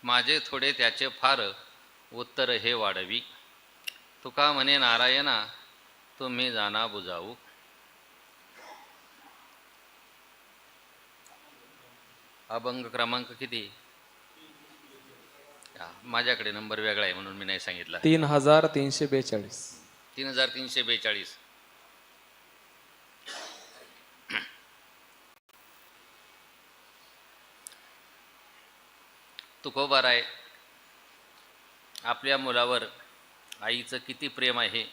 माझे थोडे त्याचे फार उत्तर हे वाढवी. तुका म्हणे नारायणा तुम्ही जाना बुजावू. अभंग क्रमांक किती? माझ्याकडे नंबर वेगळा आहे म्हणून मी नाही सांगितला. 3342. 3342. तुकोबाराय आपल्या मुलावर आईचं किती प्रेम आहे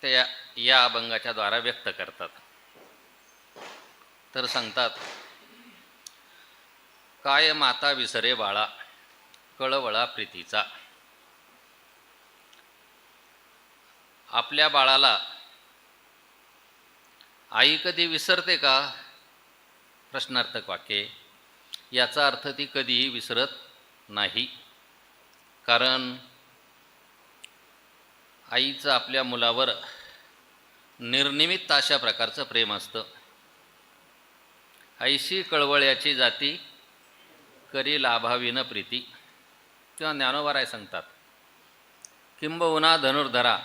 ते या अभंगाच्या द्वारा व्यक्त करतात. तर सांगतात, काय माता विसरे बाळा कळवळा प्रीतीचा. आपल्या बाळाला आई कधी विसरते का? प्रश्नार्थक वाक्य. याचा अर्थ ती कधीही विसरत नाही. कारण आईचं आपल्या मुलावर निर्निमित्त अशा प्रकारचं प्रेम असतं. ऐशी कळवळ्याची जाती करी लाभाविन प्रीती. किंवा ज्ञानोबाराय सांगतात, किंबहुना धनुर्धरा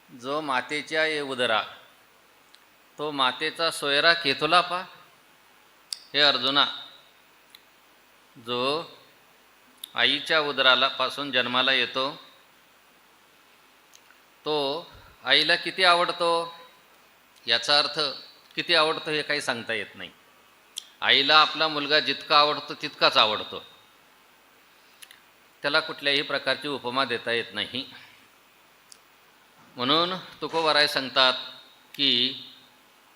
जो मातेच्या ये उदरा तो मातेचा सोयरा केतुला पा. हे अर्जुना, जो आईच्या उदराला पासून जन्माला येतो तो आईला किती आवडतो. याचा अर्थ किती आवडतो हे काही सांगता येत नाही. आईला आपला मुलगा जितका आवडतो तितकाच आवडतो. त्याला कुठल्याही प्रकारची उपमा देता येत नाही. म्हणून तुकोबाराय सांगतात की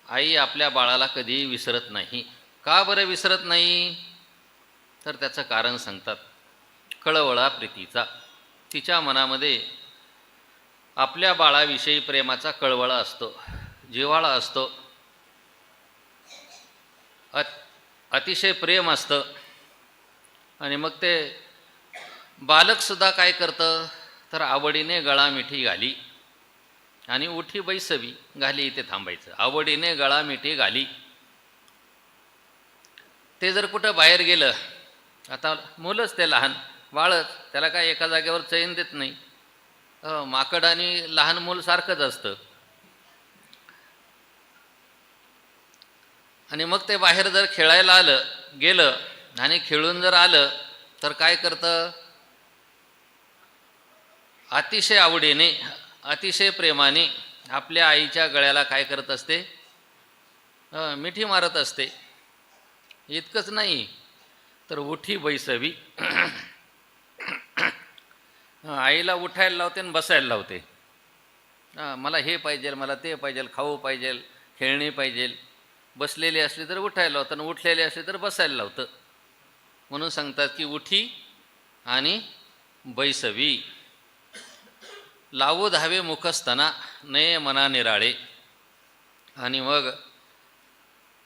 आई आपल्या बाळाला कधीही विसरत नाही. का बरं विसरत नाही? तर त्याचं कारण सांगतात, कळवळा प्रीतीचा. तिच्या मनामध्ये आपल्या बाळाविषयी प्रेमाचा कळवळा असतो, जिव्हाळा असतो, अतिशय प्रेम असतं. आणि मग ते बालकसुद्धा काय करतं तर आवडीने गळा मिठी घाली आणि उठी बैसवी. घाली इथे थांबायचं. आवडीने गळा मिठी घाली. ते जर कुठं बाहेर गेलं, आता मुलंच ते लहान बाळच, त्याला काय एका जागेवर चैन देत नाही. माकड आणि लहान मूल सारखंच असतं. आणि मग ते बाहेर जर खेळायला गेलं आणि खेळून जर आलं तर काय करतं, अतिशय आवडीने अतिशय प्रेमाने आपल्या आईच्या गळ्याला काय करत असते, मिठी मारत असते. इतकंच नाही तर उठी बैसवी. आईला उठायला लावते आणि बसायला लावते. मला हे पाहिजे, मला ते पाहिजे, खाऊ पाहिजे, खेळणी पाहिजे. बसलेली असली तर उठायला लावतं आणि उठलेली असली तर बसायला लावतं. म्हणून सांगतात की उठी आणि बैसवी. लावू धावे मुखस्तना नये मना निराळे. आणि मग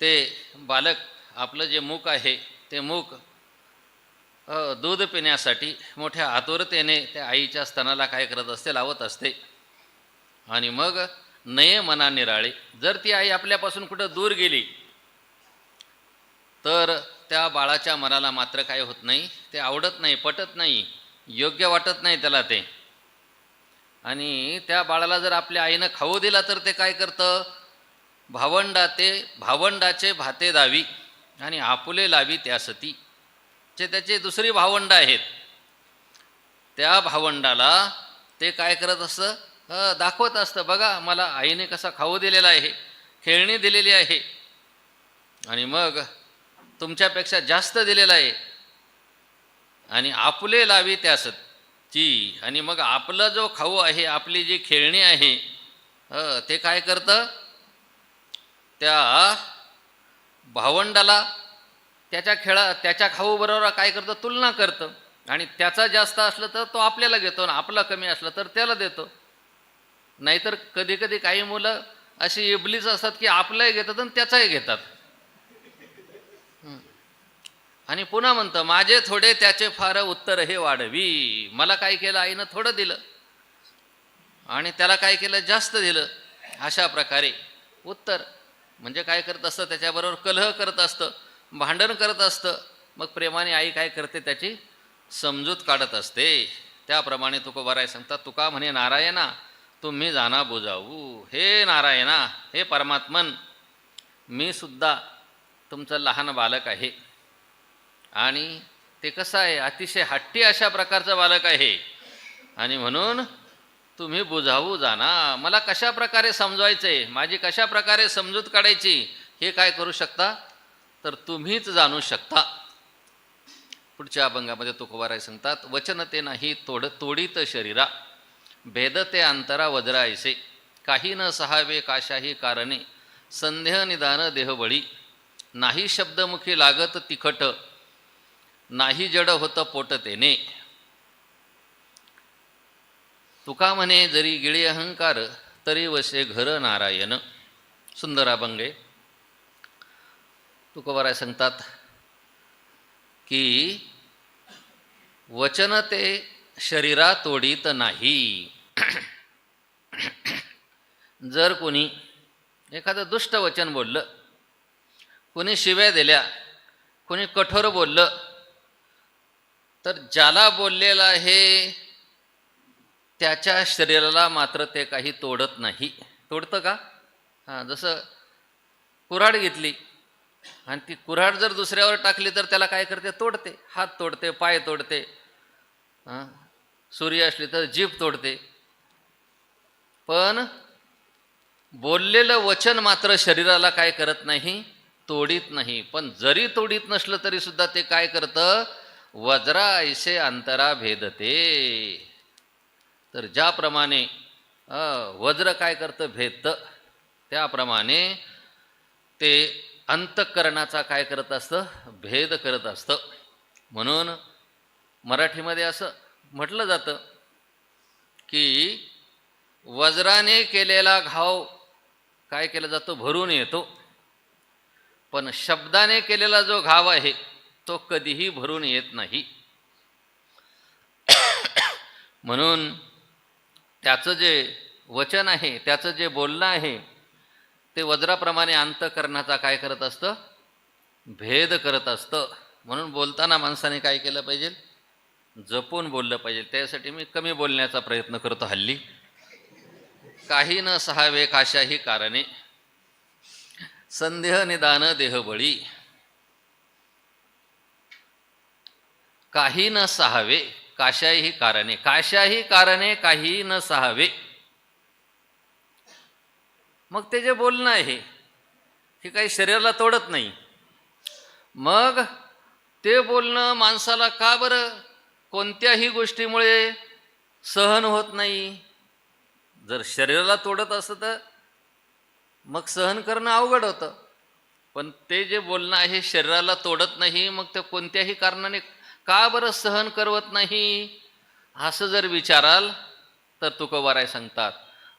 ते बालक आपलं जे मूक आहे ते मूक दूध पिण्यासाठी मोठ्या आतुरतेने त्या आईच्या स्तनाला काय करत असते, लावत असते. आणि मग नये मना निराळे. जर ती आई आपल्यापासून कुठं दूर गेली तर त्या बाळाच्या मनाला मात्र काय होत नाही, ते आवडत नाही, पटत नाही, योग्य वाटत नाही त्याला ते. आणि त्या बाळाला जर आपल्या आईनं खाऊ दिला तर ते काय करतं, भावंडाचे भाते दावी आणि आपुले लावी त्यासती. जे त्याचे दुसरी भावंड आहेत त्या भावंडाला ते काय करत असतं, दाखवत असतं, बघा मला आईने कसा खाऊ दिलेला आहे, खेळणी दिलेली आहे आणि मग तुमच्यापेक्षा जास्त दिलेला आहे. आणि आपुले लावी त्यासती. आणि मग आपला जो खाऊ आहे, आपली जी खेळणी आहे, ते काय करतं, त्या भावंडाला त्याच्या खाऊबरोबर काय करतं, तुलना करतं. आणि त्याचा जास्त असलं तर तो आपल्याला घेतो आणि आपला कमी असलं तर त्याला देतो. नाहीतर कधी कधी काही मुलं अशी इबलीच असतात की आपलंही घेतात आणि त्याचाही घेतात. आणि पुन्हा म्हणतं, माझे थोडे त्याचे फार उत्तर हे वाढवी. मला काय केलं, आईनं थोडं दिलं आणि त्याला काय केलं, जास्त दिलं. अशा प्रकारे उत्तर म्हणजे काय करत असतं, त्याच्याबरोबर कलह करत असतं, भांडण करत असतं. मग प्रेमाने आई काय करते, त्याची समजूत काढत असते. त्याप्रमाणे तुकोबाराय सांगतात, तुका म्हणे नारायणा तुम्ही जाना बुजावू. हे नारायणा, हे परमात्मन, मी सुद्धा तुमचं लहान बालक आहे आणि ते कसं आहे, अतिशय हट्टी अशा प्रकारचं बालक आहे आणि म्हणून तुम्ही बुजावू जाना. मला कशा प्रकारे समजवायचं आहे, माझी कशा प्रकारे समजूत काढायची, हे काय करू शकता, तर तुम्हीच जाणू शकता. पुढच्या अभंगामध्ये तुकोबाराय सांगतात, वचन ते नाही तोडीत शरीरा, भेदते अंतरा वज्रायसे, काही न सहावे काशाही कारणे, संदेह निदान देहबळी, नाही शब्दमुखी लागत तिखट, नाही जड होत पोट तेने. तुका म्हणे जरी गिळे अहंकार, तरी वसे घर नारायण. सुंदर अभंग आहे. तुकोबाराय सांगतात की वचन ते शरीरा तोडीत नाही. जर कोणी एखादं दुष्ट वचन बोललं, कोणी शिव्या दिल्या, कोणी कठोर बोललं, तर ज्याला बोललेलं आहे त्याच्या शरीराला मात्र ते काही तोडत नाही. तोडतं का? जसं कुऱ्हाड घेतली आणि ती कुऱ्हाड जर दुसऱ्यावर टाकली तर त्याला काय करते, तोडते. हात तोडते, पाय तोडते, सुरी असली तर जीभ तोडते. पण बोललेलं वचन मात्र शरीराला काय करत नाही, तोडीत नाही. पण जरी तोडीत नसलं तरी सुद्धा ते काय करतं, वज्रा ऐसे अंतरा भेदते. तर ज्याप्रमाणे वज्र काय करतं, भेदतं, त्याप्रमाणे ते अंतःकरणाचा काय करत असतं, भेद करत असतं. म्हणून मराठीमध्ये असं म्हटलं जातं की वज्राने केलेला घाव काय केला जातो, भरून येतो, पण शब्दाने केलेला जो घाव आहे तो कधीही भरून येत नाही. म्हणून त्याचं जे वचन आहे, त्याचं जे बोलणं आहे, ते वज्राप्रमाणे अंतःकरणाचा काय करत असतं, भेद करत असतं. म्हणून बोलताना माणसाने काय केलं पाहिजे, जपून बोललं पाहिजे. त्यासाठी मी कमी बोलण्याचा प्रयत्न करतो हल्ली. काही न सहावे काशाही कारणे, संदेह निदान देहबळी. काही न सहावे काशाही कारणे, काशाही कारणे काही न सहावे. मग ते जे बोलणं आहे हे काही शरीराला तोडत नाही. मग ते बोलणं माणसाला का बरं कोणत्याही गोष्टीमुळे सहन होत नाही? जर शरीराला तोडत असतं तर मग सहन करणं अवघड होतं. पण ते जे बोलणं आहे शरीराला तोडत नाही, मग ते कोणत्याही कारणाने का बरं सहन करवत नाही, असं जर विचाराल तर तुकोबाराय सांगतात,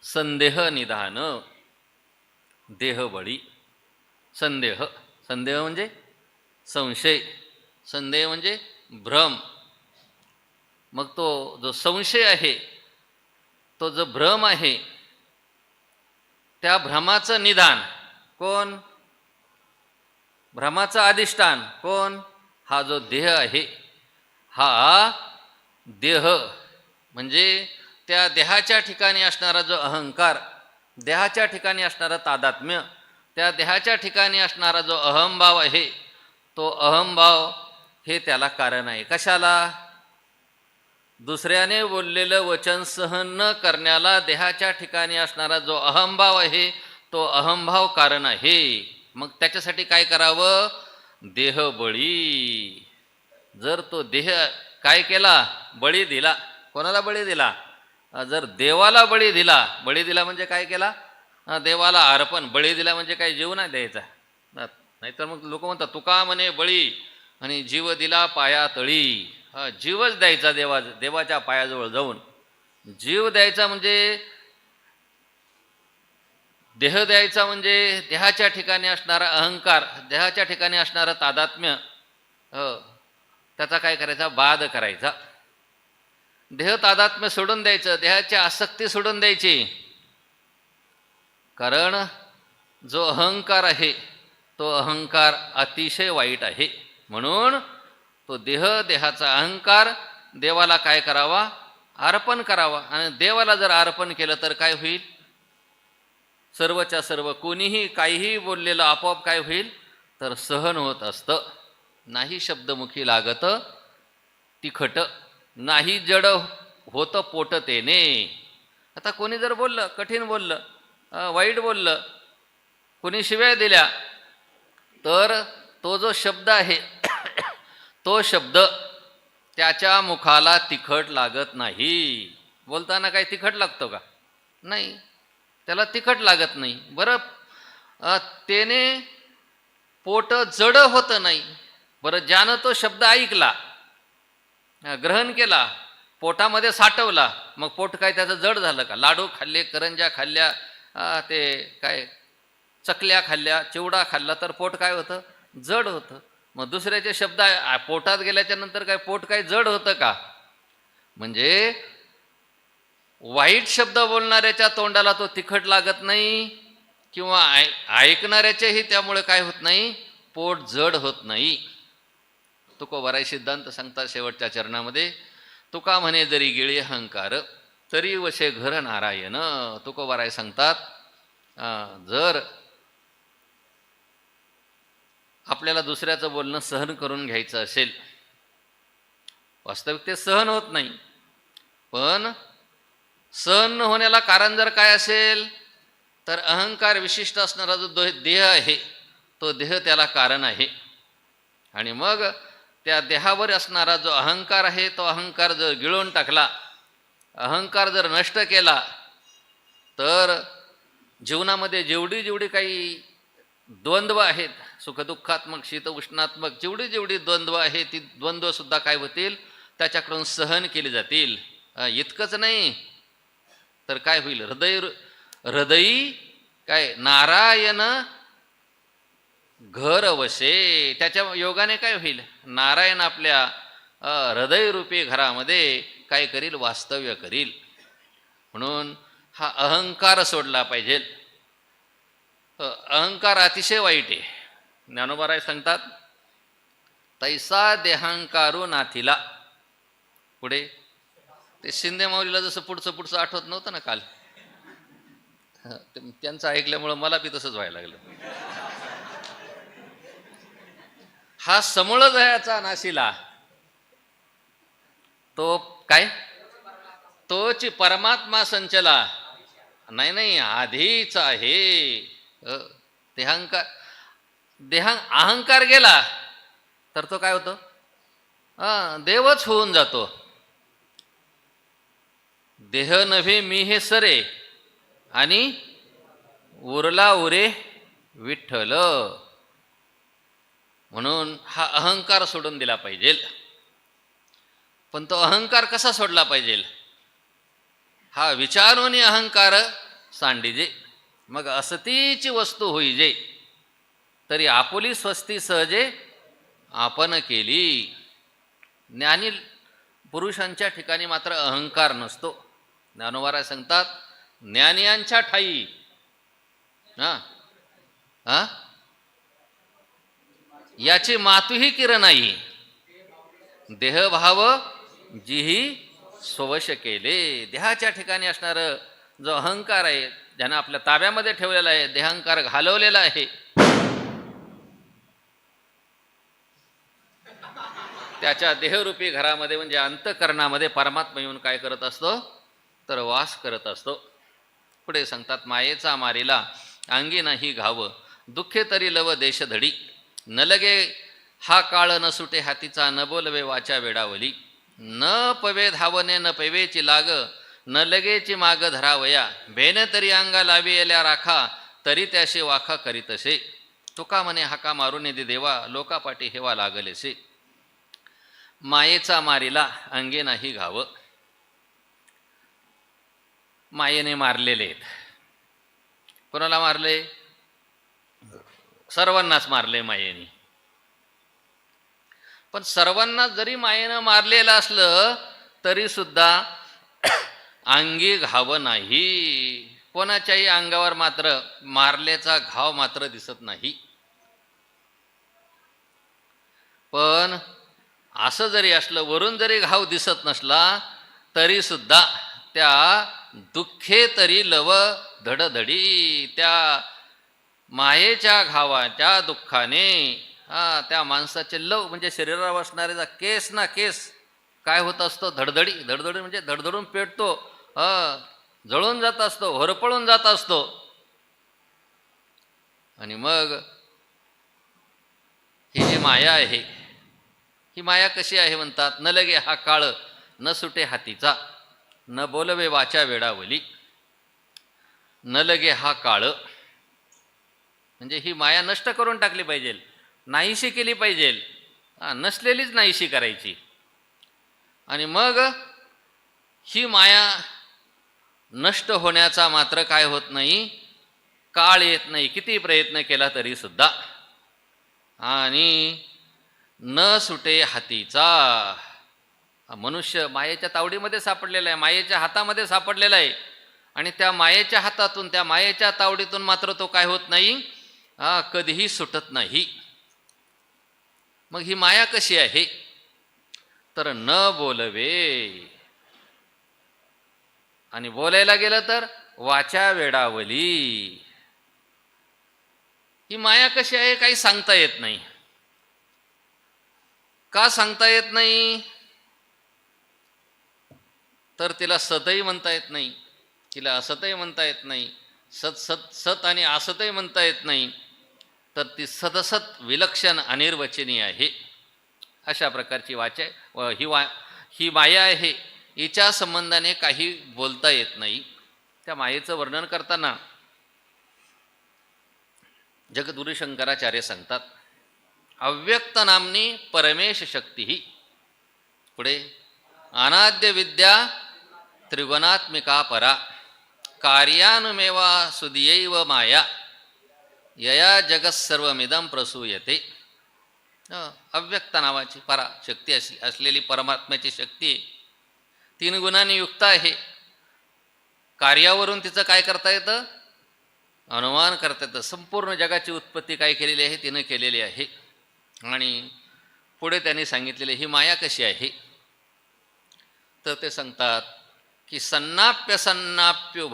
संदेह निधान देहबळी. संदेह, संदेह म्हणजे संशय, संदेह म्हणजे भ्रम. मग तो जो संशय आहे, तो जो भ्रम आहे, त्या भ्रमाचं निदान कोण, भ्रमाचं अधिष्ठान कोण, हा जो देह आहे, हा देह म्हणजे त्या देहाच्या ठिकाणी असणारा जो अहंकार, देहाच्या ठिकाणी असणारा तादात्म्य, त्या देहाच्या ठिकाणी असणारा जो अहमभाव आहे, तो अहमभाव हे त्याला कारण आहे. कशाला? दुसऱ्याने बोललेलं वचन सहन न करण्याला देहाच्या ठिकाणी असणारा जो अहमभाव आहे, तो अहमभाव कारण आहे. मग त्याच्यासाठी काय करावं, देहबळी. जर तो देह काय केला, बळी दिला. कोणाला बळी दिला? जर देवाला बळी दिला. बळी दिला म्हणजे काय केला, देवाला अर्पण. बळी दिला म्हणजे काय, जीव नाही द्यायचा. नाहीतर मग लोक म्हणतात तुका म्हणे बळी आणि जीव दिला पाया तळी. जीवच द्यायचा देवाच्या पायाजवळ जाऊन. जीव द्यायचा म्हणजे, देह द्यायचा म्हणजे देहाच्या ठिकाणी असणारा अहंकार, देहाच्या ठिकाणी असणारं तादात्म्य, त्याचा काय करायचा, बाध करायचा. देह तादात्म्य सोडून द्यायचं, देहाची आसक्ती सोडून द्यायची. कारण जो अहंकार आहे तो अहंकार अतिशय वाईट आहे. म्हणून तो देहाचा अहंकार देवाला काय करावा? अर्पण करावा. आणि देवाला जर अर्पण केलं तर काय होईल? सर्वच्या सर्व कोणीही काहीही बोललेलं आपोआप काय होईल? तर सहन होत असतं. नाही शब्दमुखी लागत तिखट, नाही जड होतं पोटतेने. आता कोणी जर बोललं, कठीण बोललं, वाईट बोललं, कोणी शिव्या दिल्या, तर तो जो शब्द आहे तो शब्द त्याच्या मुखाला तिखट लागत नाही. बोलताना काय तिखट लागतो का? नाही, त्याला तिखट लागत नाही. बरं, त्याने पोट जड होतं नाही. बरं, ज्यानं तो शब्द ऐकला, ग्रहण केला, पोटामध्ये साठवला, मग पोट काय त्याचं जड झालं का? लाडू खाल्ले, करंज्या खाल्ल्या, ते काय चकल्या खाल्ल्या, चिवडा खाल्ला, तर पोट काय होतं? जड होतं. मग दुसऱ्याचे शब्द पोटात गेल्याच्या नंतर काय पोट काय जड होतं का? म्हणजे वाईट शब्द बोलणाऱ्याच्या तोंडाला तो तिखट लागत नाही, किंवा ऐकणाऱ्याचेही त्यामुळे काय होत नाही? पोट जड होत नाही. तुकोबाराय सिद्धांत सांगतात शेवटच्या चरणामध्ये, तुका म्हणे जरी गिळे अहंकार तरी वशे घर नारायण. तुकोबाराय सांगतात, जर आपल्याला दुसऱ्याचं बोलणं सहन करून घ्यायचं असेल, वास्तविक ते सहन होत नाही, पण सहन न होण्याला कारण जर काय असेल, तर अहंकार विशिष्ट असणारा जो देह आहे तो देह त्याला कारण आहे. आणि मग त्या देहावर असणारा जो अहंकार आहे तो अहंकार जर गिळून टाकला, अहंकार जर नष्ट केला, तर जीवनामध्ये जेवढी जेवढी काही द्वंद्व आहेत, सुखदुःखात्मक शीत उष्णात्मक जेवढी जेवढी द्वंद्व आहे, ती द्वंद्वसुद्धा काय होतील? त्याच्याकडून सहन केली जातील. इतकंच नाही तर काय होईल? हृदयी काय नारायण घर वसे. त्याच्या योगाने काय होईल? नारायण आपल्या हृदयरूपी घरामध्ये काय करील? वास्तव्य करील. म्हणून हा अहंकार सोडला पाहिजे. अहंकार अतिशय वाईट आहे. ज्ञानोबाराय सांगतात, तैसा देहांकारू नाथिला. पुढे ते शिंदे माऊलीला जसं पुढचं आठवत नव्हतं ना काल, त्यांचं ऐकल्यामुळं मला बी तसंच व्हायला लागलं. हा समूळ जयाचा नाशिला, तो काय? तोची परमात्मा संचला. नाही, आधीच आहे. अहंकार गेला तर तो काय होतो? देवच होऊन जातो. देह नव्हे मी हे सरे, आणि उरला उरे विठ्ठल. म्हणून हा अहंकार सोडून दिला पाहिजे. पण तो अहंकार कसा सोडला पाहिजे? हा विचारोनी अहंकार सांडिजे, मग असतीची वस्तू होईजे, तरी आपुली स्वस्ती सहजे आपण केली. ज्ञानी पुरुषांच्या ठिकाणी मात्र अहंकार नसतो. ज्ञानोबाराय सांगतात, ज्ञानियांच्या ठाई याची मातुही किर नाही, देहभाव जीही स्ववश केले. देहाच्या ठिकाणी असणार जो अहंकार आहे, ज्यानं आपल्या ताब्यामध्ये ठेवलेला आहे, देहांकार घालवलेला आहे, त्याच्या देहरूपी घरामध्ये म्हणजे अंतःकरणामध्ये परमात्मा येऊन काय करत असतो? तर वास करत असतो. पुढे सांगतात, मायेचा मारिला अंगी नाही घाव, दुःखे तरी लव देशधडी, न लगे हा काळ न सुटे हातीचा, न बोलवे वाचा वेडावली, न पवे धावने न पेवेची लाग, न लगेची माग धरावया, भेन तरी अंगा लावियल्या राखा, तरी त्याशी वाखा करीतसे, तुका म्हणे हाका मारून दे देवा, लोकापाटी हेवा लागलेसे. मायेचा मारिला अंगे नाही घाव. मायेने मारलेले आहेत. कोणाला मारले? सर्वांनाच मारले मायेने. पण सर्वांना जरी मायेनं मारलेलं असलं तरी सुद्धा अंगी घाव नाही. कोणाच्याही अंगावर मात्र मारल्याचा घाव मात्र दिसत नाही. पण असं जरी असलं, वरून जरी घाव दिसत नसला तरी सुद्धा त्या दुःखे तरी लव धडधडी, त्या मायेच्या घावाच्या दुःखाने त्या माणसाचे लव म्हणजे शरीरावर असणारे केस ना केस काय होत असतो, धडधडी. धडधडी म्हणजे धडधडून पेटतो, जळून जात असतो, होरपळून जात असतो. आणि मग ही जी माया आहे, ही माया कशी आहे म्हणतात, न लगे हा काळ न सुटे हातीचा, न बोलवे वाचा वेडावली. न लगे हा काळ म्हणजे ही माया नष्ट करून टाकली पाहिजे, नाहीशी केली पाहिजे, नसलेलीच नाहीशी करायची. आणि मग ही माया नष्ट होण्याचा मात्र काय होत नाही, काळ येत नाही, किती प्रयत्न केला तरी सुद्धा. आणि न सुटे हातीचा, मनुष्य मायेच्या तावडीमध्ये सापडलेला आहे, मायेच्या हातामध्ये सापडलेला आहे. आणि त्या मायेच्या हातातून, त्या मायेच्या तावडीतून मात्र तो काय होत नाही, कधीही सुटत नाही. मग ही माया कशी आहे तर न बोलवे, आणि बोलायला गेलं तर वाचा वेडावली. ही माया कशी आहे काही सांगता येत नाही. का सांगता येत नाही तर तिला सतही म्हणता येत नाही, तिला असतही म्हणता येत नाही, सत सत सत आणि असतही म्हणता येत नाही, तर ती सदसत विलक्षण अनिर्वचनीय आहे. अशा प्रकारची ही माया आहे. हिच्या संबंधाने काही बोलता येत नाही. त्या मायेचं वर्णन करताना जगद्गुरु शंकराचार्य सांगतात, अव्यक्त नामनी परमेश शक्ती ही, पुढे अनाद्य विद्या त्रिगुणात्मिका परा, कार्यानुमेवा सुदियैव माया, यया जगत सर्वमिदं प्रसूयते. अव्यक्त नावाची परा शक्ती असलेली परमात्म्याची शक्ती 3 गुणांनी युक्त आहे. कार्यावरून तिचं काय करता येतं, अनुमान करता येतं. संपूर्ण जगाची उत्पत्ती काय केलेली आहे, तिनं केलेली आहे. आणि पुढे त्यांनी सांगितलेले ही माया कशी आहे तर ते सांगतात की सन्नाप्य सन्नाप्यो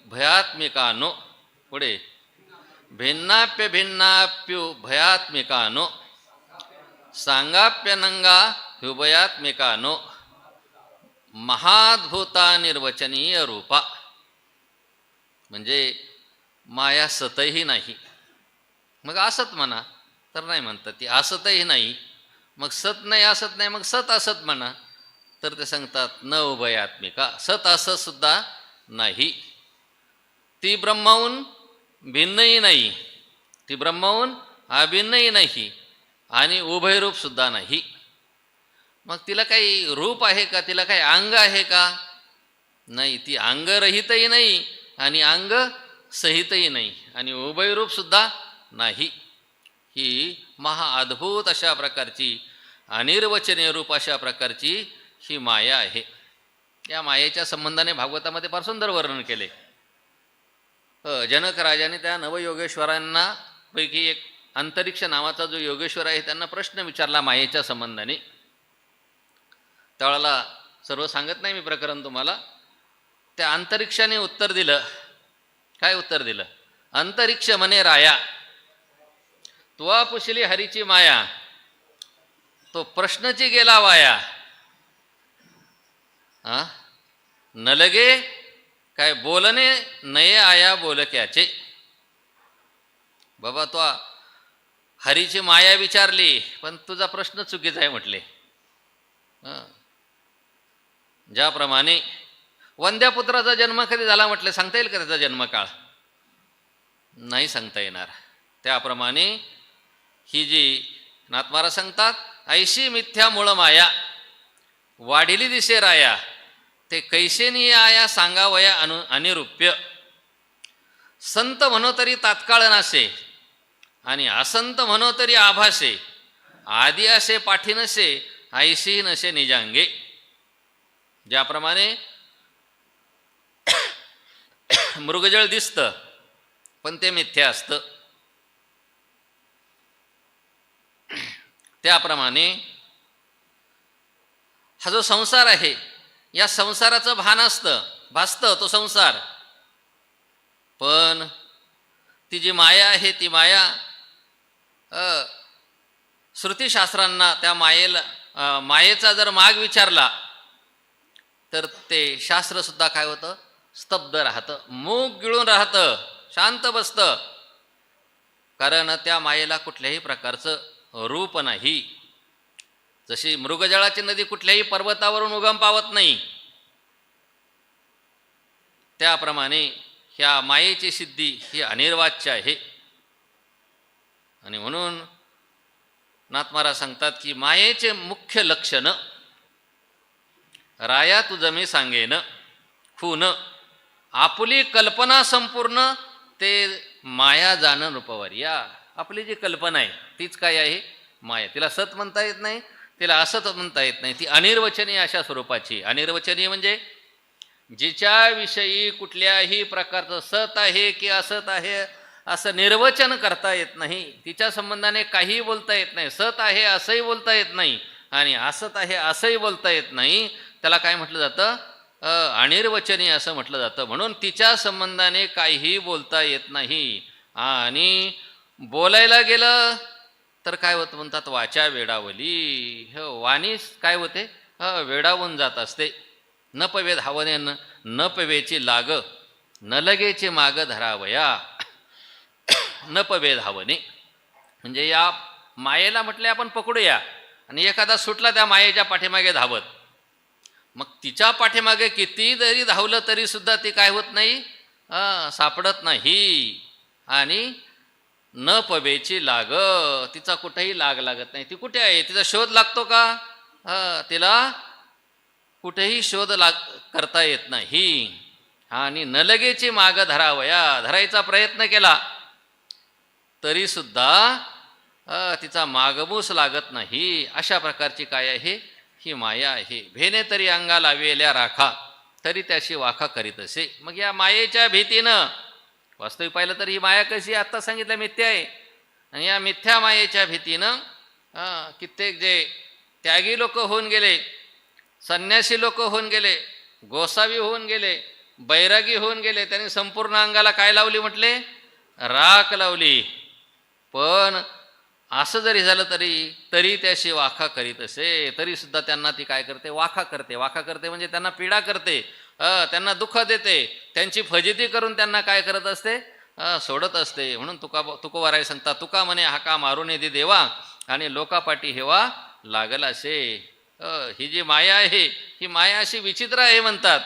भयात्मिकानो, पुढे भिन्नाप्य भिन्नाप्यो भयात्मिकानो, सांगाप्य नंगा ह्युभयात्मिकानो, महाद्भुता निर्वचनीय रूपा. म्हणजे माया सतही नाही, मग असत म्हणा तर नाही म्हणतात, ती असतही नाही, मग सत नाही असत नाही, मग सत असत म्हणा तर ते सांगतात न उभयात्मिका, सत असत सुद्धा नाही. ती ब्रह्माहून भिन्नही नाही, ती ब्रह्माहून अभिन्नही नाही, आणि उभयरूप सुद्धा नाही. मग तिला काही रूप आहे का, तिला काही अंग आहे का, नाही. ती अंगरहितही नाही आणि अंग सहितही नाही, आणि उभयरूप सुद्धा नाही. ही महाअद्भुत अशा प्रकारची अनिर्वचनीय रूप अशा प्रकारची ही माया आहे. या मायेच्या संबंधाने भागवतामध्ये फार सुंदर वर्णन केले. जनक राजाने त्या नवयोगेश्वरांना पैकी एक अंतरिक्ष नावाचा जो योगेश्वर आहे त्यांना प्रश्न विचारला मायेच्या संबंधाने. त्यावेळेला सर्व सांगत नाही मी प्रकरण तुम्हाला. त्या अंतरिक्षाने उत्तर दिलं. काय उत्तर दिलं, अंतरिक्ष म्हणे राया, तुवा पुशली हरीची माया, तो प्रश्नची गेला वाया. न लगे काय बोलणे नये आया बोलक्याचे. बाबा तो हरीची माया विचारली पण तुझा प्रश्न चुकीचा आहे म्हटले. ज्याप्रमाणे वंद्यापुत्राचा जन्म कधी झाला म्हटले, सांगता येईल का त्याचा जन्मकाळ, नाही सांगता येणार. त्याप्रमाणे ही जी नाथमारा सांगतात, ऐशी मिथ्या मूळ माया वाढिली दिसे राया, ते कैसेनी आया सांगावया अनिरूप्य. संत म्हणो तरी तात्काळ नासे, आणि असंत म्हणो तरी आभासे, आदी असे पाठी नसे, ऐशी नसे निजांगे. ज्याप्रमाणे मृगजळ दिसतं पण ते मिथ्या असतं, त्याप्रमाणे हा जो संसार आहे या संसाराचं भान असतं, भासतं तो संसार, पण ती जी माया आहे ती माया श्रुतीशास्त्रांना त्या मायेचा जर माग विचारला तर ते शास्त्रसुद्धा काय होतं, स्तब्ध राहतं, मूग गिळून राहतं, शांत बसतं. कारण त्या मायेला कुठल्याही प्रकारचं रूप नाही. जशी मृगजळाची नदी कुठल्याही पर्वतावरून उगम पावत नाही, त्याप्रमाणे ह्या मायेची सिद्धी ही अनिर्वाच्य आहे. आणि म्हणून नाथ महाराज सांगतात की मायेचे मुख्य लक्षण राया तुझं मी सांगेन खून, आपुली कल्पना संपूर्ण ते माया जाणं रूपवर्या. आपली जी कल्पना आहे तीच काय आहे, माया. तिला सत म्हणता येत नाही, तिला असत म्हणता येत नाही, ती अनिर्वचनीय अशा स्वरूपाची. अनिर्वचनीय म्हणजे जिच्याविषयी कुठल्याही प्रकारचं सत आहे की असत आहे असं निर्वचन करता येत नाही, तिच्या संबंधाने काहीही बोलता येत नाही. सत आहे असंही बोलता येत नाही आणि असत आहे असंही बोलता येत नाही. त्याला काय म्हटलं जातं, अनिर्वचनीय असं म्हटलं जातं. म्हणून तिच्या संबंधाने काहीही बोलता येत नाही. आणि बोलायला गेलं तर काय होतं म्हणतात, वाचा वेडावली. वाणी काय होते, वेडावून जात असते. न पवे धावने न पवेची लाग, न लगेचे माग धरावया. न पवे धावणे म्हणजे या मायेला म्हटले आपण पकडूया आणि एखादा सुटला त्या मायेच्या पाठीमागे धावत, मग तिच्या पाठीमागे किती जरी धावलं तरी सुद्धा ती काय होत नाही, सापडत नाही. आणि न पवेची लाग, तिचा कुठेही लाग लागत नाही. ती कुठे आहे, तिचा शोध लागतो का, तिला कुठेही शोध करता येत नाही. आणि न लगेची माग धरावया, धरायचा प्रयत्न केला तरी सुद्धा तिचा मागमूस लागत नाही. अशा प्रकारची काय आहे, ही माया आहे. भेने तरी अंगा लावेल्या राखा, तरी त्याशी वाखा करीत असे. मग या मायेच्या भीतीनं, वास्तविक पाहिलं तर ही माया कशी आत्ता सांगितलं मिथ्या आहे, आणि या मिथ्या मायेच्या भीतीनं कित्येक जे त्यागी लोक होऊन गेले, संन्यासी लोक होऊन गेले, गोसावी होऊन गेले, बैरागी होऊन गेले, त्यांनी संपूर्ण अंगाला काय लावली म्हटले, राख लावली. पण असं जरी झालं तरी त्याशी वाखा करीत असे, तरी सुद्धा त्यांना ती काय करते, वाखा करते. वाखा करते म्हणजे त्यांना पीडा करते, त्यांना दुःख देते, त्यांची फजिती करून त्यांना काय करत असते, सोडत असते. म्हणून तुकोबाराय सांगतात, तुका म्हणे हाका मारून दे देवा, आणि लोकापाटी हेवा लागल असे. ही जी माया आहे ही माया अशी विचित्र आहे म्हणतात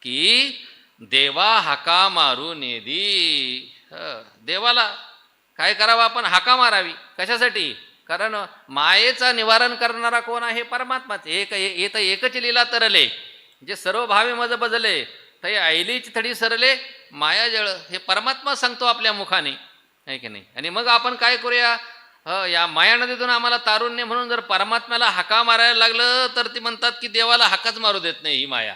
की देवा हाका मारून दी. देवाला काय करावं, आपण हाका मारावी. कशासाठी, कारण मायेचा निवारण करणारा कोण आहे, परमात्माच. एकच लीला तरले, जे सर्व भावे मज बजले, तै ऐलीच थडी सरले माया जळ. हे परमात्मा सांगतो आपल्या मुखाने, आहे की नाही. आणि मग आपण काय करूया, या माया नदीतून आम्हाला तारुण्य म्हणून जर परमात्म्याला हाका मारायला लागलं तर ती म्हणतात की देवाला हाकाच मारू देत नाही ही माया.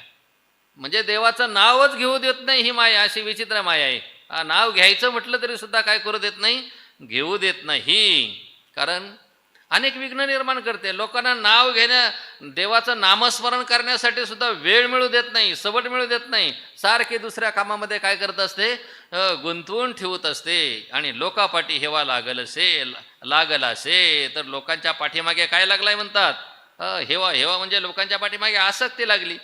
म्हणजे देवाचं नावच घेऊ देत नाही ही माया. अशी विचित्र माया आहे. नाव घ्यायचं म्हटलं तरी सुद्धा काय करू देत नाही, घेऊ देत नाही. कारण अनेक विघ्न निर्माण करते. लोकांना नाव देवाचं नामस्मरण करण्यासाठी सुद्धा वेळ मिळू देत नाही, सवड मिळू देत नाही. सारखे दुसऱ्या कामामध्ये काय करत असते, गुंतवून ठेवत असते. आणि लोकापाठी हेवा लागल असे, तर लोकांच्या पाठीमागे काय लागलाय म्हणतात, हेवा म्हणजे लोकांच्या पाठीमागे आसक्ती लागली.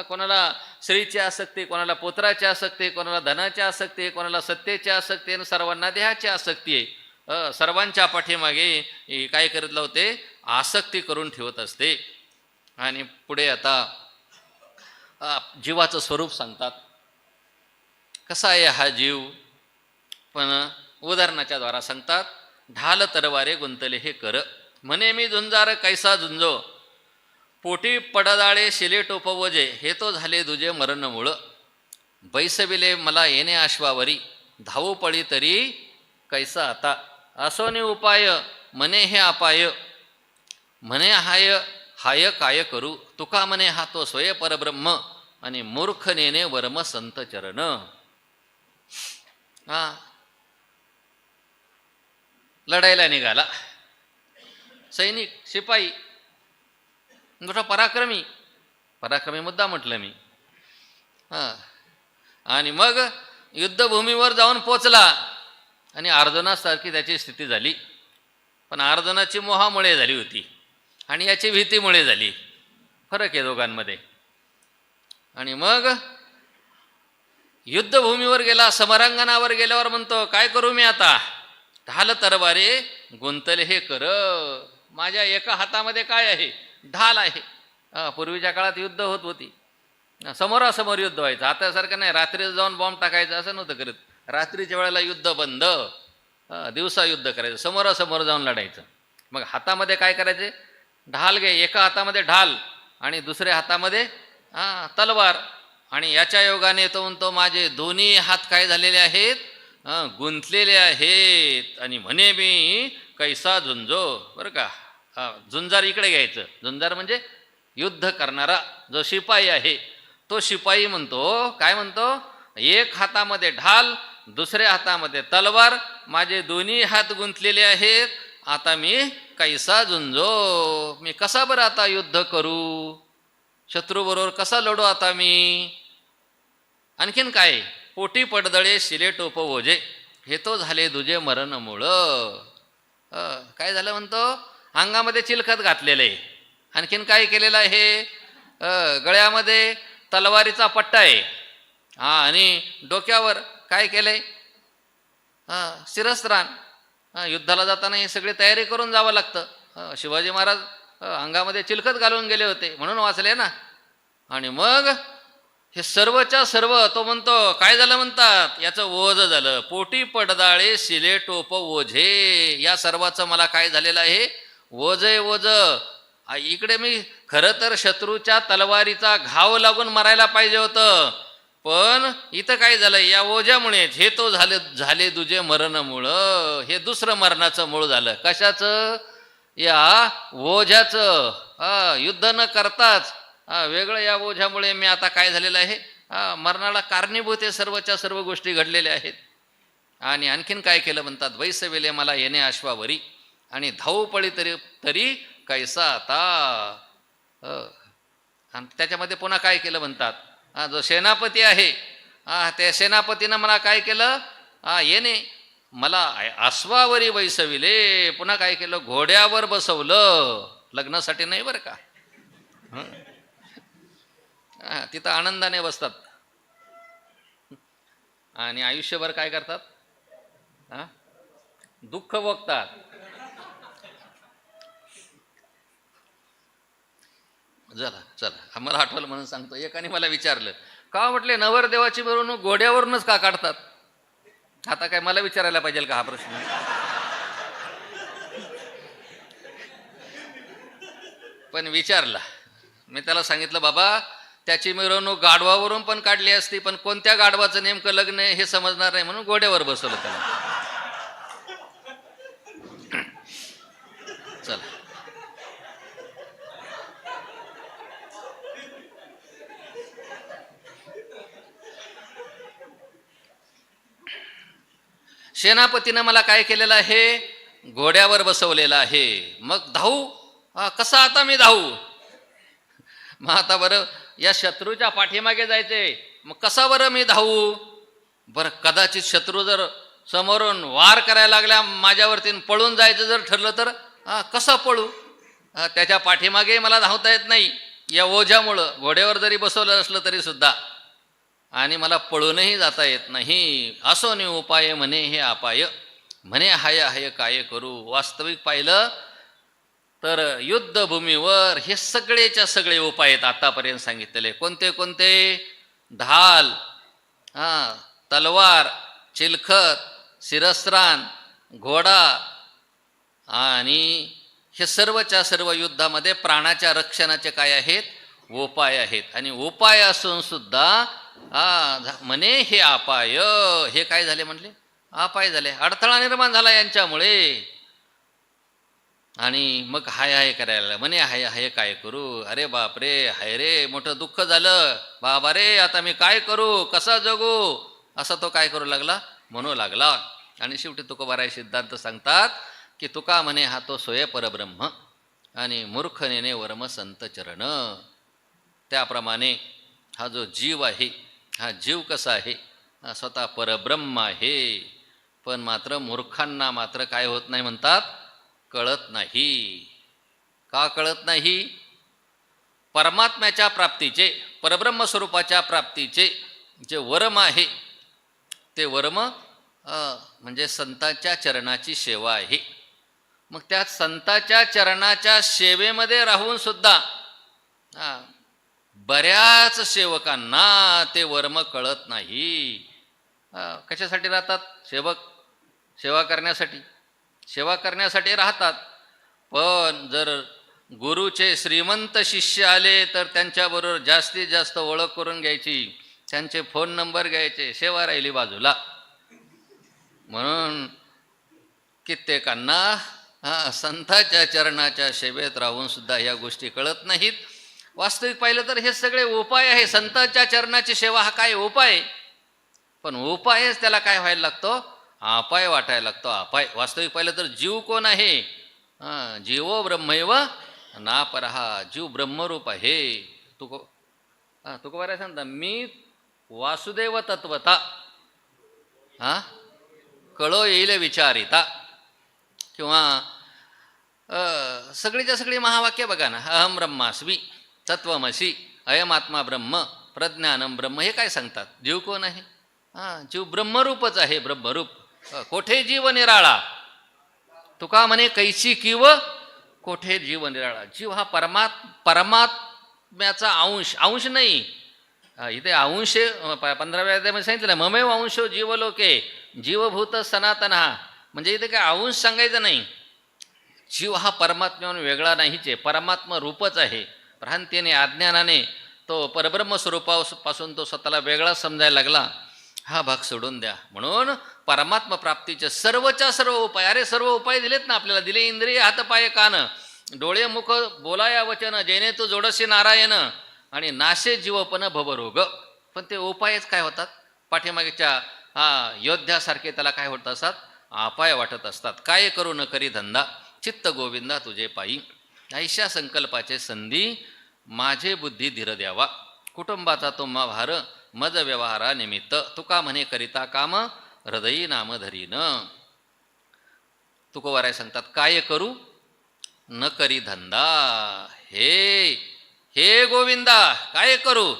कोणाला स्त्रीची आसक्ती, कोणाला पुत्राची आसक्ती, कोणाला धनाची आसक्ती, कोणाला सत्तेची आसक्ती, आणि सर्वांना देहाची आसक्ती आहे. सर्वांच्या पाठीमागे काय करत लावते, आसक्ती करून ठेवत असते. आणि पुढे आता जीवाचं स्वरूप सांगतात. कसा आहे हा जीव, पण उदाहरणाच्या द्वारा सांगतात. ढाल तरवारे गुंतले हे कर, म्हणे मी झुंजार कैसा झुंजो, पोटी पडदाळे शिले टोपवजे, हे तो झाले दुजे मरण मूळ. बैसविले मला येणे आश्वावरी, धावू पडी तरी कैसा आता. असोनी उपाय म्हणे हे अपाय, म्हणे हाय काय करू. तुका म्हणे हा तो स्वय परब्रह्म, आणि मूर्ख नेने वर्म संत चरण. लढायला निघाला सैनिक, शिपाई, मोठा पराक्रमी, पराक्रमी मुद्दा म्हटलं मी. हां, आणि मग युद्धभूमीवर जाऊन पोचला आणि अर्जुनासारखी त्याची स्थिती झाली. पण अर्जुनाची मोहामुळे झाली होती आणि याची भीतीमुळे झाली. फरक आहे दोघांमध्ये. आणि मग युद्धभूमीवर गेला, समरांगणावर गेल्यावर म्हणतो काय करू मी आता, ढाल तरबारे गुंतले हे कर. माझ्या एका हातामध्ये काय आहे, ढाल आहे. पूर्वीच्या काळात युद्ध होत होती, समोरासमोर युद्ध व्हायचं. आतासारखं नाही रात्री जाऊन बॉम्ब टाकायचं असं नव्हतं करत. रात्रीच्या वेळेला युद्ध बंद, दिवसा युद्ध करायचं, समोरासमोर जाऊन लढायचं. मग हातामध्ये काय करायचे, ढाल घे. एका हातामध्ये ढाल आणि दुसऱ्या हातामध्ये तलवार. आणि याच्या योगाने तो म्हणतो माझे दोन्ही हात काय झालेले आहेत, गुंतलेले आहेत. आणि म्हणे मी कैसा झुंजो. बरं का, झुंजार इकडे घ्यायचं. झुंजार म्हणजे युद्ध करणारा जो शिपाई आहे तो शिपाई म्हणतो. काय म्हणतो, एक हातामध्ये ढाल, दुसऱ्या हातामध्ये तलवार, माझे दोन्ही हात गुंतलेले आहेत. आता मी कैसा झुंजो, मी कसा बरं आता युद्ध करू, शत्रूबरोबर कसा लढू आता मी. आणखीन काय, पोटी पडदळे शिले टोप ओझे, हे तो झाले दुजे मरण मूळ. काय झालं म्हणतो, अंगामध्ये चिलखत घातलेलं आहे. आणखीन काय केलेलं आहे, गळ्यामध्ये तलवारीचा पट्टा आहे. आणि डोक्यावर काय केलंय, शिरस्त्राण. युद्धाला जाताना ही सगळी तयारी करून जावं लागतं. शिवाजी महाराज अंगामध्ये चिलखत घालून गेले होते म्हणून वाचले ना. आणि मग हे सर्वच्या सर्व तो म्हणतो काय झालं म्हणतात, याचं ओझ झालं. पोटी पडदाळे शिले टोप ओझे, या सर्वाचं मला काय झालेलं आहे, ओझ आहे ओझ. इकडे मी खरं तर शत्रूच्या तलवारीचा घाव लागून मरायला पाहिजे होतं, पण इथं काय झालं, या ओझ्यामुळेच हे तो झाले दुजे मरण मूळ. हे दुसरं मरणाचं मूळ झालं. कशाचं, या ओझ्याचं. युद्ध न करताच वेगळं या ओझ्यामुळे मी आता काय झालेलं आहे, मरणाला कारणीभूत हे सर्वच्या सर्व गोष्टी घडलेल्या आहेत. आणि आणखीन काय केलं म्हणतात, वैसवेले मला येणे अश्वावरी आणि धावपळी तरी कैसा आता. आणि त्याच्यामध्ये पुन्हा काय केलं म्हणतात, जो सेनापती आहे त्या सेनापतीनं मला काय केलं, येणे मला अश्वावरी वैसविले. पुन्हा काय केलं, घोड्यावर बसवलं. लग्नासाठी नाही बरं का, तिथं आनंदाने बसतात आणि आयुष्यभर काय करतात, दुःख भोगतात. चला आम्हाला आठवलं म्हणून सांगतो. एकाने मला विचारलं का, म्हटले नवरदेवाची मिरवणूक घोड्यावरूनच का काढतात. आता काय मला विचारायला पाहिजे का हा प्रश्न. पण विचारला. मी त्याला सांगितलं बाबा त्याची मिरवणूक गाढवावरून पण काढली असती, पण कोणत्या गाढवाचं नेमकं लग्न आहे हे समजणार नाही म्हणून घोड्यावर बसवलं त्याला. चला सेनापतीनं मला काय केलेलं आहे, घोड्यावर बसवलेलं आहे. मग धावू कसा, आता मी धावू. मग आता बरं या शत्रूच्या पाठीमागे जायचे, मग कसा बरं मी धावू. बरं कदाचित शत्रू जर समोरून वार करायला लागल्या माझ्यावरती, पळून जायचं जर ठरलं तर कसं पळू. त्याच्या पाठीमागे मला धावता येत नाही या ओझ्यामुळं. घोड्यावर जरी बसवलं असलं तरी सुद्धा, आणि मला पळूनही जाता येत नाही. असो नि उपाय म्हणे हे अपाय, म्हणे हाय हाय काय करू. वास्तविक पाहिलं तर युद्धभूमीवर हे सगळेच्या सगळे उपाय आहेत आतापर्यंत सांगितलेले. कोणते कोणते, ढाल, तलवार, चिलखत, शिरस्त्राण, घोडा, आणि हे सर्वच्या सर्व युद्धामध्ये प्राणाच्या रक्षणाचे काय आहेत, उपाय आहेत. आणि उपाय असून सुद्धा म्हणे हे अपाय, हे काय झाले म्हणले, अपाय झाले, अडथळा निर्माण झाला यांच्यामुळे. आणि मग हाय हाय करायला, म्हणे हाय हाय काय करू. अरे बाप रे, हाय रे, मोठं दुःख झालं बाबा रे, आता मी काय करू, कसा जगू, असा तो काय करू लागला, म्हणू लागला. आणि शेवटी तुकोबाराय सिद्धांत सांगतात की तुका म्हणे हा तो सोय परब्रह्म आणि मूर्ख नेने वर्म संत चरण. त्याप्रमाणे हा जो जीव आहे, हा जीव कसा आहे, हा स्वतः परब्रह्म आहे. पण मात्र मूर्खांना मात्र काय होत नाही म्हणतात, कळत नाही. का कळत नाही? परमात्म्याच्या प्राप्तीचे, परब्रह्म स्वरूपाच्या प्राप्तीचे जे वर्म आहे ते वर्म म्हणजे संतांच्या चरणाची सेवा आहे. मग त्या संतांच्या चरणाच्या सेवेमध्ये राहून सुद्धा बऱ्याच सेवकांना ते वर्म कळत नाही. कशासाठी राहतात सेवक? सेवा करण्यासाठी राहतात. पण जर गुरुचे श्रीमंत शिष्य आले तर त्यांच्याबरोबर जास्तीत जास्त ओळख करून घ्यायची, त्यांचे फोन नंबर घ्यायचे, सेवा राहिली बाजूला. म्हणून कित्येकांना संतांच्या चरणाच्या सेवेत राहून सुद्धा ह्या गोष्टी कळत नाहीत. वास्तविक पाहिलं तर हे सगळे उपाय आहे. संतांच्या चरणाची सेवा हा काय उपाय, पण उपायच त्याला काय व्हायला लागतो, अपाय वाटायला लागतो. अपाय. वास्तविक पाहिलं तर जीव कोण आहे? जीवो ब्रह्मैव नापरहा. जीव ब्रह्मरूप आहे. तुकोबाराय सांगता, मी वासुदेव तत्वता कळो येईल विचारिता. किंवा सगळीच्या सगळी महावाक्य बघा ना, अहम ब्रह्मास्मी, तत्वमसी, अयमात्मा ब्रह्म, प्रज्ञानम ब्रह्म, हे काय सांगतात? जीव कोण आहे? जीव ब्रह्मरूपच आहे. ब्रह्मरूप. कोठे जीव निराळा, तुका म्हणे कैची किव कोठे जीव निराळा. जीव हा परमात्म्याचा अंश नाही. इथे अंश 15व्या अध्यायामध्ये सांगितलं, ममेव अंशो जीवलोके जीवभूत सनातन. म्हणजे इथे काय अंश सांगायचं नाही. जीव हा परमात्म्याहून वेगळा नाहीच आहे, परमात्मा रूपच आहे. भ्रांतीने, अज्ञानाने तो परब्रह्म स्वरूपापासून तो स्वतःला वेगळा समजायला लागला. हा भाग सोडून द्या. म्हणून परमात्मा प्राप्तीचे सर्वच्या सर्व उपाय, अरे सर्व उपाय दिलेत ना आपल्याला. दिले इंद्रिय, हात पाय कान, डोळे मुख, बोलाया वचन, जेणे तू जोडसी नारायण, आणि नाशे जीवपन भवरोग. पण ते उपायच काय होतात? पाठीमागच्या योद्ध्यासारखे त्याला काय होत असतात, अपाय वाटत असतात. काय करू न करी धंदा, चित्त गोविंदा तुझे पायी. ऐशा संकल्पाचे संधी, माझे बुद्धी धीर द्यावा. कुटुंबाचा तुम्हा भार, मज व्यवहारा निमित्त. तुका म्हणे करिता काम, हृदयी नाम धरीन. तुकोबाराय सांगतात, काय करू न करी धंदा. हे गोविंदा, काय करू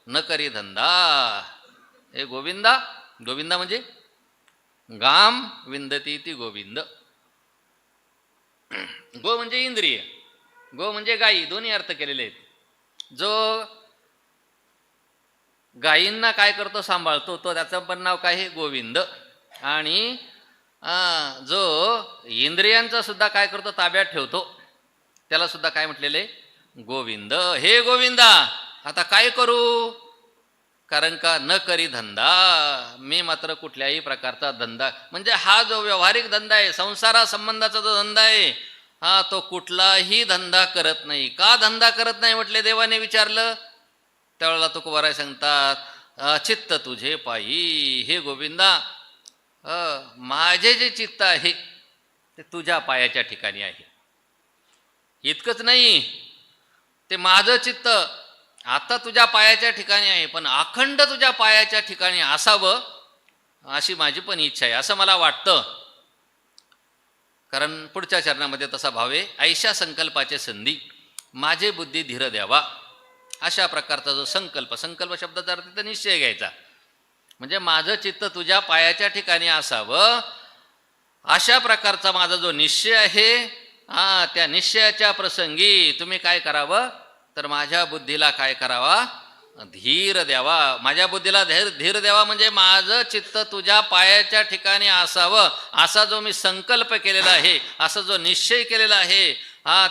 न करी धंदा. हे गोविंदा, गोविंदा म्हणजे गाम विंदती ती गोविंद. गो म्हणजे इंद्रिय, गो म्हणजे गायी, दोन्ही अर्थ केलेले आहेत. जो गायींना काय करतो, सांभाळतो, तो त्याचं पण नाव काय आहे, गोविंद. आणि जो इंद्रियांचा सुद्धा काय करतो, ताब्यात ठेवतो, त्याला सुद्धा काय म्हटलेले, गोविंद. हे गोविंदा, आता काय करू? कारण का न करी धंदा, मी मात्र कुठल्याही प्रकारचा धंदा, म्हणजे हा जो व्यावहारिक धंदा आहे, संसारा संबंधाचा जो धंदा आहे, तो कुठलाही धंदा करत नाही. का धंदा करत नाही म्हटले? देवाने विचारलं. त्यावेळेला तुकोबाराय सांगतात, चित्त तुझे पायी. हे गोविंदा, माझे जे चित्त आहे ते तुझ्या पायाच्या ठिकाणी आहे. इतकंच नाही, ते माझं चित्त आता तुझ्या पायाच्या ठिकाणी आहे, पण अखंड तुझ्या पायाच्या ठिकाणी असावं अशी माझी पण इच्छा आहे, असं मला वाटतं. कारण पुढच्या चरणामध्ये तसा भाव आहे, ऐशा संकल्पाचे संधी, माझे बुद्धी धीर द्यावा. अशा प्रकारचा जो संकल्प, संकल्प शब्दाचा अर्थ तर निश्चय घ्यायचा, म्हणजे माझं चित्त तुझ्या पायाच्या ठिकाणी असावं, अशा प्रकारचा माझा जो निश्चय आहे, त्या निश्चयाच्या प्रसंगी तुम्ही काय करावं, तर माझ्या बुद्धीला काय करावा, धीर द्यावा. माझ्या बुद्धीला धीर द्यावा म्हणजे माझं चित्त तुझ्या पायाच्या ठिकाणी असावं, असा जो मी संकल्प केलेला आहे, असा जो निश्चय केलेला आहे,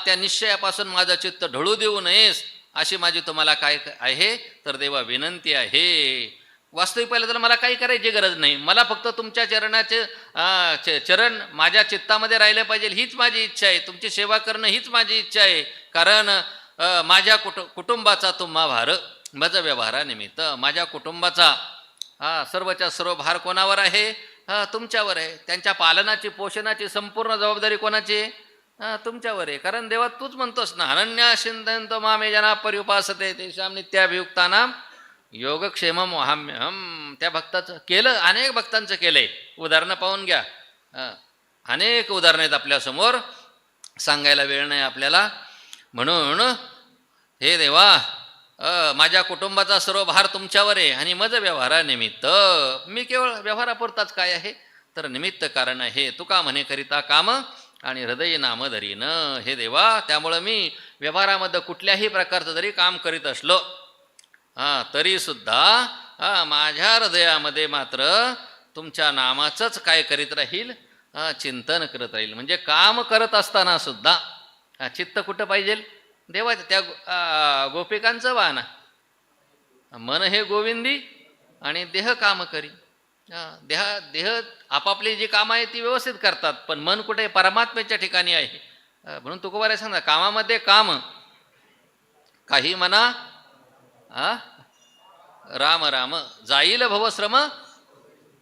त्या निश्चयापासून माझं चित्त ढळू देऊ नयेस, अशी माझी तुम्हाला काय आहे, तर देवा विनंती आहे. वास्तविक पाहिलं तर मला काही करायची गरज नाही, मला फक्त तुमच्या चरणाचे चरण माझ्या चित्तामध्ये राहिले पाहिजे, हीच माझी इच्छा आहे. तुमची सेवा करणं हीच माझी इच्छा आहे. कारण माझ्या कुटुंबाचा तुम्हा भार, मज व्यवहारानिमित्त. माझ्या कुटुंबाचा सर्वच्या सर्व भार कोणावर आहे, तुमच्यावर आहे. त्यांच्या पालनाची, पोषणाची संपूर्ण जबाबदारी कोणाची आहे, तुमच्यावर आहे. कारण देवा तूच म्हणतोस ना, अनन्या चिंतयन्त मामे जना पर्युपासते तेषां नित्याभियुक्तानां योगक्षेमम वहाम्यहम. त्या भक्ताचं केलं, अनेक भक्तांचं केलंय. उदाहरणं पाहून घ्या. अनेक उदाहरणं आहेत आपल्यासमोर, सांगायला वेळ नाही आपल्याला. म्हणून हे देवा, माझ्या कुटुंबाचा सर्व भार तुमच्यावर आहे आणि मज व्यवहारानिमित्त मी केवळ व्यवहारापुरताच काय आहे तर निमित्त कारण आहे. तुका म्हणे करिता काम आणि हृदय नाम धरीन. हे देवा, त्यामुळं मी व्यवहारामध्ये कुठल्याही प्रकारचं जरी काम करीत असलो तरीसुद्धा माझ्या हृदयामध्ये मात्र तुमच्या नामाचंच काय करीत राहील, चिंतन करत राहील. म्हणजे काम करत असताना सुद्धा चित्त कुठं पाहिजे? देवाचं. त्या गोपिकांचं वाहन, मन हे गोविंदी आणि देह काम करी. देह आपापली जी कामं आहे ती व्यवस्थित करतात, पण मन कुठे? परमात्म्याच्या ठिकाणी आहे. म्हणून तुकोबाराय सांगा, कामामध्ये काम काही म्हणा, राम राम जाईल भवश्रम.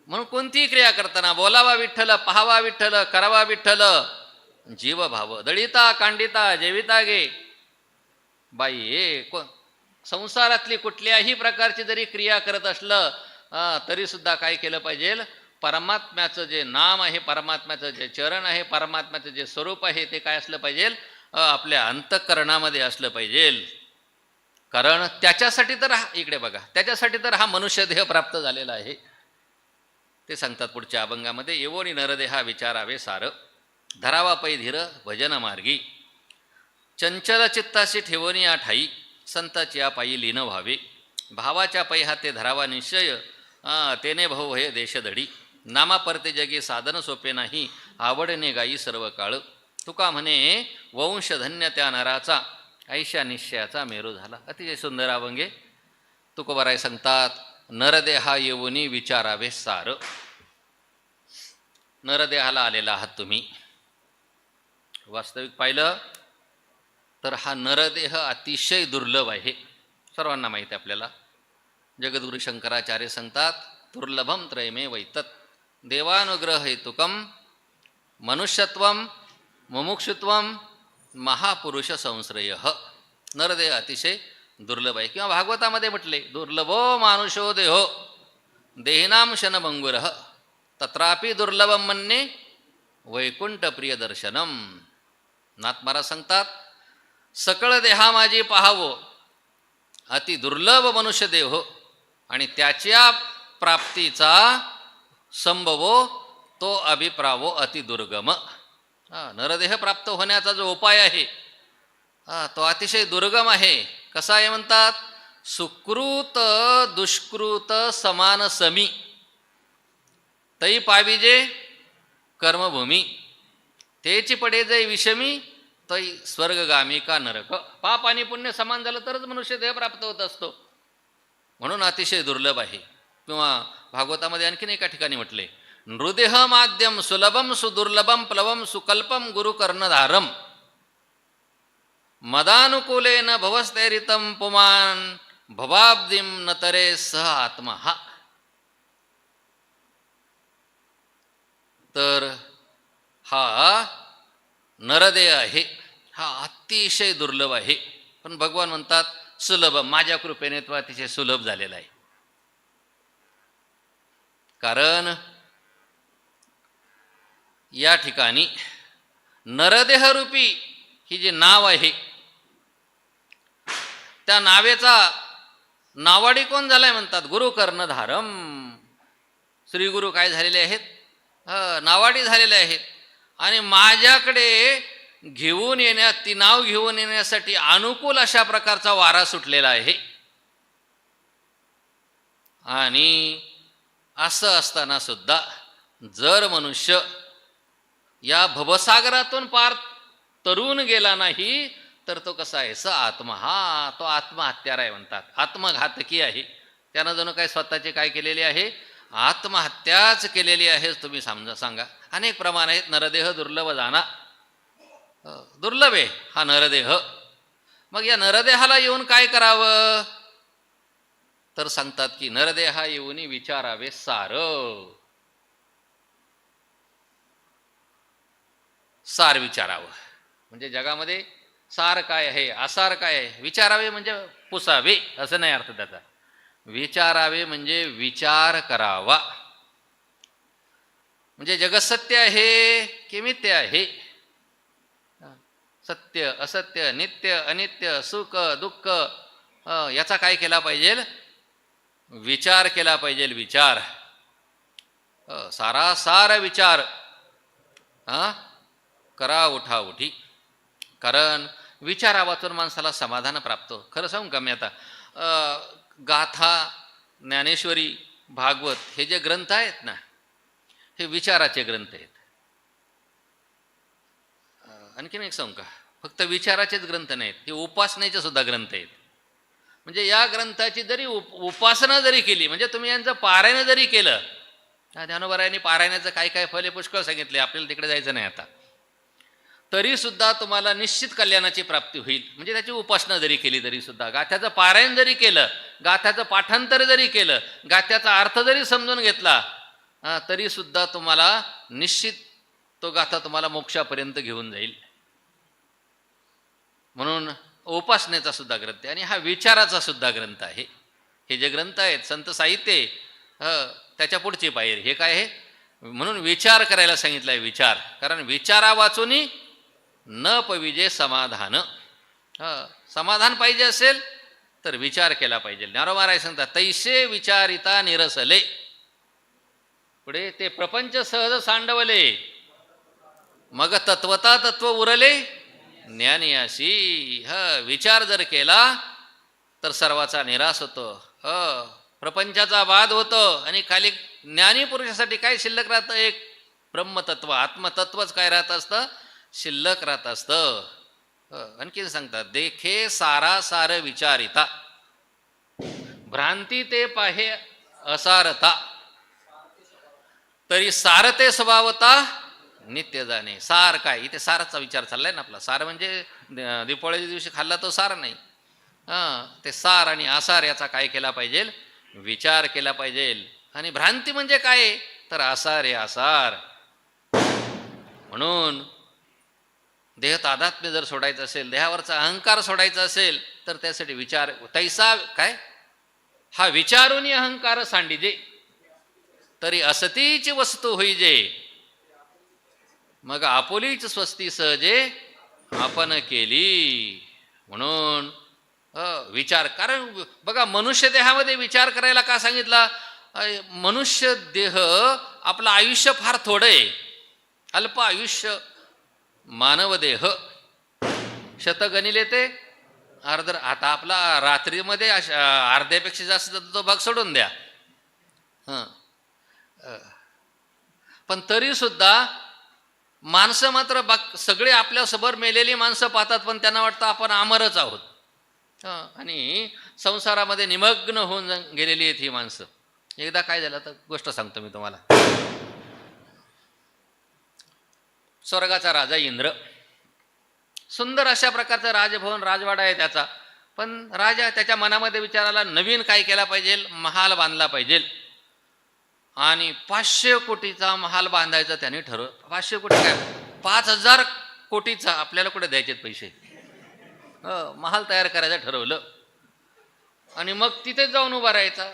म्हणून कोणतीही क्रिया करताना बोलावा विठ्ठल, पहावा विठ्ठल, करावा विठ्ठल, जीव भाव दळिता कांडिता जेविता गे. बाई संसारातली कुठल्याही प्रकारची जरी क्रिया करत असलं तरीसुद्धा काय केलं पाहिजे? परमात्म्याचं जे नाम आहे, परमात्म्याचं जे चरण आहे, परमात्म्याचं जे स्वरूप आहे ते काय असलं पाहिजे? आपल्या अंतःकरणामध्ये असलं पाहिजे. कारण त्याच्यासाठी तर इकडे बघा, त्याच्यासाठी तर हा मनुष्य देह प्राप्त झालेला आहे. ते सांगतात पुढच्या अभंगामध्ये, येवोनी नरदेहा विचारावे सार, धरावा पै धीर भजन मार्गी, चंचल चित्ताशी ठेवोनी या ठाई, संताची या पायी लीन व्हावे, भावाच्या पै हाते धरावा निश्चय, तेने भाऊ हे देशधडी, नामा परते जगी साधन सोपे नाही, आवडणे गायी सर्व काळ, तुका म्हणे वंशधन्य त्या नराचा, ऐशा निश्चयाचा मेरू झाला. अतिशय सुंदर अभंगे तुकोबाराय सांगतात, नरदेहा येऊनी विचारावे सार. नरदेहाला आलेला आहात तुम्ही. वास्तविक पाहिलं तर हा नरदेह अतिशय दुर्लभ आहे, सर्वांना माहिती आहे आपल्याला. जगद्गुरु शंकराचार्य सांगतात, दुर्लभम त्रयमे वैतत देवानुग्रह हेतुकम मनुष्यत्वम मुमुक्षुत्वम महापुरुष संश्रय. नरदेह अतिशय दुर्लभ आहे. किंवा भागवतामध्ये म्हटले, दुर्लभो मानुषो देहो देहिनाम शनभंगुर तत्रापि दुर्लभम मन्ये वैकुंठ प्रिय दर्शनम. नाथ महाराज सांगतात, सकळ देहा माझी पाहावो अति दुर्लभ मनुष्य देह, आणि त्याच्या प्राप्तीचा संभवो तो अभिप्रावो अति दुर्गम. नरदेह प्राप्त होण्याचा जो उपाय आहे तो अतिशय दुर्गम आहे. कसा आहे म्हणतात? सुकृत दुष्कृत समान समी, तै पाविजे कर्मभूमी, तेची पडे जे विषमी तै स्वर्गगामी का नरक. पाप आणि पुण्य समान झालं तरच मनुष्य देह प्राप्त होत असतो. म्हणून अतिशय दुर्लभ आहे. किंवा भागवतामध्ये आणखीन एका ठिकाणी म्हटले, नृदेह माध्यम सुलभम सुदुर्लभम प्लवम सुकल्पम गुरुकर्णधारम मदानुकूलेन भवस्तैरितम पुमान भवाब्दिम नतरे सह आत्मा. तर हा नरदेह आहे, हा अतिशय दुर्लभ आहे. पण भगवान म्हणतात सुलभ, माझ्या कृपेने तो अतिशय सुलभ झालेला आहे. कारण या ठिकाणी नरदेहरूपी ही जे नाव आहे, त्या नावेचा नावाडी कोण झालाय म्हणतात? गुरु कर्णधारम. श्री गुरु काय झालेले आहेत? नावाडी झालेले आहेत. आणि माझ्याकडे घेऊन येण्यात, ती नाव घेऊन येण्यासाठी अनुकूल अशा प्रकारचा वारा सुटलेला आहे. आणि असं असताना सुद्धा जर मनुष्य या भवसागरातून पार तरुण गेला नाही तर तो कसा आहे? स आत्मा. तो आत्महत्यारा आहे म्हणतात, आत्मघातकी आहे. त्यानं जणू काय स्वतःचे काय केलेले आहे? आत्महत्याच केलेली आहे. तुम्ही सांगा. अनेक प्रमाण आहेत. नरदेह दुर्लभ जाणा, दुर्लभ आहे हा नरदेह. मग या नरदेहाला येऊन काय करावं? तर सांगतात की नरदेहा येऊन विचारावे सार. सार विचारावं. म्हणजे जगामध्ये सार काय आहे, आसार काय आहे, विचारावे म्हणजे पुसावे असं नाही अर्थ त्याचा. विचारावे म्हणजे विचार करावा. म्हणजे जगत सत्य आहे की मिथ्य आहे, सत्य असत्य, नित्य अनित्य, सुख दुःख, याचा काय केला पाहिजे, विचार केला पाहिजे. विचार, सारासार विचार करा उठा उठी. कारण विचारा वाचून माणसाला समाधान प्राप्त हो. खरं सांगू का मी आता, गाथा, ज्ञानेश्वरी, भागवत हे जे ग्रंथ आहेत ना, हे विचाराचे ग्रंथ आहेत. आणखीन एक सांगू का, फक्त विचाराचेच ग्रंथ नाहीत, हे उपासनेचे सुद्धा ग्रंथ आहेत. म्हणजे या ग्रंथाची जरी उपासना जरी केली, म्हणजे तुम्ही यांचं पारायण जरी केलं, ज्ञानोबरायांनी पारायणाचं काय काय फले पुष्कळ सांगितले, आपल्याला तिकडे जायचं नाही आता, तरी सुद्धा तुम्हाला निश्चित कल्याणाची प्राप्ती होईल. म्हणजे त्याची उपासना जरी केली तरी सुद्धा, गाथ्याचं पारायण जरी केलं, गाथ्याचं पाठांतर जरी केलं, गाथ्याचा अर्थ जरी समजून घेतला, तरी सुद्धा तुम्हाला निश्चित तो गाथा तुम्हाला मोक्षापर्यंत घेऊन जाईल. म्हणून उपासनेचा सुद्धा ग्रंथ आहे आणि हा विचाराचा सुद्धा ग्रंथ आहे. हे जे ग्रंथ आहेत संत साहित्य, त्याच्या पुढची पायरी हे काय आहे, म्हणून विचार करायला सांगितलं आहे. विचार, कारण विचारा वाचूनी न पविजे समाधान. समाधान पाहिजे असेल तर विचार केला पाहिजे. ज्ञानोबा महाराज सांगतात, तैसे विचारिता निरसले. पुढे ते प्रपंच सहज सांडवले, मग तत्वता तत्व उरले ज्ञानियासी. विचार जर केला तर सर्वाचा निराश होतो, प्रपंचाचा बाध होतो आणि खाली ज्ञानी पुरुषासाठी काय शिल्लक राहतं, एक ब्रह्मतत्व, आत्मतत्वच काय राहत असतं, शिल्लक राहत असतं. आणखीन सांगतात, देखे सारा सार विचारिता, भ्रांती ते पाहे असारता, तरी सारते स्वभावता नित्य जाणे. सार काय, इथे साराचा विचार चाललाय ना आपला. सार म्हणजे दीपावळीच्या दिवशी खाल्ला तो सार नाही, ते सार आणि आसार याचा काय केला पाहिजे, विचार केला पाहिजे. आणि भ्रांती म्हणजे काय, तर आसार आहे आसार. म्हणून देह तादात्म्य जर सोडायचं असेल, देहावरचा अहंकार सोडायचा असेल, तर त्यासाठी विचार. तैसा काय, हा विचारून अहंकार सांडिजे, तरी असतीची वस्तू होईजे, मग आपुलीच स्वस्ती सहजे आपण केली. म्हणून विचार, कारण बघा मनुष्य देहामध्ये विचार करायला का सांगितला, मनुष्य देह आपलं आयुष्य फार थोडं आहे, अल्प आयुष्य. मानव देह शतगणिले ते अर्ध, आता आपला रात्रीमध्ये अर्ध्यापेक्षा जास्त तो भाग सोडून द्या. पण तरी सुद्धा माणसं मात्र सगळे आपल्यासमोर मेलेली माणसं पाहतात, पण त्यांना वाटतं आपण अमरच आहोत. आणि संसारामध्ये निमग्न होऊन गेलेली आहेत ही माणसं. एकदा काय झालं तर गोष्ट सांगतो मी तुम्हाला. स्वर्गाचा राजा इंद्र, सुंदर अशा प्रकारचं राजभवन राजवाडा आहे त्याचा, पण राजा त्याच्या मनामध्ये विचाराला नवीन काय केला पाहिजे, महाल बांधला पाहिजे. आणि 500 कोटीचा महाल बांधायचा त्याने ठरवलं. 500 कोटी काय, 5000 कोटीचा आपल्याला कुठे द्यायचे पैसे, महाल तयार करायचं ठरवलं. आणि मग तिथे जाऊन उभा राहायचा.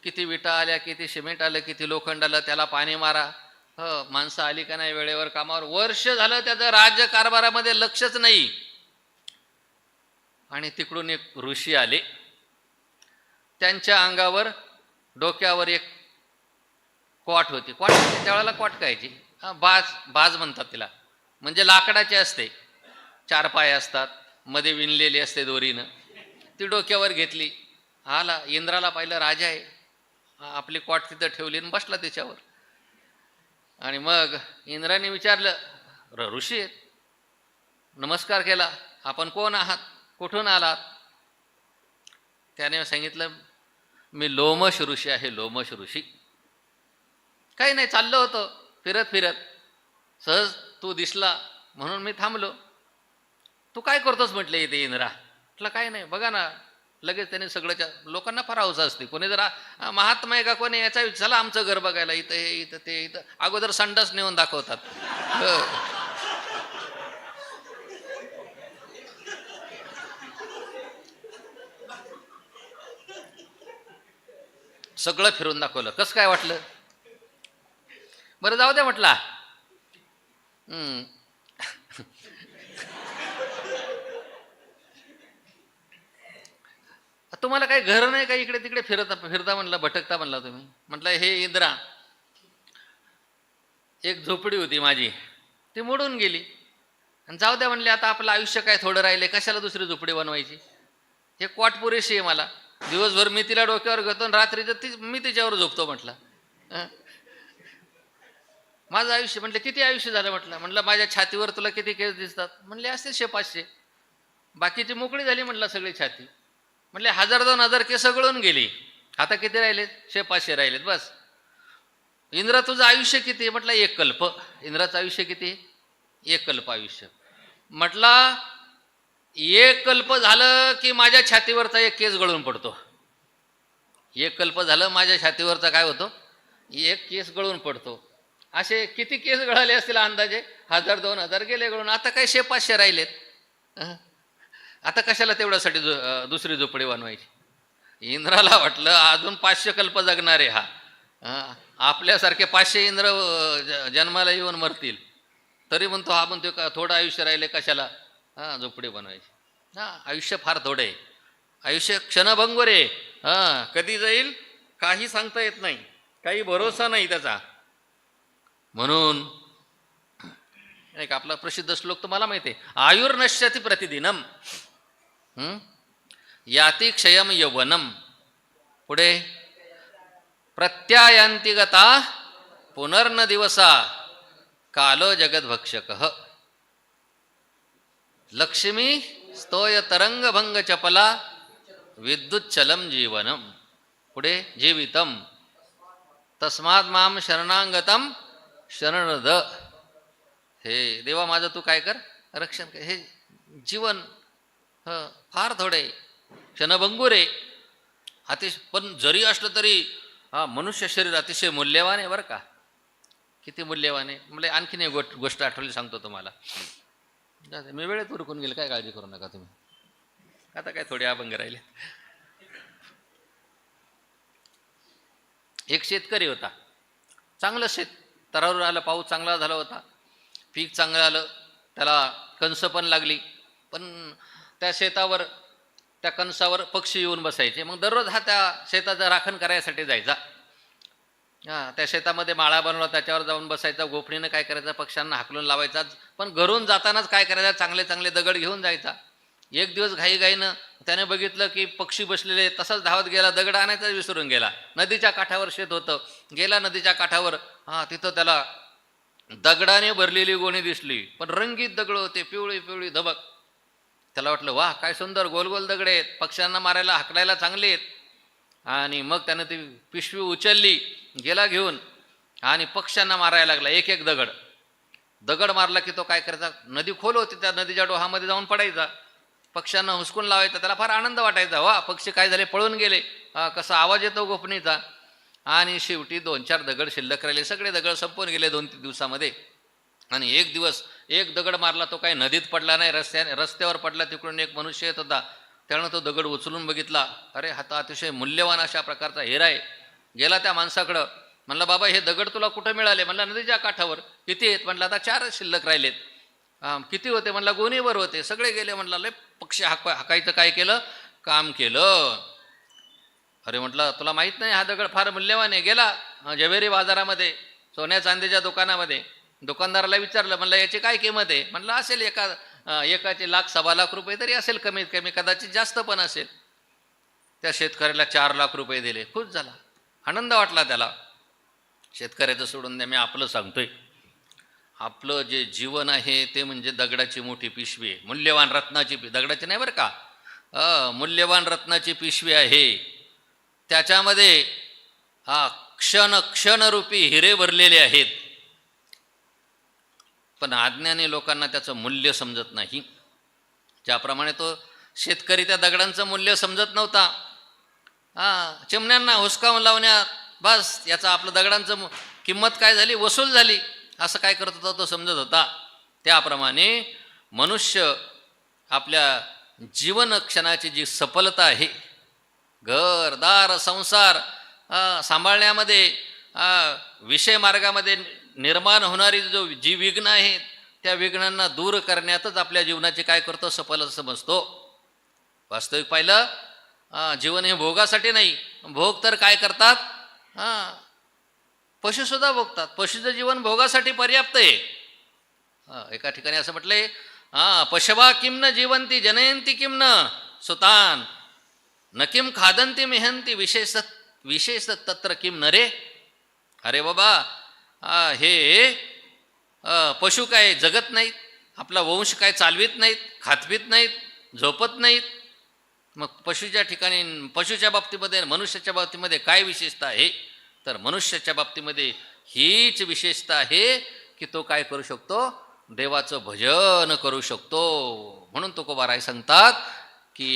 किती विटा आल्या, किती सिमेंट आलं, किती लोखंड आलं, त्याला पाणी मारा, माणसं आली का नाही वेळेवर कामावर. वर्ष झालं त्याचं राज्यकारभारामध्ये लक्षच नाही. आणि तिकडून एक ऋषी आले, त्यांच्या अंगावर डोक्यावर एक क्वाट होती. क्वाट त्यावेळेला क्वाट कायची, बाज म्हणतात तिला, म्हणजे लाकडाची असते, 4 पाय असतात, मध्ये विणलेली असते दोरीनं. ती डोक्यावर घेतली, आला इंद्राला पाहिलं, राजा आहे, आपली क्वाट तिथं ठेवली आणि बसला त्याच्यावर. आणि मग इंद्राने विचारलं, ऋषी आहेत, नमस्कार केला, आपण कोण आहात, कुठून आलात. त्याने सांगितलं, मी लोमश ऋषी आहे, लोमश ऋषी. काही नाही, चाललं होतं फिरत फिरत, सहज तू दिसला म्हणून मी थांबलो. तू काय करतोस म्हटलं इथे इंद्रा. म्हटलं काय नाही, बघा ना. लगेच त्याने सगळ्याच्या लोकांना फार हौस असते, कोणी जर महात्मा आहे का कोणी याचा, चला आमचं घर बघायला, इथं हे इथं ते, इथं अगोदर संडास नेऊन दाखवतात. सगळं फिरून दाखवलं. कसं काय वाटलं? बरं जाऊ द्या म्हटला. तुम्हाला काही घर नाही का इकडे तिकडे फिरता म्हणला, भटकता म्हणला तुम्ही. म्हटलं हे इंद्रा, एक झोपडी होती माझी, ती मोडून गेली. आणि जाऊ द्या म्हणले, आता आपलं आयुष्य काय थोडं राहिले, कशाला दुसरी झोपडी बनवायची. हे क्वाट पुरेशी आहे मला. दिवसभर मी तिला डोक्यावर घेतो आणि रात्रीचं मी तिच्यावर झोपतो म्हटलं. माझं आयुष्य. म्हटलं किती आयुष्य झालं म्हटलं. म्हटलं माझ्या छातीवर तुला किती केस दिसतात. म्हणले असते 100-500. बाकीची मोकळी झाली म्हटलं सगळी छाती. म्हटले 1000-2000 केस गळून गेली. आता किती राहिलेत? 100-500 राहिलेत बस. इंद्रा तुझं आयुष्य किती? म्हटलं 1 कल्प. इंद्राचं आयुष्य किती? 1 कल्प आयुष्य. म्हटला 1 कल्प झालं की माझ्या छातीवरचा 1 केस गळून पडतो. 1 कल्प झालं माझ्या छातीवरचा काय होतो? 1 केस गळून पडतो. असे किती केस गळाले असतील अंदाजे? 1000-2000 गेले गळून. आता काय 100-500 राहिलेत. आता कशाला तेवढ्यासाठी दुसरी झोपडी बनवायची. इंद्राला वाटलं अजून 500 कल्प जगणार आहे हा. आपल्यासारखे 500 इंद्र जन्माला येऊन मरतील, तरी म्हणतो हा म्हणतो का थोडं आयुष्य राहिले कशाला झोपडी बनवायची. आयुष्य फार थोडे आहे. आयुष्य क्षणभंगुर आहे. कधी जाईल काही सांगता येत नाही, काही भरोसा नाही त्याचा. म्हणून एक आपला प्रसिद्ध श्लोक तुम्हाला माहिती आहे, आयुर्नश्यति प्रतिदिनम याति क्षयम यौवनम. पुढे प्रत्यायांती गता पुनर्न दिवसा कालो जगद्भक्षकः. लक्ष्मी स्तोय तरंग भंग चपला विद्युच्चलम जीवनम. पुढे जीवितम तस्मात् माम शरणांगतम शरणद. हे देवा माझं तू काय कर, रक्षण कर. हे जीवन फार थोडे क्षणभंगुर आहे. पण जरी असलं तरी मनुष्य शरीर अतिशय मूल्यवान आहे बरं का. किती मूल्यवान आहे. मला आणखीन एक गोष्ट आठवली सांगतो तुम्हाला. मी वेळेत उरकून गेले, काय काळजी करू नका तुम्ही. आता काय थोडे अभंग राहिले. एक शेतकरी होता. चांगलं शेत तरावर आलं, पाऊस चांगला झाला होता, पीक चांगलं आलं, त्याला कणसं पण लागली. पण त्या शेतावर, त्या कणसावर पक्षी येऊन बसायचे. मग दररोज हा त्या शेताचं राखण करायसाठी जायचा. त्या शेतामध्ये माळा बनवला, त्याच्यावर जाऊन बसायचा. गोफणीनं काय करायचं, पक्ष्यांना हाकलून लावायचा. पण घरून जातानाच काय करायचं, चांगले चांगले दगड घेऊन जायचा. एक दिवस घाईघाईनं त्याने बघितलं की पक्षी बसलेले, तसाच धावत गेला, दगड आणायचा विसरून गेला. नदीच्या काठावर शेत होतं. गेला नदीच्या काठावर. तिथं त्याला दगडाने भरलेली गोणी दिसली, पण रंगीत दगड होते, पिवळी पिवळी धबक. त्याला वाटलं वाह काय सुंदर गोल गोल दगड आहेत, पक्ष्यांना मारायला हाकलायला चांगले आहेत. आणि मग त्यानं ती पिशवी उचलली, गेला घेऊन आणि पक्ष्यांना मारायला लागला. एक एक दगड मारला की तो काय करायचा, नदी खोल होती, त्या नदीच्या डोहामध्ये जाऊन पडायचा. पक्ष्यांना हुसकून लावायचा. त्याला फार आनंद वाटायचा. वा पक्षी काय झाले, पळून गेले. कसा आवाज येतो गोफणीचा. आणि शेवटी 2-4 दगड शिल्लक राहिले. सगळे दगड संपून गेले 2-3 दिवसामध्ये. आणि एक दिवस एक दगड मारला, तो काही नदीत पडला नाही, रस्त्यावर पडला. तिकडून एक मनुष्य येत होता. त्यानं तो दगड उचलून बघितला. अरे हा तर अतिशय मूल्यवान अशा प्रकारचा हिरा आहे. गेला त्या माणसाकडं. म्हणलं बाबा हे दगड तुला कुठं मिळाले? म्हणला नदीच्या काठावर. किती आहेत? म्हणलं आता 4 शिल्लक राहिलेत. किती होते? म्हणला गोणीवर होते. सगळे गेले. म्हणला लय पक्षी हाकायचं काय केलं, काम केलं. अरे म्हटलं तुला माहीत नाही हा दगड फार मूल्यवान आहे. गेला जवेरी बाजारामध्ये, सोन्या चांदीच्या दुकानामध्ये. दुकानदाराला विचारलं, म्हणलं याची काय किंमत आहे? म्हणलं असेल एकाचे 1,00,000-1.25 लाख रुपये तरी असेल, कमीत कमी, कदाचित जास्त पण असेल. त्या शेतकऱ्याला 4 लाख रुपये दिले. खुश झाला, आनंद वाटला त्याला. शेतकऱ्याचं सोडून द्या, मी आपलं सांगतोय. आपलं जे जीवन आहे ते म्हणजे दगडाची मोठी पिशवी आहे. मूल्यवान रत्नाची, दगडाची नाही बरं का, मूल्यवान रत्नाची पिशवी आहे. त्याच्यामध्ये क्षणरूपी हिरे भरलेले आहेत. पण अज्ञानी लोकांना त्याचं मूल्य समजत नाही. ज्याप्रमाणे तो शेतकरी त्या दगडांचं मूल्य समजत नव्हता. चिमण्यांना हुसकावून लावण्यात बस याचा आपलं दगडांचं किंमत काय झाली, वसूल झाली, असं काय करत होता तो समजत होता. त्याप्रमाणे मनुष्य आपल्या जीवन क्षणाची जी सफलता आहे, घर दार संसार सांभाळण्यामध्ये विषय मार्गामध्ये निर्माण होणारी जी विघ्न आहेत त्या विघ्नांना दूर करण्यातच आपल्या जीवनाचे काय करतो सफल समजतो. वास्तविक पाहिलं जीवन हे भोगासाठी नाही. भोग तर काय करतात पशुसुद्धा भोगतात. पशुचं जीवन भोगासाठी पर्याप्त आहे. एका ठिकाणी असं म्हटलंय पशवा किम न जीवंती जनयंती किम न सुतान न किम खादंती मेहंती विशेष तत्र किम न रे. अरे बाबा हे पशु काय जगत नाहीत, आपला वंश काय चालवित नाहीत, खातपीत नाहीत, झोपत नाहीत. मग पशुच्या ठिकाणी पशुच्या बाबतीमध्ये मनुष्याच्या बाबतीमध्ये काय विशेषता आहे तर मनुष्याच्या बाबतीमध्ये हीच विशेषता आहे की तो काय करू शकतो देवाचं भजन करू शकतो. म्हणून तुकोबाराय सांगतात की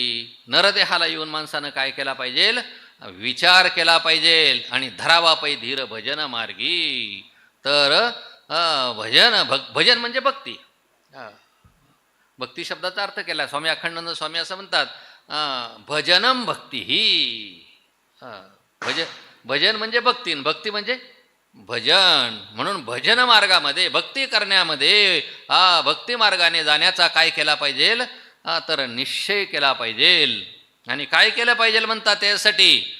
नरदेहाला येऊन माणसानं काय केला पाहिजे विचार केला पाहिजे आणि धरावा पै धीर भजन मार्गी. तर भजन म्हणजे भक्ती. भक्ती शब्दाचा अर्थ केला स्वामी अखंडानंद स्वामी असं म्हणतात भजनम भक्ती ही. भजन म्हणजे भक्ती, भक्ती म्हणजे भजन. म्हणून भजन मार्गामध्ये भक्ती करण्यामध्ये भक्ती मार्गाने जाण्याचा काय केला पाहिजे तर निश्चय केला पाहिजे. आणि काय केलं पाहिजे म्हणतात त्यासाठी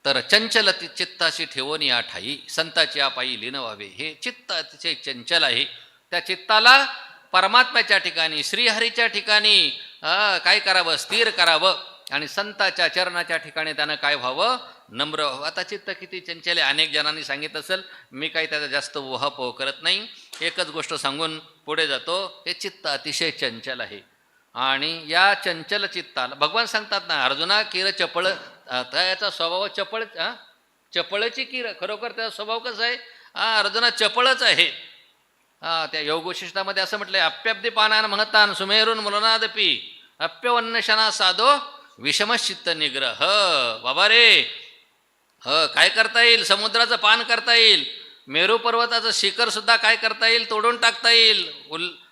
तर चंचल चित्ताशी ठेवून या ठाई संताची पायी लीन व्हावे. हे चित्त अतिशय चंचल आहे. त्या चित्ताला परमात्म्याच्या ठिकाणी श्रीहरीच्या ठिकाणी काय करावं स्थिर करावं आणि संताच्या चरणाच्या ठिकाणी त्यानं काय व्हावं नम्र व्हावं. आता चित्त किती चंचल आहे अनेक जणांनी सांगितलं असेल, मी काही त्याचा जास्त उहापोह करत नाही. एकच गोष्ट सांगून पुढे जातो. हे चित्त अतिशय चंचल आहे आणि या चंचल चित्ताला भगवान सांगतात ना अर्जुना किर चपळ. याचा स्वभाव चपळची किर खरोखर त्याचा स्वभाव कसा आहे अर्जुना चपळच आहे. त्या योगविशिष्टामध्ये असं म्हटलंय अप्यब्दी पानान महतान सुमेरून मुलनादपी अप्यवन्नशना साधो विषमचित्त निग्रह. बाबा रे काय करता येईल समुद्राचं पान करता येईल, मेरू पर्वताचं शिखर सुद्धा काय करता येईल तोडून टाकता येईल,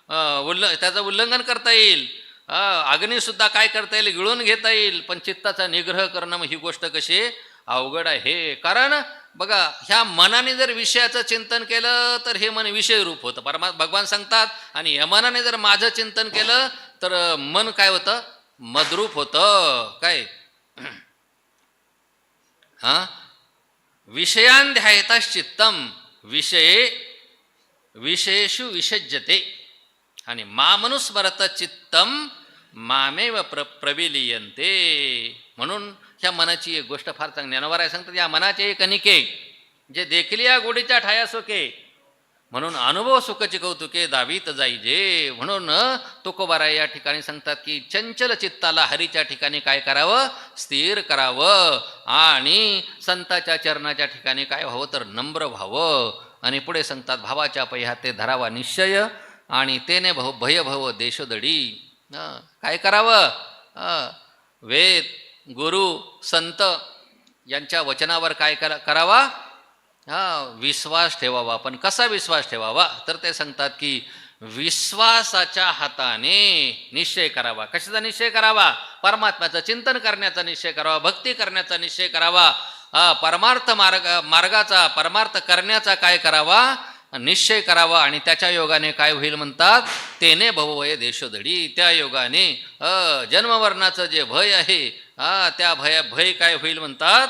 त्याचं उल्लंघन करता येईल, अग्नीसुद्धा काय करता येईल गिळून घेता येईल, पण चित्ताचा निग्रह करणं ही गोष्ट कशी अवघड आहे. कारण बघा ह्या मनाने जर विषयाचं चिंतन केलं तर हे मन विषय रूप होतं. भगवान सांगतात आणि या मनाने जर माझं चिंतन केलं तर मन काय होतं मद्रूप होतं. काय विषयान ध्यायताच चित्तम विषयेषु विषज्यते आणि मामनुस्मरत चित्तम मामेव प्रविलीयन्ते. म्हणून ह्या मनाची एक गोष्ट फार चांगली ज्ञानोबाराय सांगतात या मनाचे एक अनिके जे देखील या गोडीच्या ठाया सोके म्हणून अनुभव सुखची कौतुके दावीत जाईजे. म्हणून तुकोबाराय या ठिकाणी सांगतात की चंचल चित्ताला हरीच्या ठिकाणी काय करावं स्थिर करावं आणि संताच्या चरणाच्या ठिकाणी काय व्हावं तर नम्र व्हावं. आणि पुढे सांगतात भावाच्या पह्याते धरावा निश्चय आणि तेने भयभव देशोदडी. काय करावं वेद गुरु संत यांच्या वचनावर काय करावा विश्वास ठेवावा. पण कसा विश्वास ठेवावा तर ते सांगतात की विश्वासाच्या हाताने निश्चय करावा. कशाचा निश्चय करावा परमात्म्याचं चिंतन करण्याचा निश्चय करावा, भक्ती करण्याचा निश्चय करावा, परमार्थ मार्गाचा परमार्थ करण्याचा काय करावा निश्चय करावा. आणि त्याच्या योगाने काय होईल म्हणतात तेने भवभय देशोधडी. त्या योगाने जन्मवर्णाचं जे भय आहे त्या भय काय होईल म्हणतात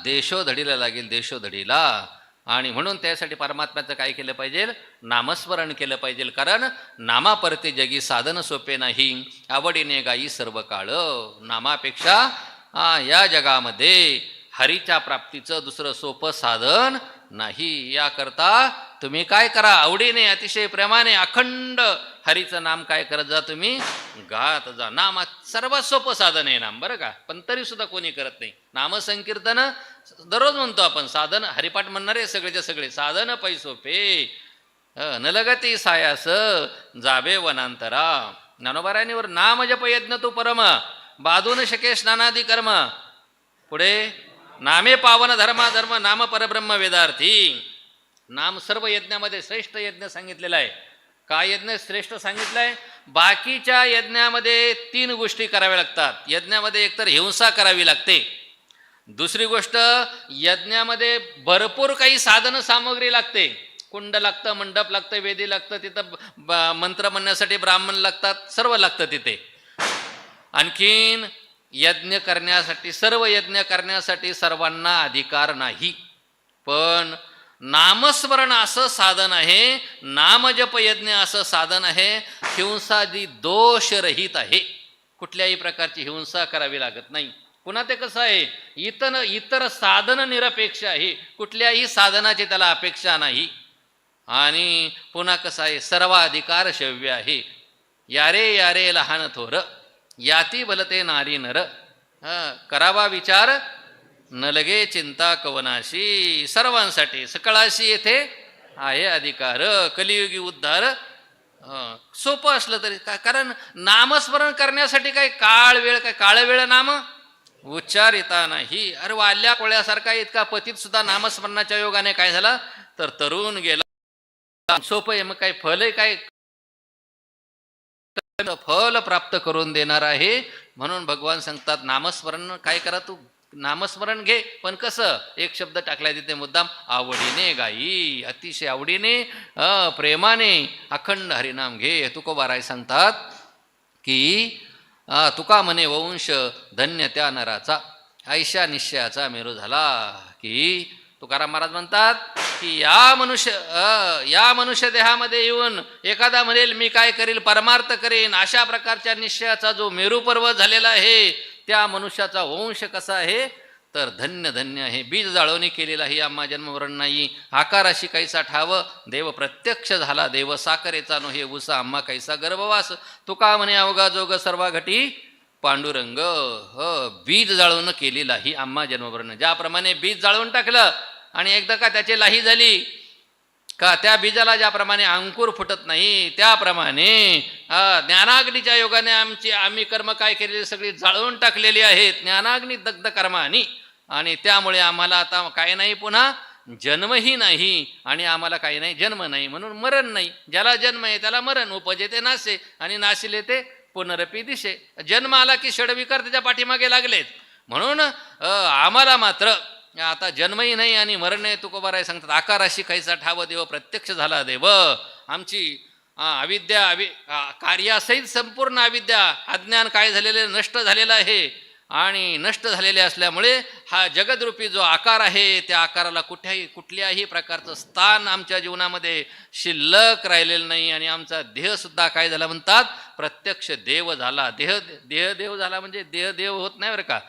देशोधडीला लागेल देशोधडीला. आणि म्हणून त्यासाठी परमात्म्याचं काय केलं पाहिजे नामस्मरण केलं पाहिजे. कारण नामापरती जगी साधन सोपे नाही आवडीने गाई सर्व काळ. नामापेक्षा या जगामध्ये हरीच्या प्राप्तीचं दुसरं सोपं साधन नाही. याकरता तुम्ही काय करा आवडीने अतिशय प्रेमाने अखंड हरीचं नाम काय करत जा तुम्ही गात जा. नाम सर्वात सोपं साधन आहे नाम बरं का. पण तरी सुद्धा कोणी करत नाही. नामसंकीर्तन दररोज म्हणतो आपण, साधन हरिपाठ म्हणणारे सगळेच्या सगळे साधन पै सोपे नलगती सायास जाबे वनांतरा. ज्ञानोबारायणीवर नाम जप यज्ञ तू परम बाधून शके स्नानादी कर्म. पुढे नामे पावन धर्मा धर्म नाम परब्रह्म वेदार्थी. नाम सर्व यज्ञामध्ये श्रेष्ठ यज्ञ सांगितलेला आहे. काय यज्ञ श्रेष्ठ सांगितलं आहे बाकीच्या यज्ञामध्ये 3 गोष्टी कराव्या लागतात. यज्ञामध्ये एकतर हिंसा करावी लागते, दुसरी गोष्ट, यज्ञामध्ये भरपूर काही साधन सामग्री लागते. कुंड लागतं, मंडप लागतं, वेदी लागतं, तिथं मंत्र म्हणण्यासाठी ब्राह्मण लागतात, सर्व लागतं तिथे. आणखीन यज्ञ करण्यासाठी, सर्व यज्ञ करण्यासाठी सर्वांना अधिकार नाही. पण नामस्मरण असं साधन आहे, नामजप यज्ञ असं साधन आहे, हिंसादी दोषरहित आहे. कुठल्याही प्रकारची हिंसा करावी लागत नाही. पुन्हा ते कसं आहे, इतर साधन निरपेक्ष आहे, कुठल्याही साधनाची त्याला अपेक्षा नाही. आणि पुन्हा कसं आहे, सर्वाधिकार शव्य आहे. यारे यारे लहान थोर, याती भलते नारी नर, करावा विचार न लगे चिंता कवनाशी. सर्वांसाठी सकळाशी येथे आहे अधिकार. कलियुगी उद्धार सोपं असलं तरी काय, कारण नामस्मरण करण्यासाठी काय काळ वेळ नाम उच्चारिता नाही. अरे वाल्या कोळ्यासारखा इतका पतित सुद्धा नामस्मरणाच्या योगाने काय झाला तर तरुण गेला. सोपं आहे, मग काय फल आहे, काय फल प्राप्त करून देणार आहे. म्हणून भगवान सांगतात नामस्मरण काय करा, तू नामस्मरण घे, पण कसं, एक शब्द टाकलाय तिथे मुद्दाम, आवडीने गाई, अतिशय आवडीने प्रेमाने अखंड हरिनाम घे. तुकोबाराय सांगतात की तुका म्हणे वंश धन्य त्या नराचा, ऐशा निश्चयाचा मेरू झाला. की तुकाराम महाराज म्हणतात की या मनुष्य देहामध्ये येऊन एखादा म्हणेल मी काय करील, परमार्थ करेन, अशा प्रकारच्या निश्चयाचा जो मेरू पर्वत झालेला आहे, त्या मनुष्याचा वंश कसा आहे तर धन्य धन्य आहे. बीज जाळवणी केलेला ही आम्हा जन्मवरण नाही. आकाराशी कैसा ठाव देव प्रत्यक्ष झाला, देव साकरेचा नो हे उसा आम्हा कैसा गर्भवास. तुका म्हणे अवघा जोग सर्वा घटी पांडुरंग. बीज जाळवणं केलेला ही आम्हा जन्मवरण. ज्याप्रमाणे बीज जाळवून टाकलं आणि एकदा का त्याची लाही झाली का, त्या बीजाला ज्याप्रमाणे अंकुर फुटत नाही, त्याप्रमाणे ज्ञानाग्नीच्या योगाने आम्ही कर्म काय केलेली सगळी जाळून टाकलेली आहेत, ज्ञानाग्नी दग्ध कर्मानी. आणि त्यामुळे आम्हाला आता काय नाही, पुन्हा जन्मही नाही, आणि आम्हाला काही नाही जन्म नाही, म्हणून मरण नाही. ज्याला जन्म आहे त्याला मरण, उपजेते नासे आणि नाशिले ते पुनरपी दिशे. जन्म आला की षडविकार त्याच्या पाठीमागे लागलेत. म्हणून आम्हाला मात्र आता जन्मही नाही आणि मरण नाही. तुकोबाराय सांगतात आकाराशी कैसा ठाव देव प्रत्यक्ष झाला देव. आमची अविद्या कार्यासहित संपूर्ण अविद्या, अज्ञान काय झालेले नष्ट झालेलं आहे. आणि नष्ट झालेले असल्यामुळे हा जगदरूपी जो आकार आहे, त्या आकाराला कुठल्याही प्रकारचं स्थान आमच्या जीवनामध्ये शिल्लक राहिलेलं नाही. आणि आमचा देहसुद्धा काय झाला म्हणतात प्रत्यक्ष देव झाला. देव झाला म्हणजे देव होत नाही बरं का.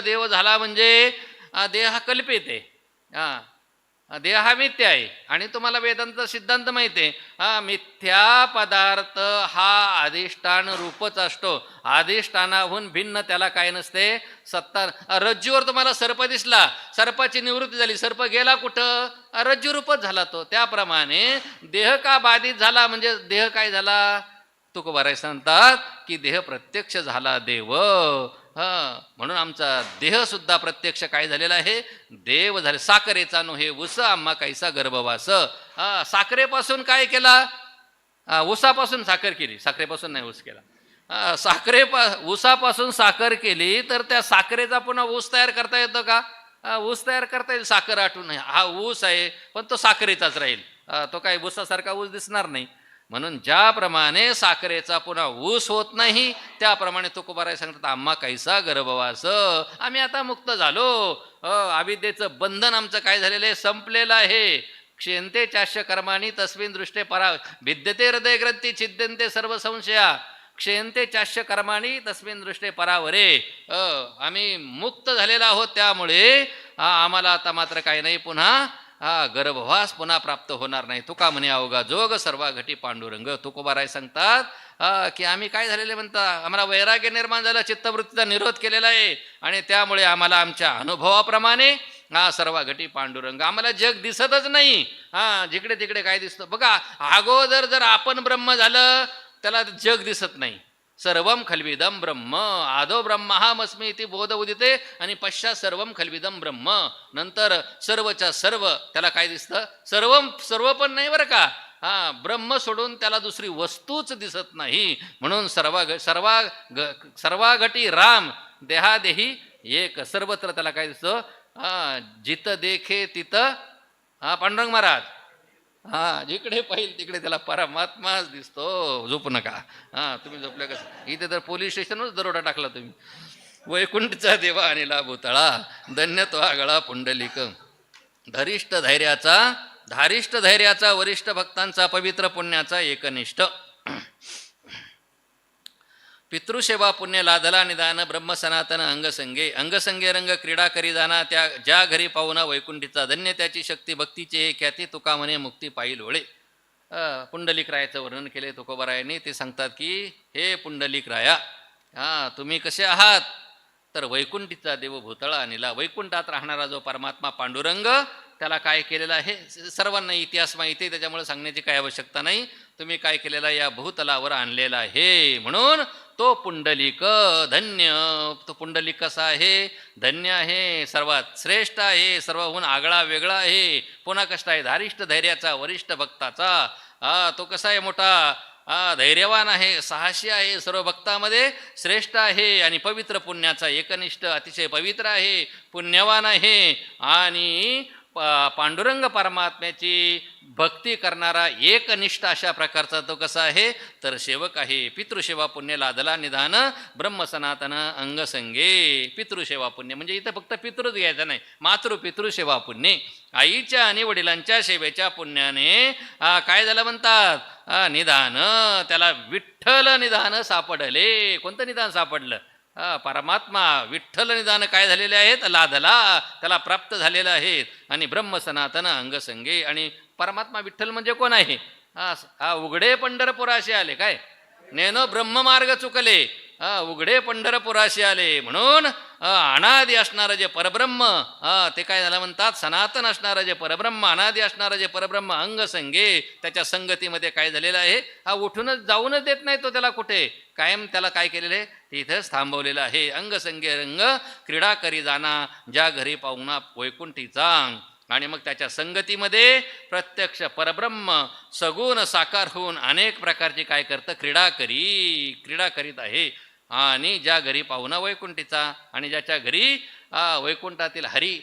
देव झाला म्हणजे देह हा कल्पित आहे, देह हा मिथ्या आहे. आणि तुम्हाला वेदांत सिद्धांत माहिती आहे, मिथ्या पदार्थ हा अधिष्ठान रूपच असतो. अधिष्ठानाहून भिन्न त्याला काय नसते सत्ता. रज्जूवर तुम्हाला सर्प दिसला, सर्पाची निवृत्ती झाली, सर्प गेला कुठं, रज्जू रूपच झाला तो. त्याप्रमाणे देह का बाधित झाला म्हणजे देह काय झाला, तुकोबाराय सांगतात की देह प्रत्यक्ष झाला देव. म्हणून आमचा देह सुद्धा प्रत्यक्ष काय झालेला आहे, देव झाले. साखरेचा नो हे उस आम्हा कैसा गर्भवास. साखरेपासून काय केला, ऊसापासून साखर केली, साखरेपासून नाही ऊस केला. ऊसापासून साखर केली तर त्या साखरेचा पुन्हा ऊस तयार करता येतो का, ऊस तयार करता येईल साखर आटून. हा ऊस आहे पण तो साखरेचाच राहील, तो काही ऊसासारखा ऊस दिसणार नाही. म्हणून ज्याप्रमाणे साखरेचा पुन्हा ऊस होत नाही, त्याप्रमाणे तुकोबाराय सांगतात आम्हा कैसा गर्भवास. आम्ही आता मुक्त झालो. अविद्येचं बंधन आमचं काय झालेलं आहे, संपलेलं आहे. क्षेंते चाष्य कर्माणी तस्मिन दृष्टे परा भिद्यते हृदय ग्रंथी छिद्यंते सर्व संशया. क्षेंते चाष्य कर्माणी तस्मिन दृष्टे परावरे. आम्ही मुक्त झालेला आहोत, त्यामुळे आम्हाला आता मात्र काही नाही, पुन्हा गर्भवास पुन्हा प्राप्त होणार नाही. तुका म्हणे अवघा जोग सर्वा घटी पांडुरंग. तुकोबाराय सांगतात की आम्ही काय झालेले म्हणतात, आम्हाला वैराग्य निर्माण झालं, चित्तवृत्तीचा निरोध केलेला आहे. आणि त्यामुळे आम्हाला आमच्या अनुभवाप्रमाणे सर्वा घटी पांडुरंग. आम्हाला जग दिसतच नाही. जिकडे तिकडे काय दिसतं बघा. अगोदर जर आपण ब्रह्म झालं त्याला जग दिसत नाही. सर्वम खल्विदम ब्रह्म, आदो ब्रह्माहमस्मी इति बोध उदिते आणि पश्चात सर्वम खल्विदम ब्रह्म. नंतर सर्वच्या सर्व त्याला काय दिसतं, सर्व पण नाही बरं का. ब्रह्म सोडून त्याला दुसरी वस्तूच दिसत नाही. म्हणून सर्वाघटी राम देहादेही एक सर्वत्र त्याला काय दिसतो, जिथं देखे तिथं पांडुरंग महाराज, जिकडे पाहिजे तिकडे त्याला परमात्माच दिसतो. झोपू नका. तुम्ही झोपल्या कसं, इथे तर पोलीस स्टेशनवरच दरोडा टाकला तुम्ही. वैकुंठचा देवा आणि लाभूतळा, धन्य तो आगळा पुंडलिक. धारिष्ठ धैर्याचा वरिष्ठ भक्तांचा पवित्र पुण्याचा एकनिष्ठ. पितृसेवा पुण्य लाधला निदान ब्रह्म सनातन अंगसंगे. अंगसंगे रंग क्रीडा करी जाना त्या ज्या घरी पाहुणा वैकुंठीचा. धन्य त्याची शक्ती भक्तीचे हे ख्याती तुका म्हणे मुक्ती पायी लोळे. पुंडलिकरायाचं वर्णन केले तुकोबारायांनी. ते सांगतात की हे पुंडलिकराया, तुम्ही कसे आहात, तर वैकुंठीचा देव भूतळा निला. वैकुंठात राहणारा जो परमात्मा पांडुरंग, त्याला काय केलेलं आहे सर्वांना इतिहास माहिती आहे, त्याच्यामुळे सांगण्याची काही आवश्यकता नाही. तुम्ही काय केलेला या भूतलावर आणलेला आहे. म्हणून तो पुंडलिक धन्य. तो पुंडलिक कसा आहे, धन्य आहे, सर्वात श्रेष्ठ आहे, सर्वहून आगळा वेगळा आहे. पुन्हा कष्ट आहे, धारिष्ठ धैर्याचा वरिष्ठ भक्ताचा. तो कसा आहे, मोठा धैर्यवान आहे, साहसी आहे, सर्व भक्तामध्ये श्रेष्ठ आहे. आणि पवित्र पुण्याचा एकनिष्ठ, अतिशय पवित्र आहे, पुण्यवान आहे. आणि पांडुरंग परमात्म्याची भक्ती करणारा एकनिष्ठ अशा प्रकारचा तो कसा आहे, तर सेवक आहे. पितृसेवा पुण्य लादला निधान ब्रह्म सनातन अंगसंगे. पितृसेवा पुण्य म्हणजे इथं फक्त पितृच घ्यायचं नाही, पितृसेवा पुण्य. आईच्या आणि वडिलांच्या सेवेच्या पुण्याने काय झालं म्हणतात, निधान. त्याला विठ्ठल निधान सापडले. कोणतं निधान सापडलं, परमात्मा विठ्ठल निदान काय झालेले आहेत, लाधला, त्याला प्राप्त झालेलं आहेत. आणि ब्रह्म सनातन अंगसंगे. आणि परमात्मा विठ्ठल म्हणजे कोण आहे, उघडे पंढरपुराशी आले. काय नेनो ब्रह्ममार्ग चुकले, उघडे पंढरपुराशी आले. म्हणून अनादी असणारं जे परब्रह्म, ते काय झालं म्हणतात, सनातन असणारं जे परब्रह्म, अनादी असणारं जे परब्रह्म अंगसंगे. त्याच्या संगतीमध्ये काय झालेलं आहे, उठूनच जाऊनच देत नाही तो त्याला कुठे, कायम त्याला काय केलेलं आहे, तिथंच थांबवलेलं आहे. अंगसंगे रंग क्रीडा करी जाना ज्या घरी पाहुणा वैकुंठीचा. आणि मग त्याच्या संगतीमध्ये प्रत्यक्ष परब्रह्म सगुण साकार होऊन अनेक प्रकारची काय करतं, क्रीडा करीत आहे. आणि ज्या घरी पाहुणा वैकुंठीचा, आणि ज्याच्या घरी वैकुंठातील हरी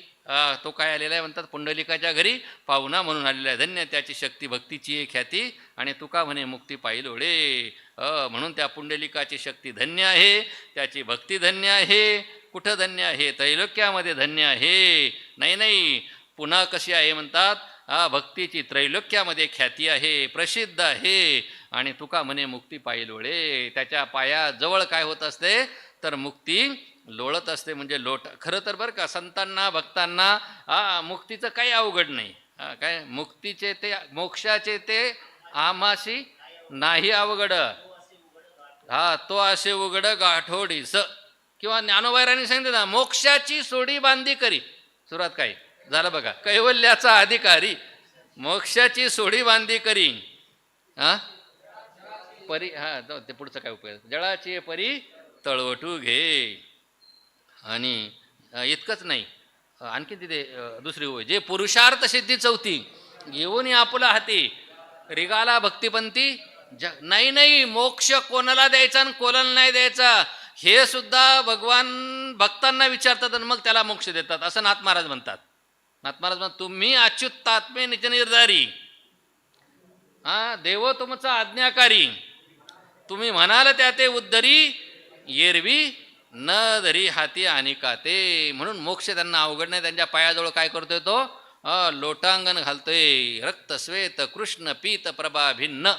तो काय आलेला आहे म्हणतात, पुंडलिकाच्या घरी पाहुणा म्हणून आलेला आहे. धन्य त्याची शक्ती भक्तीची ख्याती, आणि तुका म्हणे मुक्ती पायी लोळे. म्हणून त्या पुंडलिकाची शक्ती धन्य आहे, त्याची भक्ती धन्य आहे. कुठं धन्य आहे, त्रैलोक्यामध्ये धन्य आहे. नाही, पुन्हा कशी आहे म्हणतात, भक्तीची त्रैलोक्यामध्ये ख्याती आहे, प्रसिद्ध आहे. आणि तुका म्हणे मुक्ती पायी लोळे. त्याच्या पायाजवळ काय होत असते, तर मुक्ती लोळत असते. म्हणजे लोट खरं तर बरं का, संतांना भक्तांना मुक्तीचं काही अवघड नाही. काय मुक्तीचे ते मोक्षाचे ते आमाशी नाही अवघड. तो असे उघड गाठोडीस. किंवा ज्ञानोबारांनी सांगितलं ना, मोक्षाची सोडी बांधी करी. सुरुवात काय झालं बघा, कैवल्याचा अधिकारी, मोक्षाची सोडी बांधी करी. परी ते पुढचं काय उपयोग, जळाची परी तळवटू घे. आणि इतकंच नाही, आणखी तिथे दुसरी होय, जे पुरुषार्थ सिद्धी चौथी घेऊन आपुला हाती रिगाला भक्तिपंथी. नाही, मोक्ष कोणाला द्यायचा आणि कोणाला नाही द्यायचा हे सुद्धा भगवान भक्तांना विचारतात आणि मग त्याला मोक्ष देतात, असं नाथ महाराज म्हणतात. तुम्ही अच्युतात्मे निज निर्धारी, देव तुमचा आज्ञाकारी, तुम्ही म्हणाल त्या ते उद्धरी, येरवी न धरी हाती आणि काते. म्हणून मोक्ष त्यांना अवघड नाही. त्यांच्या पायाजवळ काय करतोय तो, लोटांगण घालतोय. रक्त श्वेत कृष्ण पीत प्रभा भिन्न,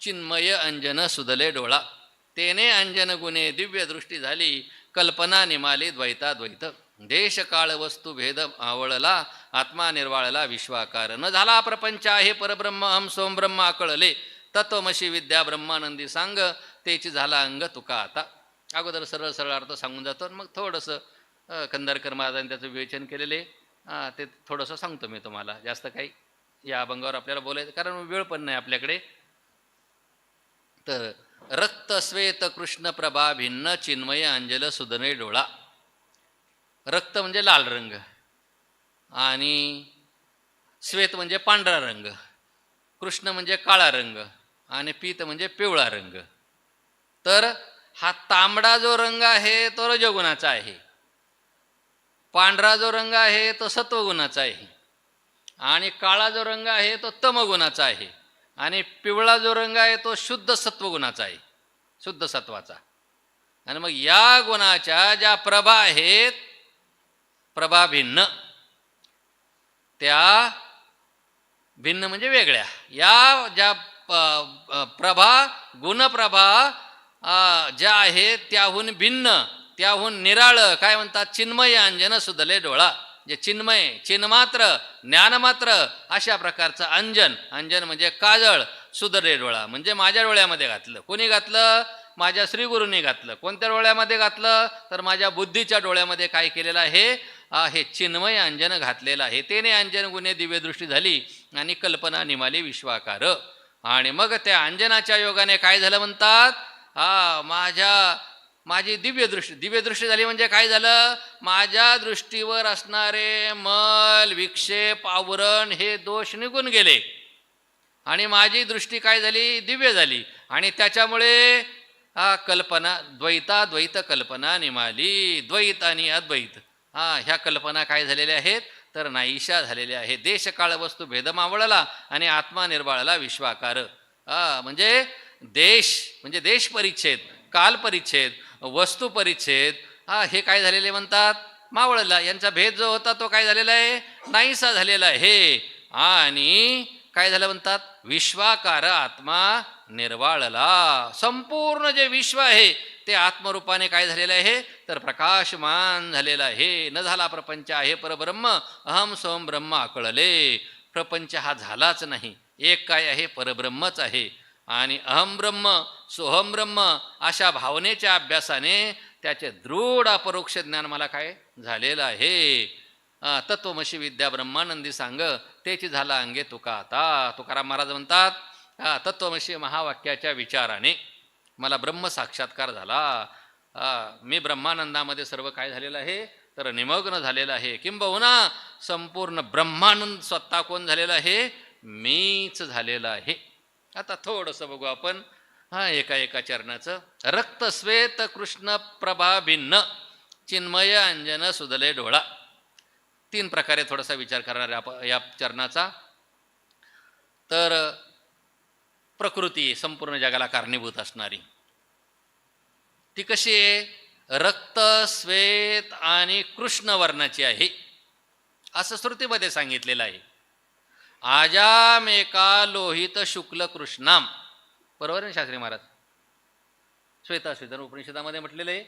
चिन्मय अंजन सुदले डोळा. तेने अंजन गुणे दिव्य दृष्टी झाली, कल्पना निमाली द्वैताद्वैत. देश काळ वस्तू भेद आवळला, आत्मा निर्वाळला विश्वाकार. न झाला प्रपंच आहे परब्रह्म, हम सोम ब्रह्म आकळले. तत्वमशी विद्या ब्रह्मानंदी सांग, तेची झाला अंग तुका आता. अगोदर सरळ अर्थ सांगून जातो, मग थोडंसं कंदारकर महाराजांनी त्याचं विवेचन केलेले ते थोडंसं सांगतो मी तुम्हाला. जास्त काही या अभंगावर आपल्याला बोलायचं कारण वेळ पण नाही आपल्याकडे. तर रक्त श्वेत कृष्ण प्रभा भिन्न, चिन्मय अंजल सुदने डोळा. रक्त म्हणजे लाल रंग, आणि श्वेत म्हणजे पांढरा रंग, कृष्ण म्हणजे काळा रंग, आणि पीत म्हणजे पिवळा रंग. तर हा तांबडा जो रंग आहे तो रजोगुणाचा आहे, पांढरा जो रंग आहे तो सत्वगुणाचा आहे, आणि काळा जो रंग आहे तो तमगुणाचा आहे, आणि पिवळा जो रंग आहे तो शुद्ध सत्वगुणाचा आहे, शुद्ध सत्वाचा. आणि मग या गुणाच्या ज्या प्रभा आहेत, प्रभा भिन्न, त्या भिन्न म्हणजे वेगळ्या, या ज्या प्रभा गुणप्रभा ज्या आहेत त्याहून भिन्न, त्याहून निराळं काय म्हणतात, चिन्मय अंजन सुधले डोळा. जे चिन्मय, चिन्मात्र, ज्ञानमात्र अशा प्रकारचं अंजन, अंजन म्हणजे काजळ, सुधले डोळा म्हणजे माझ्या डोळ्यामध्ये घातलं. कोणी घातलं? माझ्या श्रीगुरूंनी घातलं. कोणत्या डोळ्यामध्ये घातलं? तर माझ्या बुद्धीच्या डोळ्यामध्ये काय केलेलं आहे? हे चिन्मय अंजन घातलेलं आहे. तेने अंजन गुणे दिव्यदृष्टी झाली आणि कल्पना निमाली विश्वाकार. आणि मग त्या अंजनाच्या योगाने काय झालं म्हणतात, माझी दिव्यदृष्टी झाली. म्हणजे काय झालं? माझ्या दृष्टीवर असणारे मल, विक्षेप, आवरण हे दोष निघून गेले आणि माझी दृष्टी काय झाली? दिव्य झाली. आणि त्याच्यामुळे कल्पना द्वैत कल्पना निमाली. द्वैत आणि अद्वैत ह्या कल्पना काय झालेल्या आहेत? तर नाहीशा झालेल्या आहेत. देशकाळ वस्तू भेद मावळला आणि आत्मा निर्वाळला विश्वाकार. म्हणजे देश परिच्छेद, काल परिच्छेद, वस्तू परिच्छेद हे काय झालेले म्हणतात? मावळला. यांचा भेद जो होता तो काय झालेला आहे? नाहीसा झालेला आहे. आणि काय झालं म्हणतात? विश्वाकार आत्मा निर्वाळला. संपूर्ण जे विश्व आहे ते आत्मरूपाने काय झालेलं आहे? तर प्रकाशमान झालेलं आहे. न झाला प्रपंच आहे परब्रह्म, अहम सोम ब्रह्म आकळले. प्रपंच हा झालाच नाही, एक काय आहे? परब्रह्मच आहे. आणि अहम ब्रह्म सोहम ब्रह्म अशा भावनेच्या अभ्यासाने त्याचे दृढ अपरोक्ष ज्ञान मला काय झालेलं आहे. तत्वमशी विद्या ब्रह्मानंदी सांग, तेची झाला अंगे तुका आता. तुकाराम महाराज म्हणतात, तत्वमशी महावाक्याच्या विचाराने मला ब्रह्म साक्षात्कार झाला. मी ब्रह्मानंदामध्ये सर्व काय झालेलं आहे? तर निमग्न झालेलं आहे. किंबहुना संपूर्ण ब्रह्मानंद स्वतः कोण झालेलं आहे? मीच झालेलं आहे. आता थोडंसं बघू आपण एका चरणाचं. रक्त श्वेत कृष्ण प्रभा भिन्न, चिन्मय अंजन सुधले डोळा. 3 प्रकारे थोडासा विचार करणार आहे या चरणाचा. तर प्रकृती संपूर्ण जगाला कारणीभूत असणारी ती कशी आहे? रक्त श्वेत आणि कृष्ण वर्णाची आहे असं श्रुतीमध्ये सांगितलेलं आहे. आजामेका लोहित शुक्ल कृष्णाम. बरोबर आहे शास्त्री महाराज? श्वेताश्वेतन उपनिषदामध्ये म्हटलेलं आहे.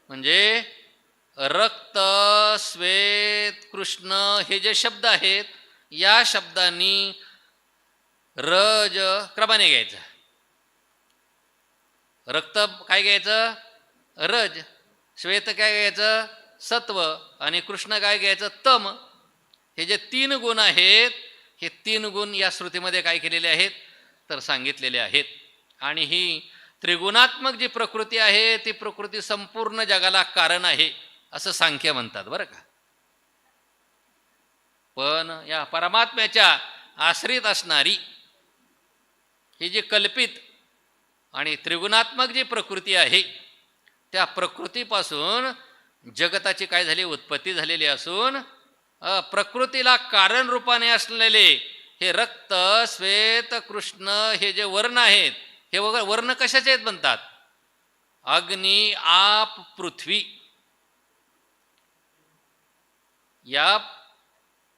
म्हणजे रक्त श्वेत कृष्ण हे जे शब्द आहेत या शब्दांनी रज क्रमाने घ्यायचं. रक्त काय घ्यायचं? रज. श्वेत काय घ्यायचं? सत्व. आणि कृष्ण काय घ्यायचं? तम. हे जे 3 गुण आहेत हे 3 गुण या श्रुतीमध्ये काय केलेले आहेत? तर सांगितलेले आहेत. आणि ही त्रिगुणात्मक जी प्रकृती आहे ती प्रकृती संपूर्ण जगाला कारण आहे असं सांख्य म्हणतात बरं का. पण या परमात्म्याच्या आश्रित असणारी ही जी कल्पित आणि त्रिगुणात्मक जी प्रकृती आहे त्या प्रकृतीपासून जगताची काय झाली? उत्पत्ती झालेली असून प्रकृतीला कारण रूपाने असलेले हे रक्त श्वेत कृष्ण हे जे वर्ण आहेत हे वर्ण कशाचे आहेत म्हणतात? अग्नी आप पृथ्वी. या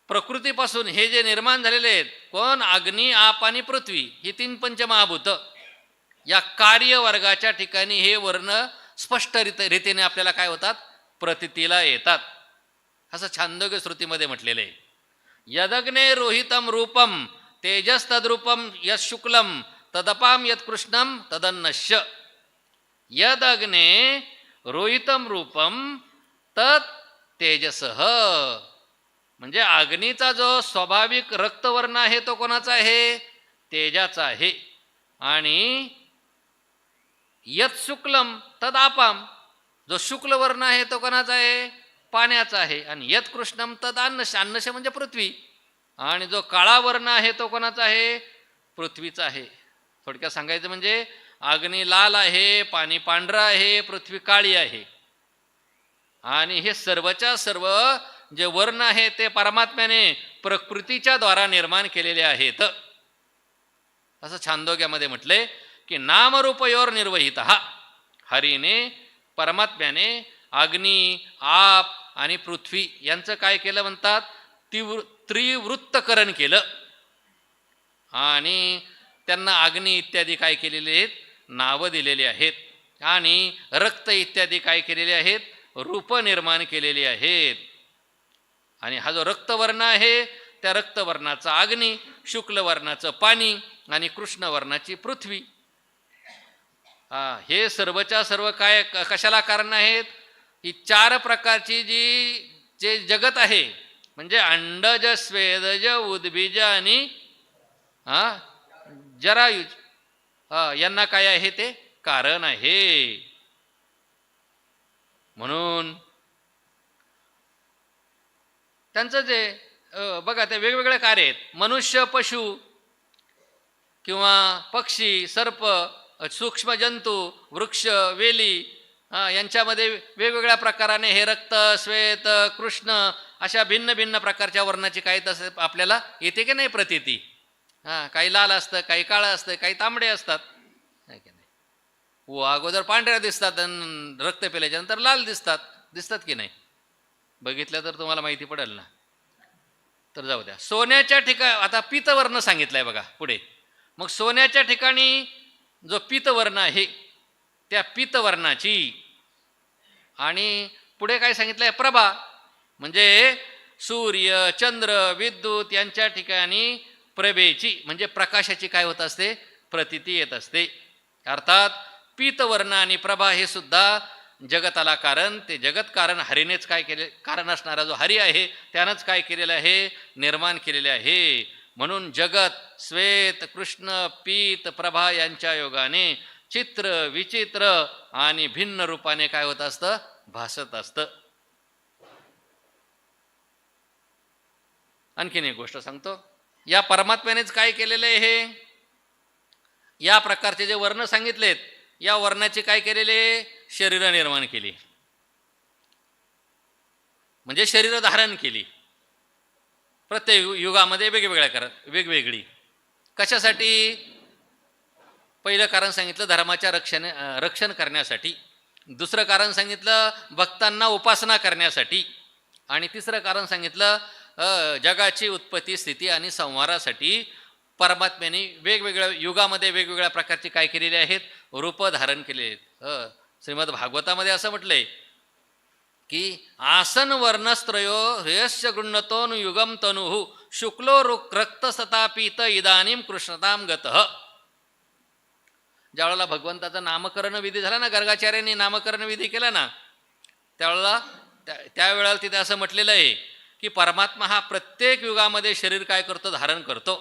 प्रकृतीपासून हे जे निर्माण झालेले आहेत कोण? अग्नी आप आणि पृथ्वी ही 3 पंचमहाभूत. या कार्यवर्गाच्या ठिकाणी हे वर्ण स्पष्ट रीतीने आपल्याला काय होतात? प्रतीतीला येतात. असं छांदोग्य श्रुतीमध्ये म्हटलेलं आहे. यदग्ने रोहितम रूपम तेजस्तद्रूपम यत् शुक्लम तदपाम यत् कृष्णम तदन्नश्य. यदग्ने रोहितम रूपम तत् तेजसः. म्हणजे अग्नीचा जो स्वाभाविक रक्तवर्ण आहे तो कोणाचा आहे? तेजाचा आहे. आणि यत् शुक्लम तदापाम जो शुक्लवर्ण आहे तो कोणाचा आहे? पाण्याचा आहे. आणि यत् कृष्णम तद अन्नश. अन्नश म्हणजे पृथ्वी. आणि जो काळा वर्ण आहे तो कोणाचा आहे? पृथ्वीचा आहे. थोडक्यात सांगायचं म्हणजे अग्नी लाल आहे, पाणी पांढरं आहे, पृथ्वी काळी आहे. आणि हे सर्वच्या सर्व जे वर्ण आहे ते परमात्म्याने प्रकृतीच्या द्वारा निर्माण केलेले आहेत. असं छांदोग्यामध्ये म्हटले की नामरूपयोर निर्वहित हरीने परमात्म्याने अग्नी, आप आणि पृथ्वी यांचं काय केलं म्हणतात, त्रिवृत्तकरण केलं. आणि त्यांना अग्नी इत्यादी काय केलेले आहेत, नावं दिलेली आहेत. आणि रक्त इत्यादी काय केलेले आहेत, रूप निर्माण केलेली आहेत. आणि हा जो रक्तवर्ण आहे त्या रक्तवर्णाचा अग्नी, शुक्लवर्णाचं पाणी आणि कृष्णवर्णाची पृथ्वी. हे सर्वच्या सर्व काय कशाला कारण आहेत, ही चार प्रकारची जे जगत आहे म्हणजे अंडज, स्वेदज, उद्बीज आणि जरायुज, यांना काय आहे ते कारण आहे. म्हणून त्यांचं जे बघा ते वेगवेगळे कार्य आहेत. मनुष्य, पशु किंवा पक्षी, सर्प, सूक्ष्म जंतू, वृक्ष, वेली यांच्यामध्ये वेगवेगळ्या प्रकाराने हे रक्त, श्वेत, कृष्ण अशा भिन्न भिन्न प्रकारच्या वर्णाची काही तसे आपल्याला येते की नाही प्रतीती. काही लाल असतं, काही काळं असतं, काही तांबडे असतात की नाही. अगोदर पांढऱ्या दिसतात आणि रक्त पिल्याच्यानंतर लाल दिसतात की नाही. बघितलं तर तुम्हाला माहिती पडेल ना. तर जाऊ द्या. सोन्याच्या ठिकाणी आता पीतवर्ण सांगितलंय बघा पुढे. मग सोन्याच्या ठिकाणी जो पीतवर्ण आहे त्या पीतवर्णाची आणि पुढे काय सांगितलंय, प्रभा म्हणजे सूर्य, चंद्र, विद्युत यांच्या ठिकाणी प्रभेची म्हणजे प्रकाशाची काय होत असते, प्रतीती येत असते. अर्थात पीतवर्ण आणि प्रभा हे सुद्धा जगताला कारण, ते जगत कारण हरीनेच काय केले, कारण असणारा जो हरी आहे त्यानंच काय केलेलं आहे, निर्माण केलेले आहे. म्हणून जगत श्वेत, कृष्ण, पीत, प्रभा यांच्या योगाने चित्र, विचित्र आणि भिन्न रूपाने काय होत असतं, भासत असतं. आणखीन एक गोष्ट सांगतो. या परमात्म्यानेच काय केलेलं आहे, हे या प्रकारचे जे वर्ण सांगितलेत या वर्णाची काय केलेले, शरीर निर्माण केली म्हणजे शरीर धारण केली. प्रत्येक युगामध्ये वेगवेगळी. कशासाठी, पहिलं कारण सांगितलं धर्माच्या रक्षण करण्यासाठी. दुसरं कारण सांगितलं भक्तांना उपासना करण्यासाठी. आणि तिसरं कारण सांगितलं जगाची उत्पत्ती, स्थिती आणि संहारासाठी. परमात्म्याने वेगवेगळ्या युगामध्ये वेगवेगळ्या प्रकारचे काय केलेले आहेत, रूप धारण केले आहेत. श्रीमद भागवतामध्ये असं म्हटलंय की आसन वर्णस्त्रयो ह्यस्य गृह्णतोनु युगम तनुः शुक्लो रक्त सतापीत इदानीम कृष्णताम गतः. ज्यावेळेला भगवंताचा नामकरण विधी झाला ना, गर्गाचार्यांनी नामकरण विधी केला ना, त्यावेळेला तिथे असं म्हटलेलं आहे की परमात्मा हा प्रत्येक युगामध्ये शरीर काय करतो, धारण करतो.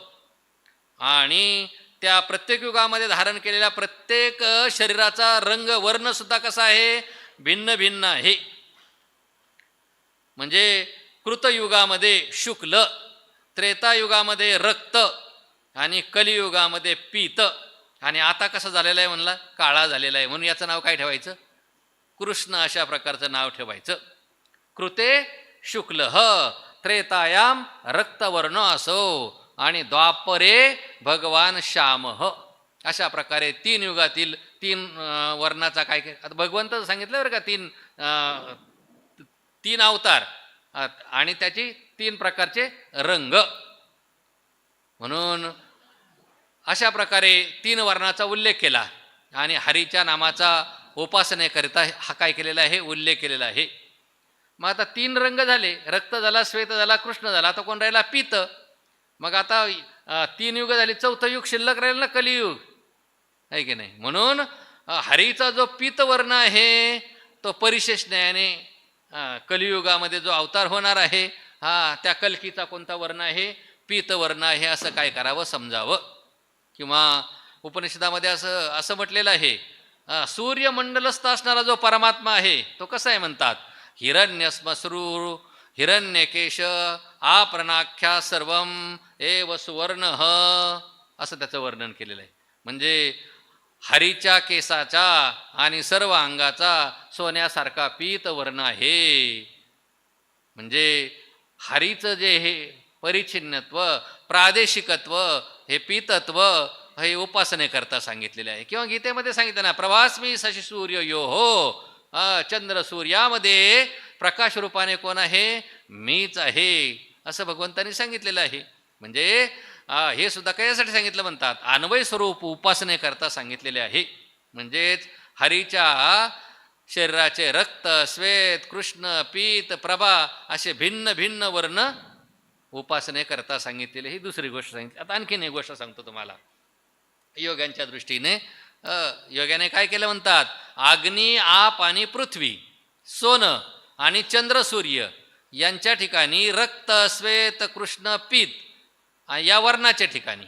आणि त्या प्रत्येक युगामध्ये धारण केलेल्या प्रत्येक शरीराचा रंग, वर्ण सुद्धा कसा आहे, भिन्न भिन्न आहे. म्हणजे कृतयुगामध्ये शुक्ल, त्रेतायुगामध्ये रक्त आणि कलियुगामध्ये पीत. आणि आता कसं झालेलं आहे म्हणला, काळा झालेला आहे. म्हणून याचं नाव काय ठेवायचं, कृष्ण अशा प्रकारचं नाव ठेवायचं. कृते शुक्ल त्रेतायाम रक्तवर्ण असो आणि द्वापरे भगवान श्याम. अशा प्रकारे तीन युगातील तीन वर्णाचा काय आता भगवंत सांगितलं बरं का, तीन अवतार आणि त्याची तीन प्रकारचे रंग. म्हणून अशा प्रकारे तीन वर्णाचा उल्लेख केला आणि हरीच्या नामाचा उपासनेकरिता हा काय केलेला आहे, उल्लेख केलेला आहे. मग आता तीन रंग झाले, रक्त झाला, श्वेत झाला, कृष्ण झाला. आता कोण राहिला, पीत. मग आता तीन युग झाली, चौथं युग शिल्लक राहील ना, कलियुग आहे की नाही. म्हणून हरीचा जो पीतवर्ण आहे तो परिशेष न्यायाने कलियुगामध्ये जो अवतार होणार आहे त्या कल्कीचा कोणता वर्ण आहे, पीतवर्ण आहे असं काय करावं, समजावं. किंवा उपनिषदामध्ये असं म्हटलेलं आहे, सूर्यमंडलस्थ असणारा जो परमात्मा आहे तो कसा आहे म्हणतात, हिरण्यस्मश्रू हिरण्यकेश आप्रणाख्या सर्वम एव सुवर्ण असं त्याचं वर्णन केलेलं आहे. म्हणजे हरीच्या केसाचा आणि सर्व अंगाचा सोन्यासारखा पीत वर्ण आहे. म्हणजे हरीचं जे हे परिच्छिन्नत्व, प्रादेशिकत्व, हे पीतत्व हे उपासनेकरता सांगितलेले आहे. किंवा गीतेमध्ये सांगितलं ना, प्रभास्मी शशी सूर्य यो हो, चंद्र सूर्यामध्ये प्रकाश रूपाने कोण आहे? मीच आहे, असं भगवंतांनी सांगितलेलं आहे. म्हणजे हे सुद्धा कशासाठी सांगितलं म्हणतात? अन्वय स्वरूप उपासनेकरता सांगितलेले आहे. म्हणजेच हरीच्या शरीराचे रक्त, श्वेत, कृष्ण, पीत, प्रभा असे भिन्न भिन्न वर्ण उपासनेकरता सांगितलेले. ही दुसरी गोष्ट सांगितली. आता आणखीन एक गोष्ट सांगतो तुम्हाला. योग्यांच्या दृष्टीने योग्याने काय केलं म्हणतात? अग्नी, आप आणि पृथ्वी, सोनं आणि चंद्र सूर्य यांच्या ठिकाणी रक्त, श्वेत, कृष्ण, पीत या वर्णाच्या ठिकाणी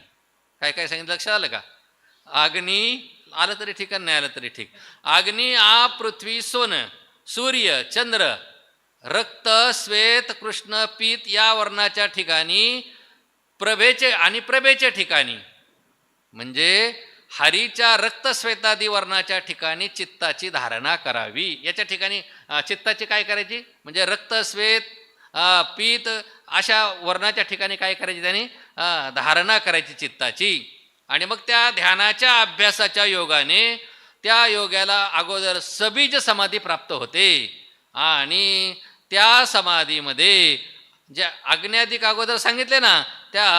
काय काय सांगितलं? लक्षात आलं का? अग्नी आलं तरी ठीक, नाही आलं तरी ठीक. अग्नी, आप, पृथ्वी, सोनं, सूर्य, चंद्र, रक्त, श्वेत, कृष्ण, पीत या वर्णाच्या ठिकाणी, प्रभेचे आणि प्रभेच्या ठिकाणी, म्हणजे हरीच्या रक्त, श्वेतादी वर्णाच्या ठिकाणी चित्ताची धारणा करावी. याच्या ठिकाणी चित्ताची काय करायची? म्हणजे रक्त, श्वेत, पीत अशा वर्णाच्या ठिकाणी काय करायची? त्यांनी धारणा करायची चित्ताची. आणि मग त्या ध्यानाच्या अभ्यासाच्या योगाने त्या योग्याला अगोदर सबीज समाधी प्राप्त होते. आणि त्या समाधीमध्ये जे आज्ञाधिक अगोदर सांगितले ना, त्या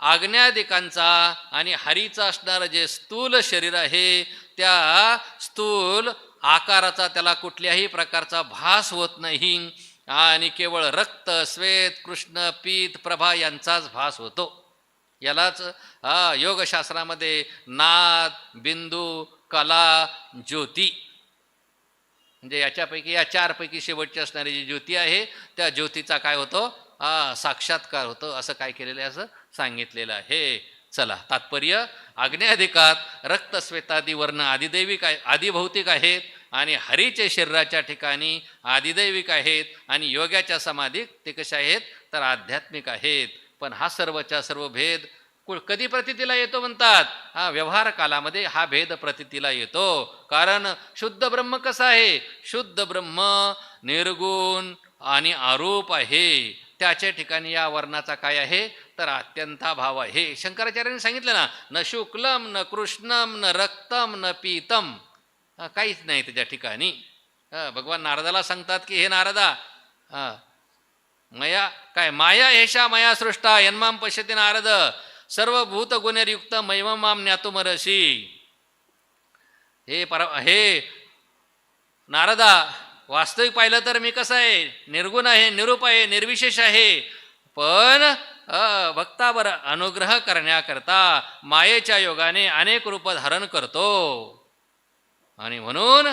आज्ञाधिकांचा आणि हरीचा असणारं जे स्थूल शरीर आहे, त्या स्थूल आकाराचा त्याला कुठल्याही प्रकारचा भास होत नाही. आणि केवळ रक्त, श्वेत, कृष्ण, पीत, प्रभा यांचाच भास होतो. यालाच योगशास्त्रामध्ये नाद, बिंदू, कला, ज्योती, म्हणजे याच्यापैकी या चारपैकी शेवटची असणारी जी ज्योती आहे त्या ज्योतीचा काय होतो? साक्षात्कार होतो. असं काय केलेलं आहे? असं सांगितलेलं आहे. चला, तात्पर्य: आज्ञाधिकात रक्त, श्वेतादी वर्ण आदिदैविक आहे, आदिभौतिक आहेत. आणि हरीचे शरीराच्या ठिकाणी आदिदैविक आहेत. आणि योगाच्या समाधीत ते कसे आहेत? तर आध्यात्मिक आहेत. पण हा सर्वच्या सर्व भेद कधी प्रतीतीला येतो म्हणतात? व्यवहार कालामध्ये हा भेद प्रतीतीला येतो. कारण शुद्ध ब्रह्म कसं आहे? शुद्ध ब्रह्म निर्गुण आणि आरूप आहे. त्याच्या ठिकाणी या वर्णाचा काय आहे? तर अत्यंताभाव आहे. शंकराचार्यांनी सांगितलं ना, न शुक्लम न कृष्णम न रक्तम न पीतम, काहीच नाही त्याच्या ठिकाणी. भगवान नारदाला सांगतात की हे नारदा, मया काय माया हेशा मया सृष्टा यन्माम पश्यति नारद सर्वभूत गुणयुक्त मैवमाम ज्ञातुमर्हसि. हे नारदा, वास्तविक पाहिलं तर मी कसं आहे? निर्गुण आहे, निरूप आहे, निर्विशेष आहे. पण भक्तावर अनुग्रह करण्याकरता मायेच्या योगाने अनेक रूप धारण करतो. आणि म्हणून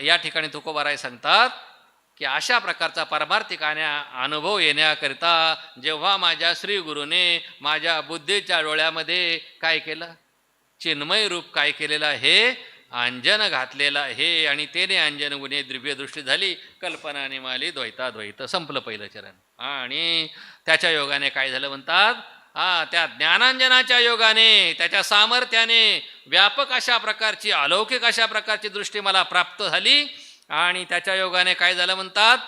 या ठिकाणी तुकोबाराय सांगतात की अशा प्रकारचा पारमार्थिक अनुभव येण्याकरिता जेव्हा माझ्या श्री गुरुने माझ्या बुद्धीच्या डोळ्यामध्ये काय केलं? चिन्मय रूप काय केलेलं आहे? अंजन घातलेलं आहे. आणि तेने अंजन गुणे द्रव्यदृष्टी झाली, कल्पना निमाली द्वैताद्वैत. संपलं पहिलं चरण. आणि त्याच्या योगाने काय झालं म्हणतात? त्या ज्ञानांजनाच्या योगाने, त्याच्या सामर्थ्याने व्यापक अशा प्रकारची, अलौकिक अशा प्रकारची दृष्टी मला प्राप्त झाली. आणि त्याच्या योगाने काय झालं म्हणतात?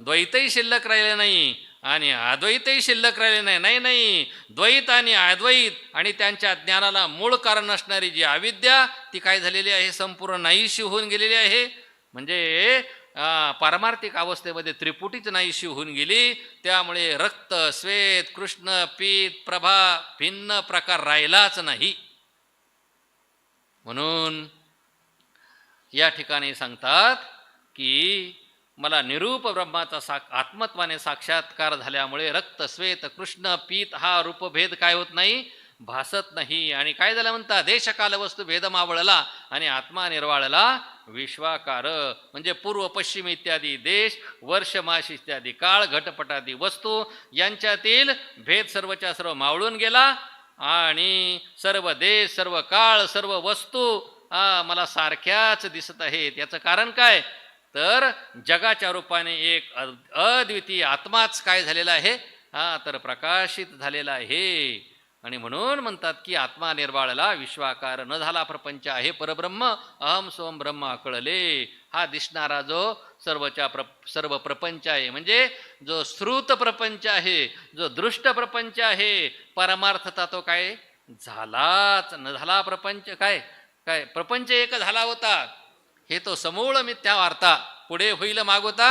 द्वैतही शिल्लक राहिले नाही आणि अद्वैतही शिल्लक राहिले नाही. नाही नाही, द्वैत आणि अद्वैत आणि त्यांच्या ज्ञानाला मूळ कारण असणारी जी अविद्या, ती काय झालेली आहे? संपूर्ण नाहीशी होऊन गेलेली आहे. म्हणजे पारमार्थिक अवस्थेमध्ये त्रिपुटीच नाहीशी होऊन गेली. त्यामुळे रक्त, श्वेत, कृष्ण, पीत, प्रभा भिन्न प्रकार राहिलाच नाही. म्हणून या ठिकाणी सांगतात की मला निरूप ब्रह्माचा आत्मत्वाने साक्षात्कार झाल्यामुळे रक्त, श्वेत, कृष्ण, पीत हा रूपभेद काय होत नाही? भासत नाही. आणि काय झालं म्हणतात? देशकाल वस्तू भेद मावळला आणि आत्मा निर्वाळला विश्वाकार. म्हणजे पूर्व पश्चिम इत्यादी देश, वर्ष मास इत्यादी काळ, घटपटादी वस्तू यांच्यातील भेद सर्वच्या सर्व मावळून गेला. आणि सर्व देश, सर्व काळ, सर्व वस्तू मला सारख्याच दिसत आहेत. याचं कारण काय? तर जगाच्या रूपाने एक अद्वितीय आत्माच काय झालेला आहे? तर प्रकाशित झालेला आहे. आणि म्हणून म्हणतात की आत्मा निर्वाळला विश्वाकार न झाला प्रपंच आहे परब्रह्म अहम सोम ब्रह्म आकळले. हा दिसणारा जो सर्व प्रपंच आहे म्हणजे जो श्रुत प्रपंच आहे, जो दृष्ट प्रपंच आहे, परमार्थता तो काय झालाच न झाला प्रपंच. काय काय प्रपंच एक झाला होता हे तो समूळ मिथ्या वार्ता. पुढे होईल मागोता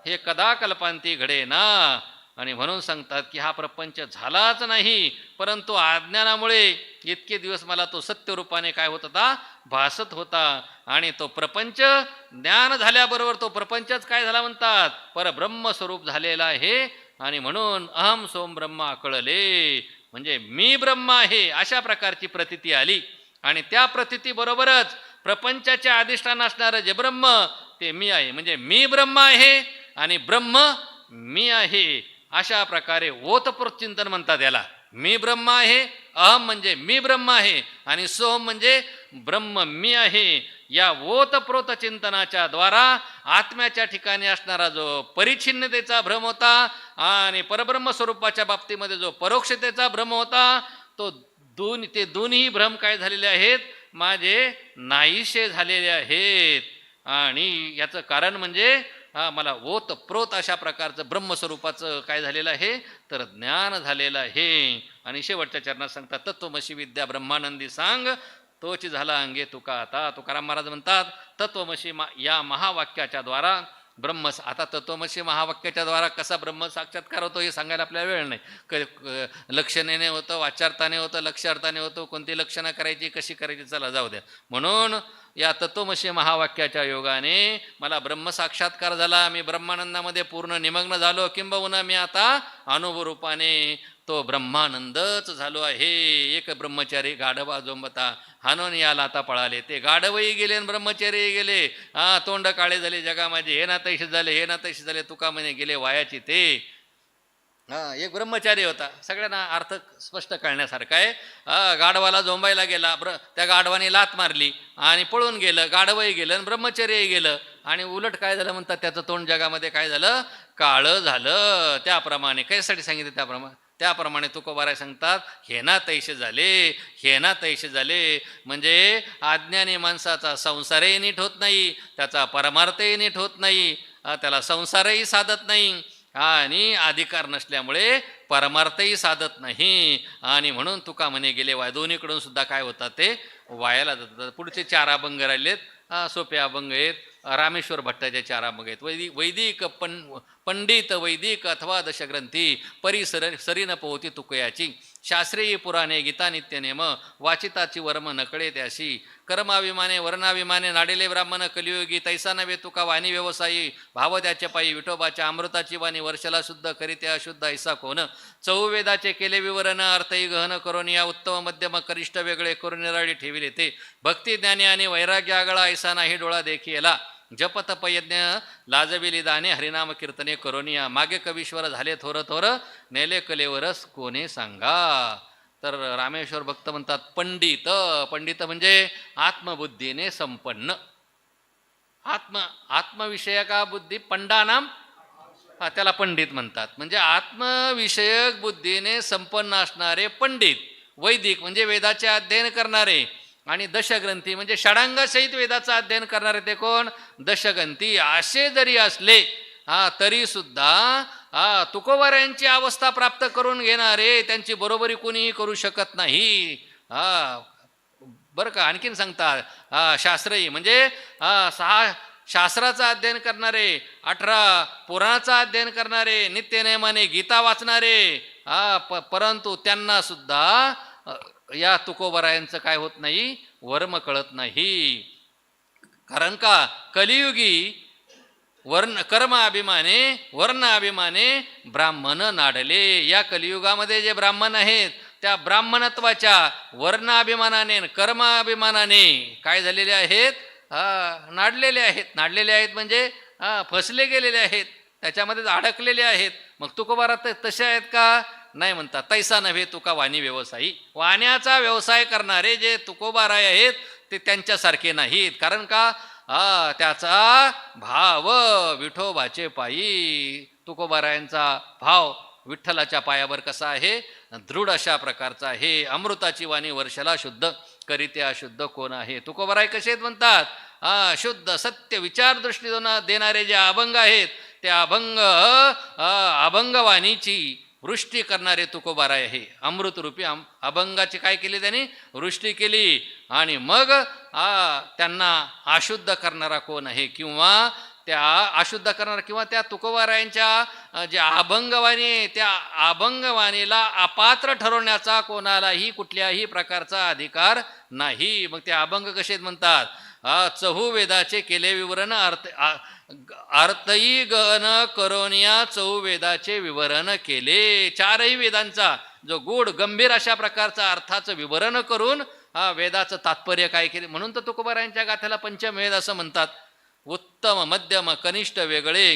हे कदा कल्पांती घडे ना. आणि म्हणून सांगतात की हा प्रपंच झालाच नाही, परंतु अज्ञानामुळे इतके दिवस मला तो सत्य रूपाने काय होत होता, भासत होता. आणि तो प्रपंच ज्ञान झाल्याबरोबर तो प्रपंचच काय झाला म्हणतात, परब्रह्म स्वरूप झालेला आहे. आणि म्हणून अहम सोम ब्रह्म कळले म्हणजे मी ब्रह्म आहे अशा प्रकारची प्रतीती आली. आणि त्या प्रतीतीबरोबरच प्रपंचाच्या अधिष्ठान असणारं जे ब्रह्म ते मी आहे म्हणजे मी ब्रह्म आहे आणि ब्रह्म मी आहे. अशा प्रकारे ओतप्रोत चिंतन म्हणतात याला. मी ब्रह्म आहे, अहम म्हणजे मी ब्रह्म आहे आणि सोम म्हणजे ब्रह्म मी आहे. या ओतप्रोत चिंतनाच्या द्वारा आत्म्याच्या ठिकाणी असणारा जो परिच्छिन्नतेचा भ्रम होता आणि परब्रह्म स्वरूपाच्या बाबतीमध्ये जो परोक्षतेचा भ्रम होता तो ते दोन्ही भ्रम काय झालेले आहेत, माझे नाहीसे झालेले आहेत. आणि याचं कारण म्हणजे मला ओतप्रोत अशा प्रकारचं ब्रह्मस्वरूपाचं काय झालेलं आहे तर ज्ञान झालेलं आहे. आणि शेवटच्या चरणात सांगतात तत्वमसी विद्या ब्रह्मानंदी सांग तोच झाला अंगे तुका आता. तुकाराम महाराज म्हणतात तत्वमसी या महावाक्याच्या द्वारा ब्रह्म, आता तत्वमसी महावाक्याच्या द्वारा कसा ब्रह्म साक्षात्कार होतो हे सांगायला आपल्याला वेळ नाही. लक्षणेने होतं, वाच्यार्थाने होतं, लक्ष्यार्थाने होतं, कोणती लक्षणं करायची कशी करायची चला जाऊ द्या. म्हणून या तत्वमसी महावाक्याच्या योगाने मला ब्रह्म साक्षात्कार झाला. मी ब्रह्मानंदामध्ये पूर्ण निमग्न झालो. किंबहुना मी आता अनुभवरूपाने तो ब्रह्मानंदच झालो आहे. एक ब्रह्मचारी गाढवा जोंबता हानून याला आता पळाले. ते गाढवही गेले आणि ब्रह्मचारी गेले. तोंड काळे झाले जगा माझे, हे ना तैसे झाले, हे ना तैसे झाले, तुका म्हणे गेले वायाची ते. एक ब्रह्मचारी होता. सगळ्यांना अर्थ स्पष्ट कळण्यासारखा आहे. गाढवाला झोंबायला गेला, त्या गाढवाने लात मारली आणि पळून गेलं. गाढवही गेलं आणि ब्रह्मचर्यही गेलं. आणि उलट काय झालं म्हणतात त्याचं तोंड जगामध्ये काय झालं, काळं झालं. त्याप्रमाणे कशासाठी सांगितलं त्याप्रमाणे तुकोबाराय सांगतात हे ना तैसे झाले, हे ना तैसे झाले. म्हणजे अज्ञानी माणसाचा संसारही नीट होत नाही, त्याचा परमार्थही नीट होत नाही, त्याला संसारही साधत नाही आणि अधिकार नसल्यामुळे परमार्थही साधत नाही. आणि म्हणून तुका म्हणे गेले वाय. दोन्हीकडून सुद्धा काय होतात ते वायाला जातात. पुढचे 4 अभंग राहिलेत, सोपे अभंग आहेत. रामेश्वर भट्टाचे 4 अभंग आहेत. वैदिक पंडित वैदिक अथवा दशग्रंथी परिसर सरीन पोहती तुकयाची. शास्त्रीय पुराणे गीता नित्यनेम वाचिताची वर्म नकळे त्याशी. कर्माभिमाने वर्णाभिमाने नाडेले ब्राह्मण कलियुगी तैसा नव्हे तुका वाणी व्यवसायी. भाव त्याच्या पायी विठोबाच्या अमृताची वाणी वर्षाला शुद्ध करीते अशुद्ध ऐसा कोण. चौवेदाचे केले विवरण अर्थही गहन करून या उत्तम मध्यम करिष्ठ वेगळे करून निराळी ठेविले ते. भक्ती ज्ञानी आणि वैराग्य आगळा ऐसा नाही डोळा देखियला. जपतप यज्ञ लाजविली दाने हरिनाम कीर्तने करोनिया. मागे कवीश्वर झाले थोर थोर नेले कलेवरस कोणे सांगा. तर रामेश्वर भक्त म्हणतात पंडित. पंडित म्हणजे आत्मबुद्धीने संपन्न. आत्मविषयका बुद्धी पंडानाम, त्याला पंडित म्हणतात. म्हणजे आत्मविषयक बुद्धीने संपन्न असणारे पंडित. वैदिक म्हणजे वेदाचे अध्ययन करणारे. आणि दशग्रंथी म्हणजे षडांगासहित वेदाचं अध्ययन करणारे ते कोण, दशग्रंथी. असे जरी असले तरी सुद्धा तुकोबारायांची अवस्था प्राप्त करून घेणारे त्यांची बरोबरी कोणीही करू शकत नाही. बरं का. आणखीन सांगतात शास्त्रही म्हणजे 6 शास्त्राचं अध्ययन करणारे, 18 पुराणाचं अध्ययन करणारे, नित्यनेमाने गीता वाचणारे, परंतु त्यांना सुद्धा या तुकोबारायांचं काय होत नाही, वर्म कळत नाही. कारण का कलियुगी कर्म अभिमाने वर्ण अभिमाने ब्राह्मण नाडले. या कलियुगामध्ये जे ब्राह्मण आहेत त्या ब्राह्मणत्वाच्या वर्णाभिमानाने कर्माभिमानाने काय झालेले आहेत, नाडलेले आहेत. नाडलेले आहेत म्हणजे फसले गेलेले आहेत, त्याच्यामध्ये अडकलेले आहेत. मग तुकोबारा तसे आहेत का, नाही म्हणतात. तैसा नव्हे तुका वाणी व्यवसायी. वाण्याचा व्यवसाय करणारे जे तुकोबाराय आहेत ते त्यांच्यासारखे नाहीत. कारण का त्याचा भाव विठोबाचे पायी. तुकोबारायांचा भाव विठ्ठलाच्या पायावर कसा आहे, दृढ अशा प्रकारचा आहे. अमृताची वाणी वर्षाला शुद्ध करीते अशुद्ध कोण आहे. तुकोबाराय कसे आहेत म्हणतात, शुद्ध सत्य विचार दृष्टी देणारे जे अभंग आहेत, ते अभंगवाणीची वृष्टी करणारे तुकोबाराय आहे. अमृतरूपी अभंगाची काय केली त्यांनी, वृष्टी केली. आणि मग त्यांना अशुद्ध करणारा कोण आहे, किंवा त्या अशुद्ध करणारा किंवा त्या तुकोबारायांच्या जे अभंगवाणी आहे, त्या अभंगवाणीला अपात्र ठरवण्याचा कोणालाही कुठल्याही प्रकारचा अधिकार नाही. मग ते अभंग कसे म्हणतात, चहू वेदाचे केले विवरण, अर्थही गहन करोनिया चहू वेदाचे विवरण केले. चारही वेदांचा जो गूढ गंभीर अशा प्रकारचा अर्थाचं विवरण करून वेदाचं तात्पर्य काय केले. म्हणून तर तुकोबारायांच्या गाथ्याला पंचमवेद असं म्हणतात. उत्तम मध्यम कनिष्ठ वेगळे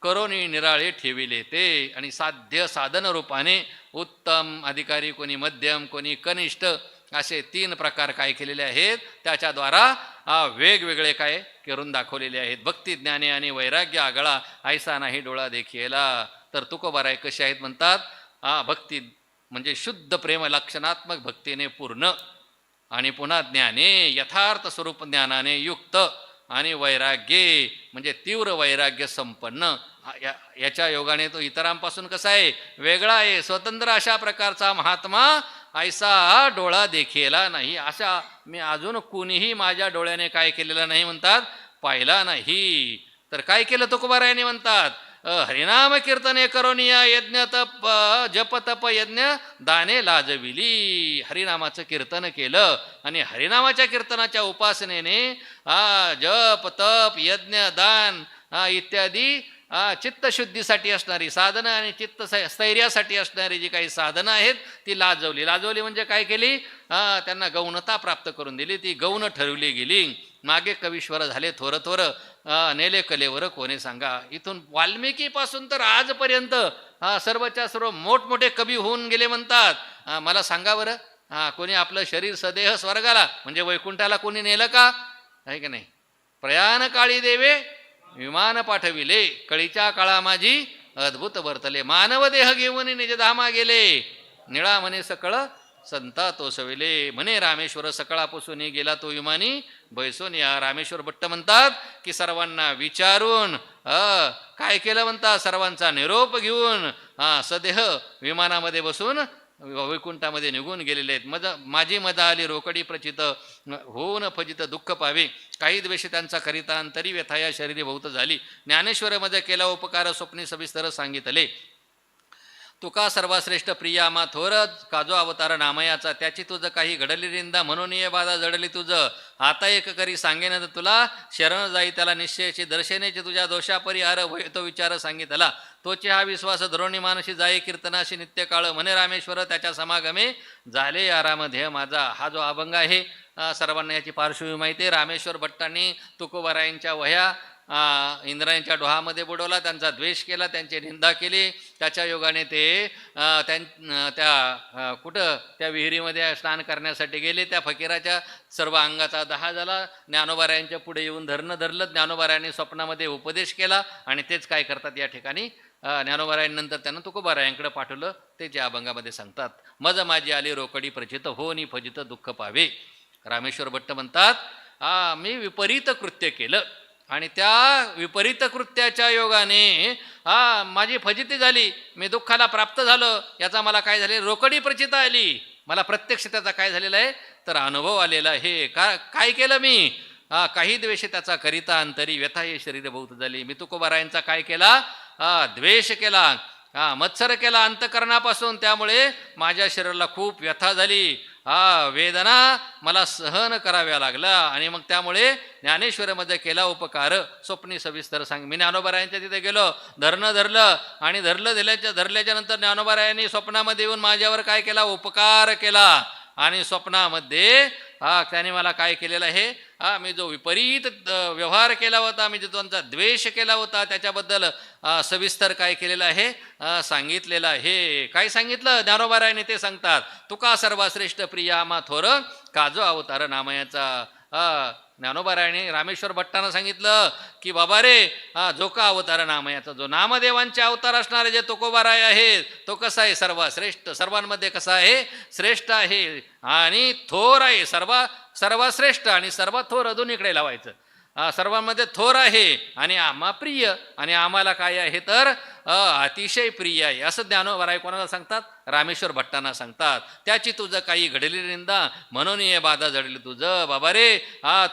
करोनी निराळे ठेविले ते. आणि साध्य साधन रूपाने उत्तम अधिकारी, कोणी मध्यम, कोणी कनिष्ठ, असे 3 प्रकार काय केलेले आहेत, त्याच्याद्वारा वेगवेगळे काय करून दाखवलेले आहेत. भक्ती ज्ञाने आणि वैराग्य आगळा ऐसा नाही डोळा देखियला. तर तुकोबाराय कसे आहेत म्हणतात, भक्ती म्हणजे शुद्ध प्रेम लक्षणात्मक भक्तीने पूर्ण, आणि पुन्हा ज्ञाने यथार्थ स्वरूप ज्ञानाने युक्त, आणि वैराग्ये म्हणजे तीव्र वैराग्य संपन्न. याच्या योगाने तो इतरांपासून कसा आहे, वेगळा आहे, स्वतंत्र अशा प्रकारचा महात्मा ऐसा डोळा देखियला नाही. अशा मी अजून कुणीही माझ्या डोळ्याने काय केलेला नाही म्हणतात, पाहिला नाही. तर काय केलं तुकोबारायांनी म्हणतात, हरिनाम कीर्तने करोनिया यज्ञ तप जप तप यज्ञ दाने लाजविली. हरिनामाचं कीर्तन केलं, आणि हरिनामाच्या कीर्तनाच्या उपासनेने जप तप यज्ञ दान इत्यादी चित्तशुद्धीसाठी असणारी साधनं आणि चित्त स्थैर्यासाठी असणारी जी काही साधनं आहेत ती लाजवली. म्हणजे काय केली, त्यांना गौणता प्राप्त करून दिली, ती गौण ठरवली गेली. मागे कवीश्वर झाले थोर नेले कलेवर कोणी सांगा. इथून वाल्मिकीपासून तर आजपर्यंत सर्वच्या सर्व मोठमोठे कवी होऊन गेले म्हणतात. मला सांगा बरं, कोणी आपलं शरीर सदेह स्वर्गाला म्हणजे वैकुंठाला कोणी नेलं का, आहे की नाही. प्रयाण काळी देवे विमान पाठविले, कळीच्या काळा माझी अद्भुत वर्तले. मानव देह घेऊन निजधामा गेले, निळा म्हणे सकळ संता तो सविले. म्हणे रामेश्वर सकळापासून गेला तो विमानी बैसून. या रामेश्वर भट्ट म्हणतात की सर्वांना विचारून काय केलं म्हणतात, सर्वांचा निरोप घेऊन सदेह विमानामध्ये बसून वैकुंठामध्ये निघून गेलेले आहेत. माझी मजा आली रोकडी प्रचित, होऊन फजित दुःख पावे. काही द्वेष त्यांचा करिता अंतरी व्यथा या शरीरी बहुत झाली. ज्ञानेश्वरमध्ये केला उपकार स्वप्नी सविस्तर सांगितले. तुका सर्वश्रेष्ठ प्रिया मा थोर काजो अवतार नामयाचा. त्याची तुझं काही घडली निंदा म्हणून ये बाधा जडली तुझं. आता एक करी सांगेन तुला शरण जाई त्याला निश्चयाची. दर्शनेची तुझ्या दोषापरी आर होय तो विचार सांगितला. तोची हा विश्वास धरोणी मानशी जाई कीर्तनाशी नित्य काळ. म्हणे रामेश्वर त्याच्या समागमे झाले आराम ध्येय माझा. हा जो अभंग आहे सर्वांना याची पार्श्वभूमी माहिती आहे. रामेश्वर भट्टांनी तुकोबारायांच्या वह्या इंद्रायणच्या डोहामध्ये बुडवला, त्यांचा द्वेष केला, त्यांची निंदा केली. त्याच्या योगाने ते कुठं त्या विहिरीमध्ये स्नान करण्यासाठी गेले. त्या फकीराच्या सर्व अंगाचा दाह झाला. ज्ञानोबारायांच्या पुढे येऊन धरलं. ज्ञानोबारायांनी स्वप्नामध्ये उपदेश केला, आणि तेच काय करतात या ठिकाणी ज्ञानोबारायांनंतर त्यांना तुकोबारायांकडे पाठवलं. ते जे अभंगामध्ये सांगतात, मज माझी आली रोकडी प्रचित, हो नि फजित दुःख पावे. रामेश्वर भट्ट म्हणतात मी विपरीत कृत्य केलं, आणि त्या विपरीत कृत्याच्या योगाने माझी फजिती झाली, मी दुःखाला प्राप्त झालो. याचा मला काय झाले, रोकडी प्रचिता आली. मला प्रत्यक्ष त्याचा काय झालेला आहे तर अनुभव आलेला आहे. काय केलं मी, काही द्वेष त्याचा करिता अंतरी व्यथा हे शरीर बहुत झाली. मी तुकोबारायांचा काय केला, द्वेष केला, मत्सर केला अंतकरणापासून. त्यामुळे माझ्या शरीराला खूप व्यथा झाली, वेदना मला सहन कराव्या लागला. आणि मग त्यामुळे ज्ञानेश्वरमध्ये केला उपकार स्वप्नी सविस्तर सांग. मी ज्ञानोबारायांच्या तिथे गेलो, धरलं, आणि धरल्याच्या नंतर ज्ञानोबारायांनी स्वप्नामध्ये येऊन माझ्यावर काय केला, उपकार केला. आणि स्वप्नामध्ये त्याने मला काय केलेलं आहे, मी जो विपरीत व्यवहार केला होता, मी जो त्यांचा द्वेष केला होता, त्याच्याबद्दल सविस्तर काय केलेलं आहे, सांगितलेलं आहे. काय सांगितलं ज्ञानोबारायांनी ते सांगतात, तुका सर्वश्रेष्ठ प्रिया मा थोर काजो अवतार नामयाचा. ज्ञानोबारायाने रामेश्वर भट्टानं सांगितलं की बाबा रे, जोका अवतार नाम, याचा जो नामदेवांचे अवतार असणारे जे तुकोबाराय आहेत तो कसा आहे, सर्वश्रेष्ठ, सर्वांमध्ये कसा आहे, श्रेष्ठ आहे आणि थोर आहे, सर्वश्रेष्ठ आणि सर्वात थोर दोन्हीकडे लावायचं. सर्वांमध्ये थोर आहे आणि आम्हा प्रिय, आणि आम्हाला काय आहे तर अतिशय प्रिय आहे, असं ज्ञानोबाराय कोणाला सांगतात, रामेश्वर भट्टांना सांगतात. त्याची तुझं काही घडलेली निंदा म्हणून हे बाधा जडली तुझं बाबा रे,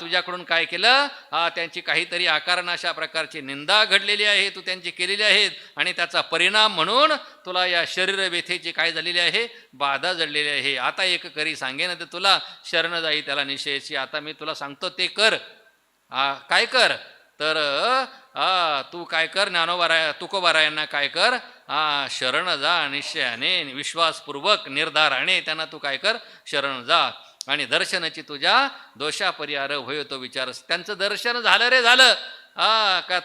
तुझ्याकडून काय केलं, त्यांची काहीतरी अकारण अशा प्रकारची निंदा घडलेली आहे, तू त्यांची केलेली आहेत आणि त्याचा परिणाम म्हणून तुला या शरीर व्यथेची काय झालेली आहे, बाधा जडलेली आहे. आता एक करी सांगेन ते तुला, शरण जाई त्याला निश्चयाची. आता मी तुला सांगतो ते कर. काय कर तर तू काय कर, तुकोबारायांना काय कर, शरण जा निश्चयाने, विश्वासपूर्वक निर्धाराने त्यांना तू काय कर, शरण जा. आणि दर्शनाची तुझ्या दोषा परिहार होय तो विचार. त्यांचं दर्शन झालं रे, झालं का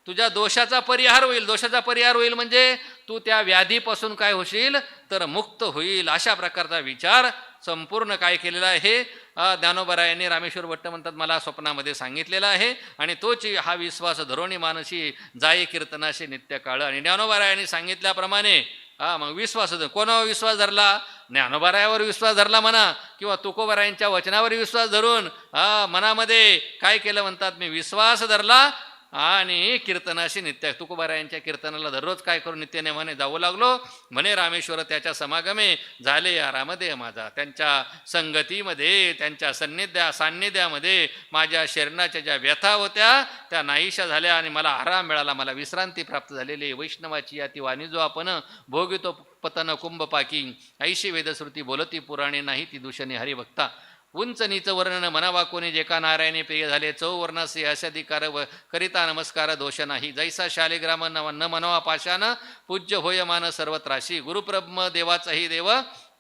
तुझ्या दोषाचा परिहार होईल. दोषाचा परिहार होईल म्हणजे तू त्या व्याधीपासून काय होशील तर मुक्त होईल, अशा प्रकारचा विचार संपूर्ण काय केलेला आहे ज्ञानोबारायांनी. रामेश्वर भट्ट म्हणतात मला स्वप्नामध्ये सांगितलेला आहे आणि तोच हा विश्वास धरोणी मानसी जाई कीर्तनाशी नित्य काळ. आणि ज्ञानोबारायांनी सांगितल्याप्रमाणे मग विश्वास, कोणावर विश्वास धरला, ज्ञानोबारायावर विश्वास धरला म्हणा किंवा तुकोबारायांच्या वचनावर विश्वास धरून मनामध्ये काय केलं म्हणतात, मी विश्वास धरला आणि कीर्तनाशी नित्य, तुकोबारायांच्या कीर्तनाला दररोज काय करून नित्यनेमाने जाऊ लागलो. म्हणे रामेश्वर त्याच्या समागमे झाले आरामदे माझा. त्यांच्या संगतीमध्ये, त्यांच्या सान्निध्यामध्ये माझ्या शरीराच्या ज्या व्यथा होत्या त्या नाहीशा झाल्या आणि मला आराम मिळाला, मला विश्रांती प्राप्त झालेली. वैष्णवाची या ती वाणी जो आपण भोगितो पतन कुंभपाकी, ऐशी वेदश्रुती बोलती पुराणे नाही ती दूषणे हरिभक्ता. उंच नीच वर्णन मनावा कोणी जे का नारायणे प्रिय झाले, चौवर्णासी अशाधिकार करिता नमस्कार दोष नाही. जैसा शालिग्राम न मनवा पाशान पूज्य होय मान सर्वत्राशी. गुरुब्रह्म देवाचाही देव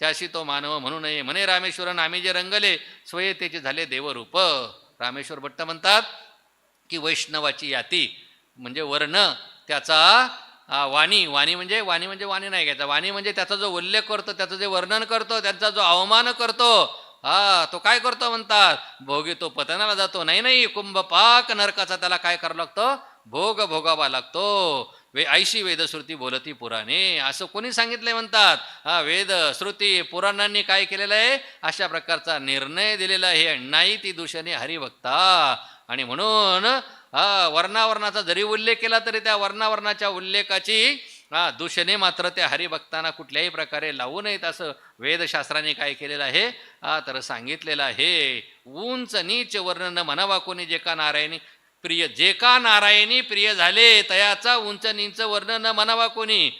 त्याशी तो मानव म्हणू नये. म्हणे रामेश्वर नामी जे रंगले स्वयतेचे झाले देवरूप. रामेश्वर भट्ट म्हणतात की वैष्णवाची याती म्हणजे वर्ण, त्याचा वाणी म्हणजे वाणी नाही घ्यायचा. वाणी म्हणजे त्याचा जो उल्लेख करतो, त्याचं जे वर्णन करतो, त्यांचा जो अवमान करतो, तो काय करतो म्हणतात, भोगी तो पतनाला जातो. नाही, कुंभपाक नरकाचा त्याला काय करावं लागतो, भोगावा लागतो. ऐशी वेदश्रुती बोलती पुराणे, असं कोणी सांगितलंय म्हणतात. वेद श्रुती पुराणांनी काय केलेलं आहे, अशा प्रकारचा निर्णय दिलेला आहे. नाही ती दूषणे हरिभक्ता. आणि म्हणून वर्णावर्णाचा जरी उल्लेख केला तरी त्या वर्णावर्णाच्या उल्लेखाची दूषणे मात्र त्या हरिभक्तांना कुठल्याही प्रकारे लावू नयेत, असं वेदशास्त्राने काय केलेलं आहे तर सांगितलेलं आहे. उंच नीच वर्णन म्हणावा कोणी जे का नारायणी प्रिय, जे का नारायणी प्रिय झाले तयाचा उंच नीच वर्णन म्हणावा कोणी.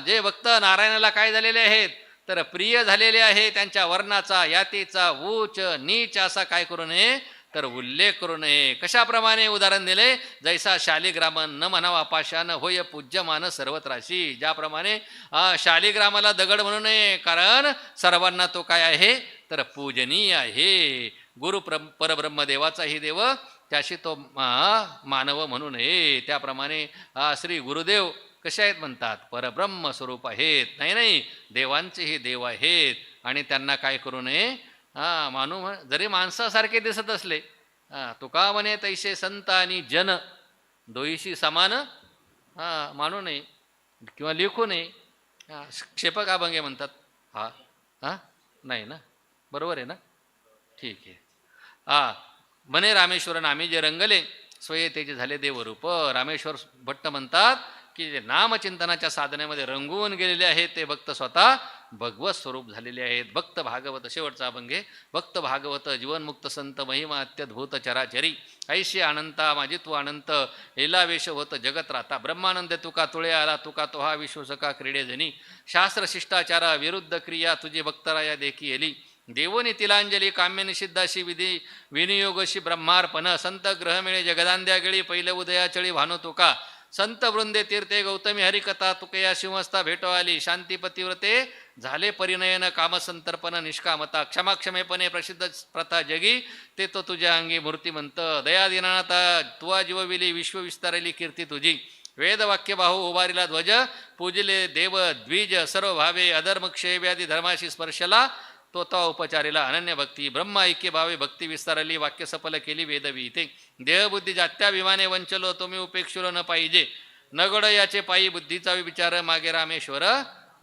जे भक्त नारायणाला काय झालेले आहेत तर प्रिय झालेले आहे, त्यांच्या वर्णाचा यातीचा उच्च नीच असा काय करू नये तर उल्लेख करू नये. कशाप्रमाणे उदाहरण दिले, जैसा शालिग्रामन न म्हणावा पाशान होय पूज्यमान सर्वत्राशी. ज्याप्रमाणे शालिग्रामाला दगड म्हणू नये, कारण सर्वांना तो काय आहे तर पूजनीय आहे. परब्रह्म देवाचाही देव त्याशी तो मानव म्हणू नये. त्याप्रमाणे श्री गुरुदेव कसे आहेत म्हणतात, परब्रह्म स्वरूप आहेत. नाही देवांचेही देव आहेत आणि त्यांना काय करू नये मानू. जरी माणसासारखे दिसत असले, तुका म्हणे तैसे संत आणि जन दोईशी समान मानू नये किंवा लिखू नये. क्षेपक अभंगे म्हणतात. नाही ना, बरोबर आहे ना, ठीक आहे. म्हणे रामेश्वर नामी जे रंगले स्वयतेचे झाले देवरूप. रामेश्वर भट्ट म्हणतात की जे नामचिंतनाच्या साधनेमध्ये रंगवून गेलेले आहेत ते भक्त स्वतः भगवत स्वरूप झालेले आहेत. भक्त भागवत, शेवटचा अभंगे. भक्त भागवत जीवनमुक्त संत महिमा अत्यद्भुत चराचरी, ऐशी अनंता माझी तू अनंत एलावेश होत जगत राहता. ब्रह्मानंद तुका तुळे आला, तुका तो हा विश्वसका क्रीडे जनी. शास्त्र शिष्टाचारा विरुद्ध क्रिया तुझी भक्तराया देखी येली. देवोनी तिलांजली काम्य निषिद्धाशी विधी विनियोगशी ब्रह्मार्पण. संत ग्रहमेळे जगदांद्या गेळी पहिले उदयाचळी भानु तुका. संत वृंदे तीर्थे गौतमी हरिकथा तुकया शिवस्ता भेटो आली. शांती पतिव्रते झाले परिनयन कामसंतर्पण निष्कामता. क्षमाक्षमेपणे प्रसिद्ध प्रथा जगी ते तो तुझ्या अंगी मूर्तिमंत. दयादिनाथा तुवा जीवविली विश्व विस्तारली कीर्ती तुझी. वेदवाक्य बाहू उभारिला ध्वज पूजले देव द्विज सर्व भावे. अधर्म क्षय व्याधी धर्माशी स्पर्शला तो तो उपचारीला अनन्य भक्ती ब्रह्म ऐक्य भावे भक्ती विस्तारली वाक्य सफल केली वेदविहिते देहबुद्धी जात्याभिमाने वंचलो तुम्ही उपेक्षुर न पाहिजे नगड याचे पायी बुद्धीचा विचार मागे रामेश्वर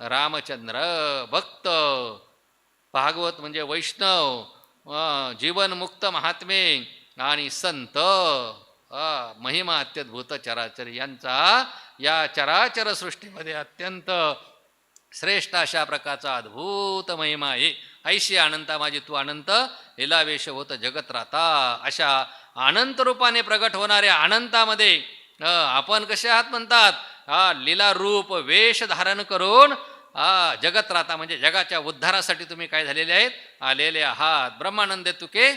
रामचंद्र भक्त भागवत म्हणजे वैष्णव जीवनमुक्त महात्मे आणि संत महिमा अत्यद्भुत चराचर यांचा या चराचर सृष्टीमध्ये अत्यंत श्रेष्ठ अशा प्रकारचा अद्भुत महिमा आहे. ऐशी अनंता माझी तू अनंत लीलावेश होत जगत राहता अशा अनंत रूपाने प्रगट होणाऱ्या अनंतामध्ये आपण कसे आहात म्हणतात लीला रूप वेश धारण करून जगत राहता म्हणजे जगाच्या उद्धारासाठी तुम्ही काय झालेले आहेत आलेले आहात. ब्रह्मानंदे तुके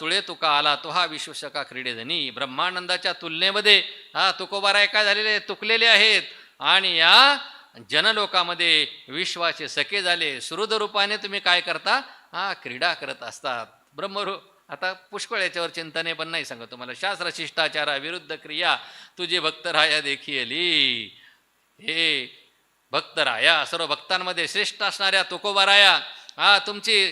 तुळे तुका आला तो हा विश्वशका क्रीडेधनी ब्रह्मानंदाच्या तुलनेमध्ये तुकोबाराय काय झालेले तुकलेले आहेत आणि या जनलोकामध्ये विश्वाचे सखे झाले. सुहृद रूपाने तुम्ही काय करता क्रीडा करत असतात. ब्रह्मरूप आता पुष्कळ याच्यावर चिंतने पण नाही सांगत तुम्हाला. शास्त्र शिष्टाचारा विरुद्ध क्रिया तुझी भक्तराया देखीली. हे भक्तराया सर्व भक्तांमध्ये श्रेष्ठ असणाऱ्या तुकोबाराया तुमची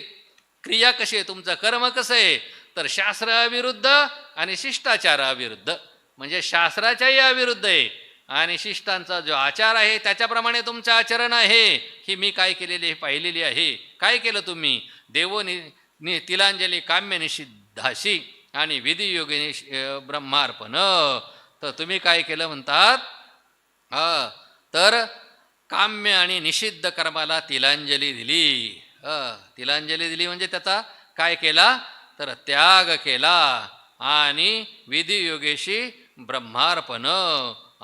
क्रिया कशी आहे तुमचं कर्म कसं आहे तर शास्त्र अविरुद्ध आणि शिष्टाचार अविरुद्ध म्हणजे शास्त्राच्याही अविरुद्ध आहे आणि शिष्टांचा जो आचार आहे त्याच्याप्रमाणे तुमचं आचरण आहे. ही मी काय केलेली पाहिलेली आहे. काय केलं तुम्ही देवो तिलांजली काम्य निषिद्धाशी आणि विधियोगिनी ब्रह्मार्पण तर तुम्ही काय केलं म्हणतात तर काम्य आणि निषिद्ध कर्माला तिलांजली दिली. तिलांजली दिली म्हणजे त्याचा काय केला तर त्याग केला आणि विधियोगेशी ब्रह्मार्पण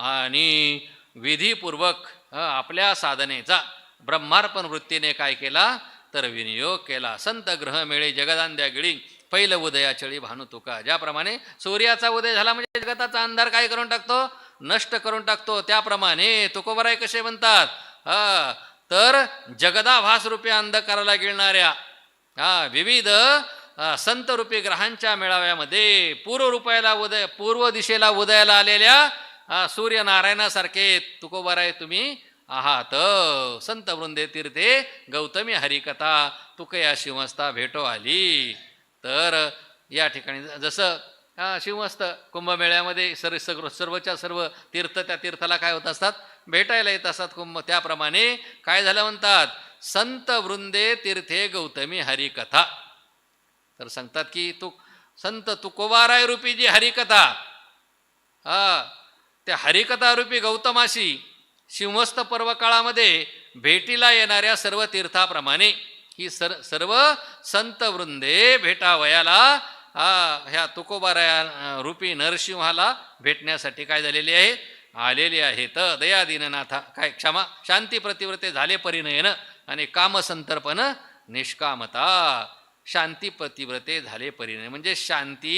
आणि विधीपूर्वक आपल्या साधनेचा ब्रह्मार्पण वृत्तीने काय केला तर विनियोग केला. संत ग्रह मेळे जगदांद्या गिळी पैल उदयाचळी भानू तुका ज्याप्रमाणे सूर्याचा उदय झाला म्हणजे जगताचा अंधार काय करून टाकतो नष्ट करून टाकतो त्याप्रमाणे तुकोबाराय कसे म्हणतात तर जगदाभास रूपी अंधकाराला गिळणाऱ्या विविध संतरूपी ग्रहांच्या मेळाव्यामध्ये पूर्व दिशेला उदयाला आलेल्या सूर्यनारायणासारखे तुकोबाराय तुम्ही आहात. संत वृंदे तीर्थे गौतमी हरिकथा तुकया शिवस्ता भेटो आली. तर या ठिकाणी जसं शिवमस्त कुंभमेळ्यामध्ये सर्वच्या सर्व तीर्थ त्या तीर्थाला काय होत असतात भेटायला येत असतात कुंभ त्याप्रमाणे काय झालं म्हणतात संत वृंदे तीर्थे गौतमी हरिकथा. तर सांगतात की संत तुकोबाराय रूपी जी हरिकथा त्या हरिकथा रूपी गौतमाशी शिवमस्त पर्व काळामध्ये भेटीला येणाऱ्या सर्व तीर्थाप्रमाणे ही सर्व संत वृंदे भेटावयाला ह्या तुकोबाराया रूपी नरसिंहाला भेटण्यासाठी काय झालेली आहे आलेली आहेत. दया दीननाथा काय क्षमा शांती प्रतिव्रते झाले परिनयन आणि कामसंतर्पण निष्कामता. शांती प्रतिव्रते झाले परिनयन म्हणजे शांती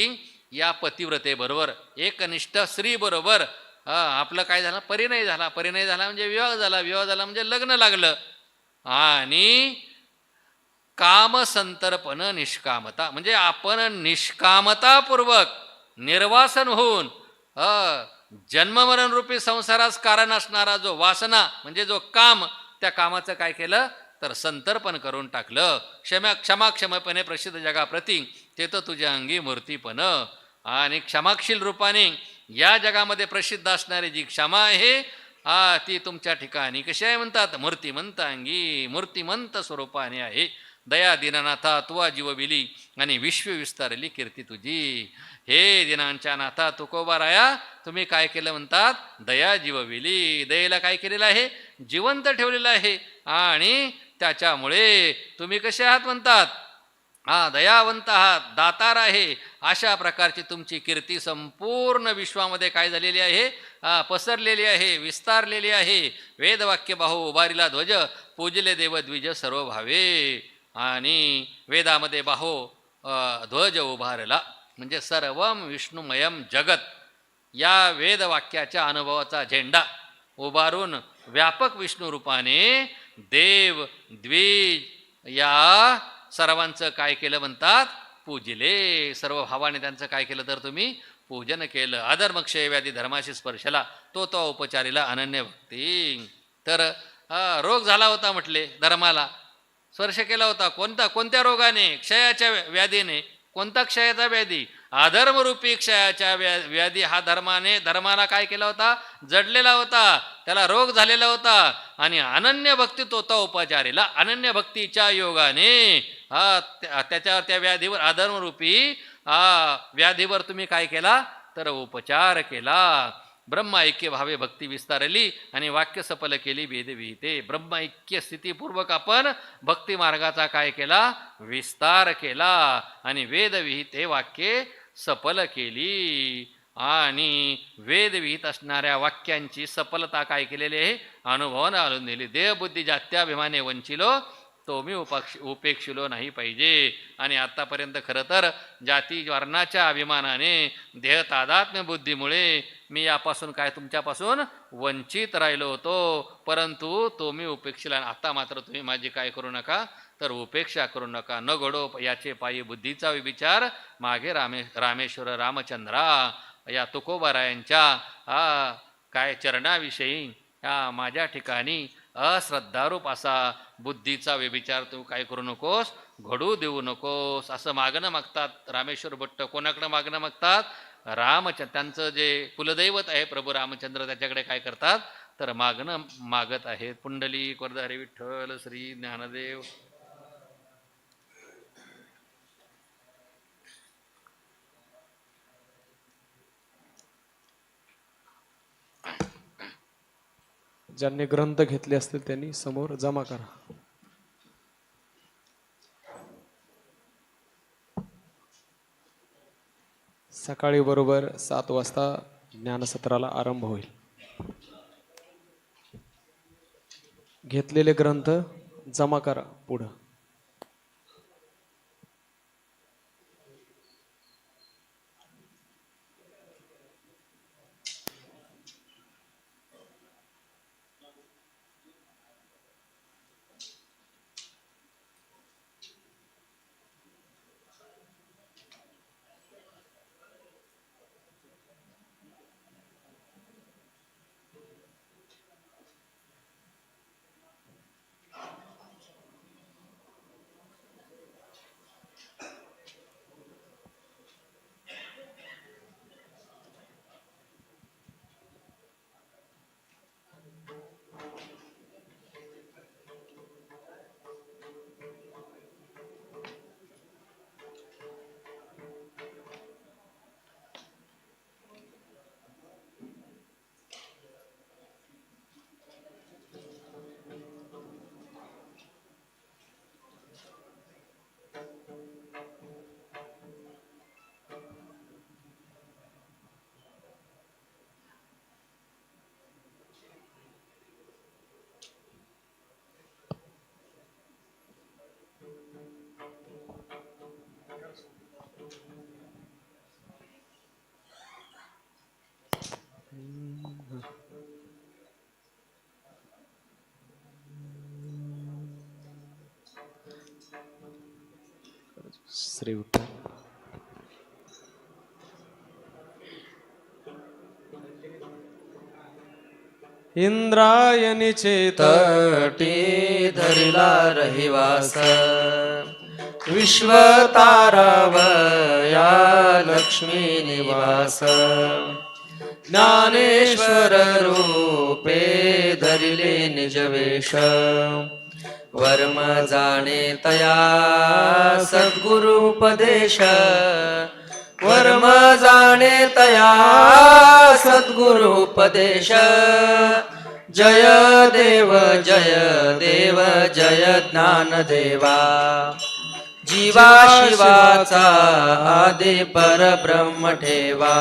या पतिव्रतेबरोबर एकनिष्ठ स्त्री बरोबर आपलं काय झालं परिणय झाला. परिणय झाला म्हणजे विवाह झाला. विवाह झाला म्हणजे लग्न लागलं आणि कामसंतर्पण निष्कामता म्हणजे आपण निष्कामतापूर्वक निर्वासन होऊन जन्ममरण रूपी संसारास कारण असणारा जो वासना म्हणजे जो काम त्या कामाचं काय केलं तर संतर्पण करून टाकलं. क्षमाक्षमपणे प्रसिद्ध जगाप्रती ते तर तुझ्या अंगी मूर्तीपण आणि क्षमाशील रूपाने या जगामध्ये प्रसिद्ध असणारी जी क्षमा आहे ती तुमच्या ठिकाणी कशी आहे म्हणतात मूर्तिमंत अंगी मूर्तिमंत स्वरूपाने आहे. दया दीननाथा तुवा जीवविली आणि विश्व विस्तारली कीर्ती तुझी. हे दिनांच्या नाथा तुकोबाराया तुम्ही काय केलं म्हणतात दया जीवविली. दयेला काय केलेलं आहे जिवंत ठेवलेलं आहे आणि त्याच्यामुळे तुम्ही कसे आहात म्हणतात दयावंत आहात दातार आहे. अशा प्रकारची तुमची कीर्ती संपूर्ण विश्वामध्ये काय झालेली आहे पसरलेली आहे विस्तारलेली आहे. वेदवाक्य बाहू उभारीला ध्वज पूजले देव द्विज सर्व भावे आणि वेदामध्ये बाहो ध्वज उभारला म्हणजे सर्वम विष्णुमयम जगत या वेदवाक्याच्या अनुभवाचा झेंडा उभारून व्यापक विष्णू रूपाने देव द्विज या सर्वांचं काय केलं म्हणतात पूजिले. सर्व भावाने त्यांचं काय केलं तर तुम्ही पूजन केलं. अधर्मक्षय व्याधी धर्माशी स्पर्शला तो उपचारीला अनन्य भक्ती. तर रोग झाला होता म्हटले धर्माला स्पर्श केला होता. कोणत्या रोगाने? क्षयाच्या व्याधीने. कोणता क्षयाचा व्याधी? अधर्मरूपी क्षयाच्या व्याधी. हा धर्माला काय केला होता? जडलेला होता, त्याला रोग झालेला होता. आणि अनन्य भक्तीत होता उपचारीला. अनन्य भक्तीच्या योगाने त्याच्यावर, त्या व्याधीवर, अधर्मरूपी व्याधीवर तुम्ही काय केला? तर उपचार केला. ब्रह्मैक्य भावे भक्ती विस्तारली आणि वाक्य सफल केली वेदविहिते. ब्रह्मैक्य स्थितीपूर्वक आपण भक्ती मार्गाचा काय केला? विस्तार केला आणि वेदविहिते वाक्ये सफल केली. आणि वेदविहित असणाऱ्या वाक्यांची सफलता काय केलेली आहे? अनुभवानं आणून दिली. देहबुद्धी जात्याभिमाने वंचिलो तो मी उपेक्षिलो नाही पाहिजे. आणि आत्तापर्यंत खरं तर जाती वर्णाच्या अभिमानाने, देह तादात्म्य बुद्धीमुळे मी यापासून काय, तुमच्यापासून वंचित राहिलो होतो. परंतु तो मी उपेक्षिला. आता मात्र तुम्ही माझी काय करू नका? तर उपेक्षा करू नका. न घडो याचे पायी बुद्धीचा विचार मागे रामेश्वर रामचंद्रा या तुकोबारायांच्या काय चरणाविषयी माझ्या ठिकाणी अश्रद्धारूप असा बुद्धीचा व्यभिचार तू काय करू नकोस, घडू देऊ नकोस, असं मागणं मागतात रामेश्वर भट्ट. कोणाकडं मागणं मागतात? त्यांचं जे कुलदैवत आहे प्रभू रामचंद्र, त्याच्याकडे काय करतात? तर मागणं मागत आहेत. पुंडलिक वरद हरी विठ्ठल श्री ज्ञानदेव. ज्यांनी ग्रंथ घेतले असतील त्यांनी समोर जमा करा. सकाळी बरोबर 7 वाजता ज्ञानसत्राला आरंभ होईल. घेतलेले ग्रंथ जमा करा पुढं. श्री विठ्ठल. इंद्रायणीचे तटी धरिला रहिवास, विश्वतारावया लक्ष्मी निवास. ज्ञानेश्वर रूपे धरिले निजवेश, वर्म जाणे तया सद्गुरुपदेश. वर्म जाणे तया सद्गुरुपदेश. जय देव जय देव जय ज्ञानदेवा. जीवा शिवाचा आदि परब्रह्म ठेवा.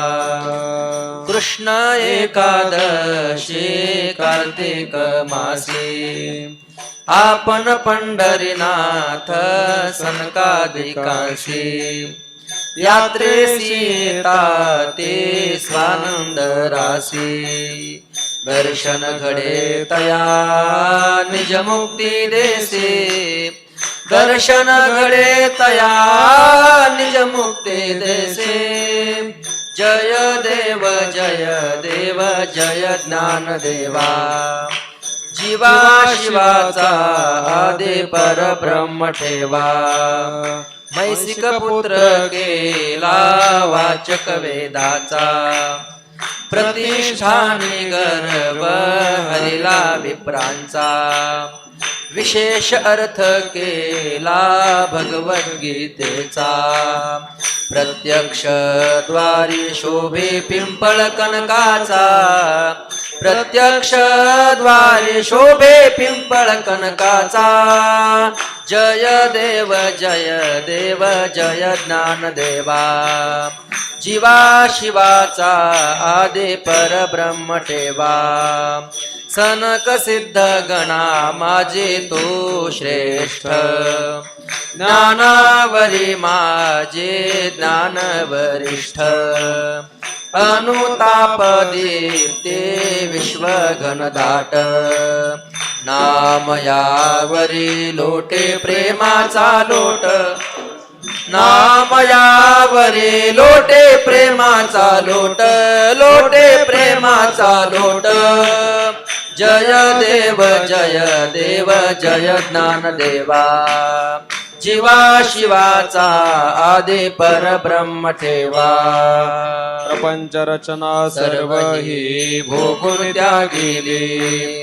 कृष्ण एकादशी कार्तिक मासी, आपण पंढरीनाथ सनकादिकाशी. यात्रेसी ते स्वानंद रासी. दर्शन घडे तया निज मुक्ती देसी. दर्शन घडे तया निज मुक्ती देसी. जय देव जय देव जय ज्ञानदेवा. जीवा शिवाचा आदि परब्रह्म ठेवा मैसिक पुत्र केला वाचक वेदाचा प्रतिष्ठानी गर्भ हरिला विप्रांचा विशेष अर्थ केला भगवद्गीतेचा प्रत्यक्ष द्वारी शोभे पिंपळ कनकाचा प्रत्यक्ष द्वारे शोभे पिंपळ कनकाचा जय देव जय ज्ञानदेवा जीवा शिवाचा आदि परब्रह्म ठेवा सनक सिद्ध गणा माझे तो श्रेष्ठ ज्ञानावरी माझे ज्ञान वरिष्ठ अनुताप दीप्ते विश्वघनदाट नाम यावरी लोटे प्रेमाचा लोट नाम यावरी लोटे प्रेमाचा लोट लोटे प्रेमाचा लोट जय देव जय ज्ञानदेवा जीवा शिवाचा आदि परब्रह्म ठेवा प्रपंच रचना सर्व ही भोगून त्यागिली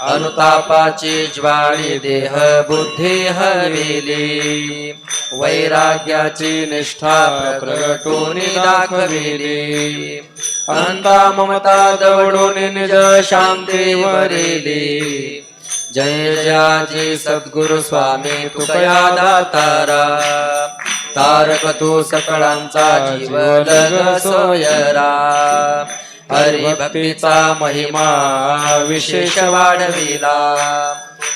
अनुतापाची ज्वाळी देह बुद्धी हरविली वैराग्याची निष्ठा प्रगटून दाखविली अंता ममता दवडून निज शांती वरिली जय जयाजी सद्गुरु स्वामी तुकया दातारा तारक तू सकळांचा जीवलग सोयरा हरिभक्तीचा महिमा विशेष वाढविला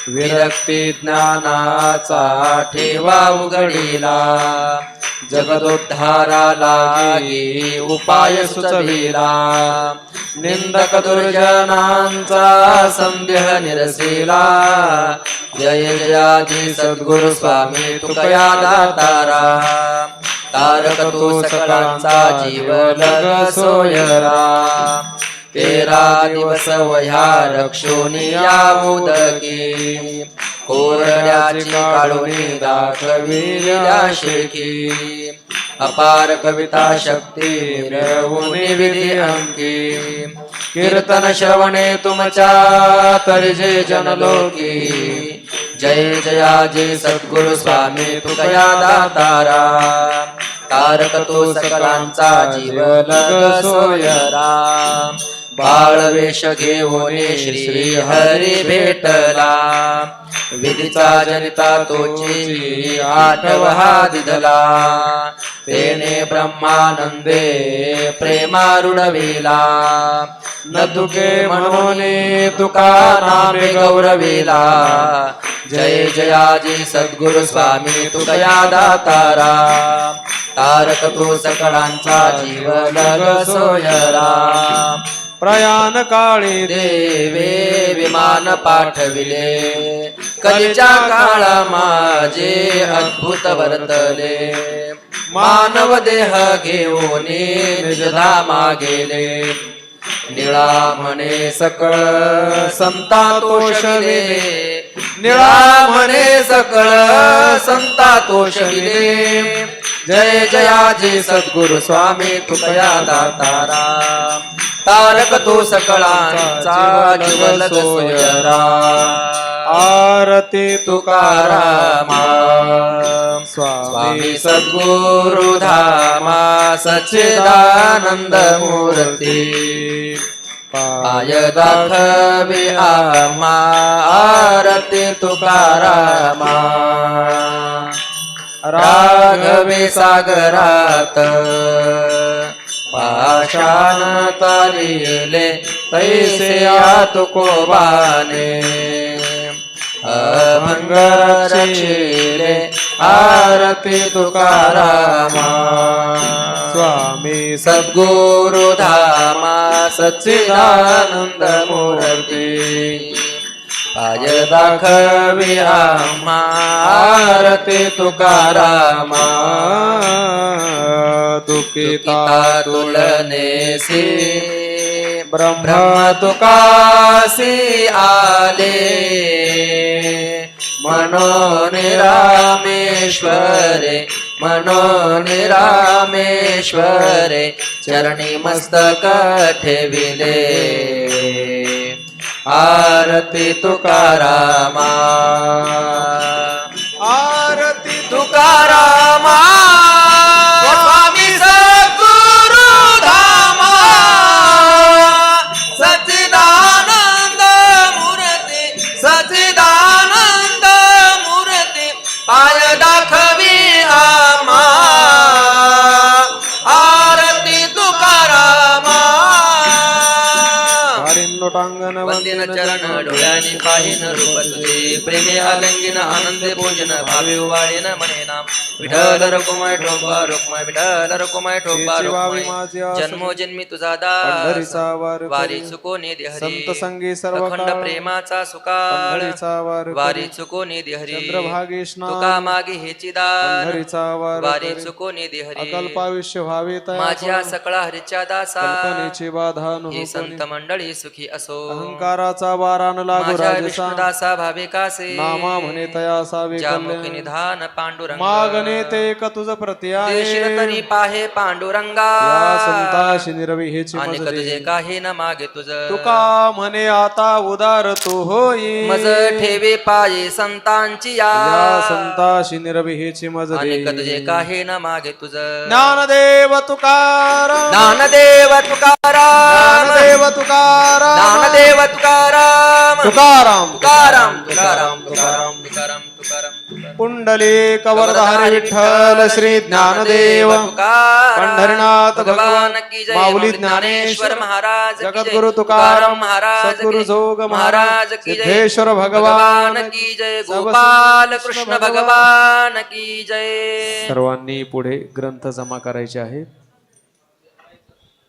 विरक्ती ज्ञानाचा ठेवा उघडिला जगदोद्धारा लागी उपाय सुचविला निंदक दुर्जनांचा संदेह निरसिला जय जयाजी सद्गुरु स्वामी तुकया दातारा तारक तू सकळांचा जीवलग सोयरा 13 दिवस वह्या रक्षोनी या उदकी कोरड्याची काढूनी दाखविल्या शेकी अपार कविता शक्ती मिरवूनी विधी अंकी कीर्तन श्रवणे तुमच्या तर्जे जनलोकी जय जयाजी सद्गुरु स्वामी तुकया दातारा तारक तो सकलांचा जीवलग सोयरा बाळवेश घेऊन श्री हरी भेटला विधीचा जनिता तोची आठवा दिदला तेने ब्रह्मानंदे प्रेमारुणविला न दुखे म्हणून तुका नामे गौरविला जय जयाजी सद्गुरु स्वामी तुकया दातारा तारक तू सकळांचा जीवलग सोयरा प्रयाण काळी देवे विमान पाठविले कलिच्या काळा माझे अद्भुत वर्तले मानव देह घेऊन निजधामा गेले निळा म्हणे सकळ संता तोषले निळा म्हणे सकळ संता तोषले जय जयाजी सद्गुरु स्वामी तुकया दातारा तारक तो सकळांचा जीवलग सोयरा आरती तुकारामा स्वामी सद्गुरु धामा सच्चिदानंद मूर्ती पाय दाखवी आम्हा आरती तुकारामा राघवे सागरात पाषाण तारिले तैसे आतुकोबाने अभंग रचिले आरती तुकारामा स्वामी सद्गुरु धामा सच्चिदानंद मूर्ती पाय दाखवी आम्हा आरती तुकारामा दुखिता तुलनेसी ब्रह्म तुकासी आले मनोनिरामेश्वरे मनोनिरामेश्वरे चरणी मस्तक ठेविले आरती तुकारामा आरती तुकारामा स्वामी सद्गुरु धामा सच्चिदानंद मूर्ती सच्चिदानंद मूर्ती पाय दाखवी आम्हा आरती तुकारामा लोटांगण वंदिन चरण डोळ्यानी पाहिन रूप तुझे प्रेमे आलिंगन आनंदे पूजन भावे वाळेन म्हणे नाम विठ्ठल रकुमाय ठोबा रुक्माय विठ्ठल रकुमाय ठोबा रुक्माय जन्मो जन्मी तुझा दास वारी चुकोनी दे हरी संत संगी सर्व अखंड प्रेमाचा सुकाळ पंढरीचा वार वारी चुकोनी दे हरी चंद्रभागेश तुका मागे हेची दान पंढरीचा वार वारी चुकोनी दे हरी अकल्पायुष्य व्हावे तया माझ्या सकळा हरीच्या दासा कल्पनेची बाधा न हे संत मंडळी सुखी असो अहंकाराचा बारा न लागू माझ्या राजसा विष्णुदासा भाविकासे नामा म्हणे तया सावे ज्यामुखी निधान पांडुरंग मागणे ते एक तुझ प्रति आहे देशील तरी पाहे पांडुरंगा या संताशी निरवी हेची अनेक मज दे. तुझे काही न मागे तुझ तुका म्हणे आता उदार तो होई मज ठेवे पाये संतांची या या संताशी निरवी हेची मज दे. अनेक तुझे काही न मागे तुझ ज्ञानदेव तुकाराम ज्ञानदेव तुकाराम ज्ञानदेव तुकाराम ज्ञानदेव तुकाराम तुकाराम तुकाराम तुकाराम तुकाराम तुकाराम तुकाराम पुंडली कवरधारी विठ्ठल श्री ज्ञानदेव पंढरीनाथ भगवान की जय माऊली ज्ञानेश्वर महाराज की जय जगद्गुरु तुकाराम महाराज सद्गुरु की जय, जोग महाराज की जय सिद्धेश्वर भगवान भगवान की जय सर्व गोपाल कृष्ण कृष्ण भगवान की जय सर्वांनी पुढे ग्रंथ जमा करायचे आहेत.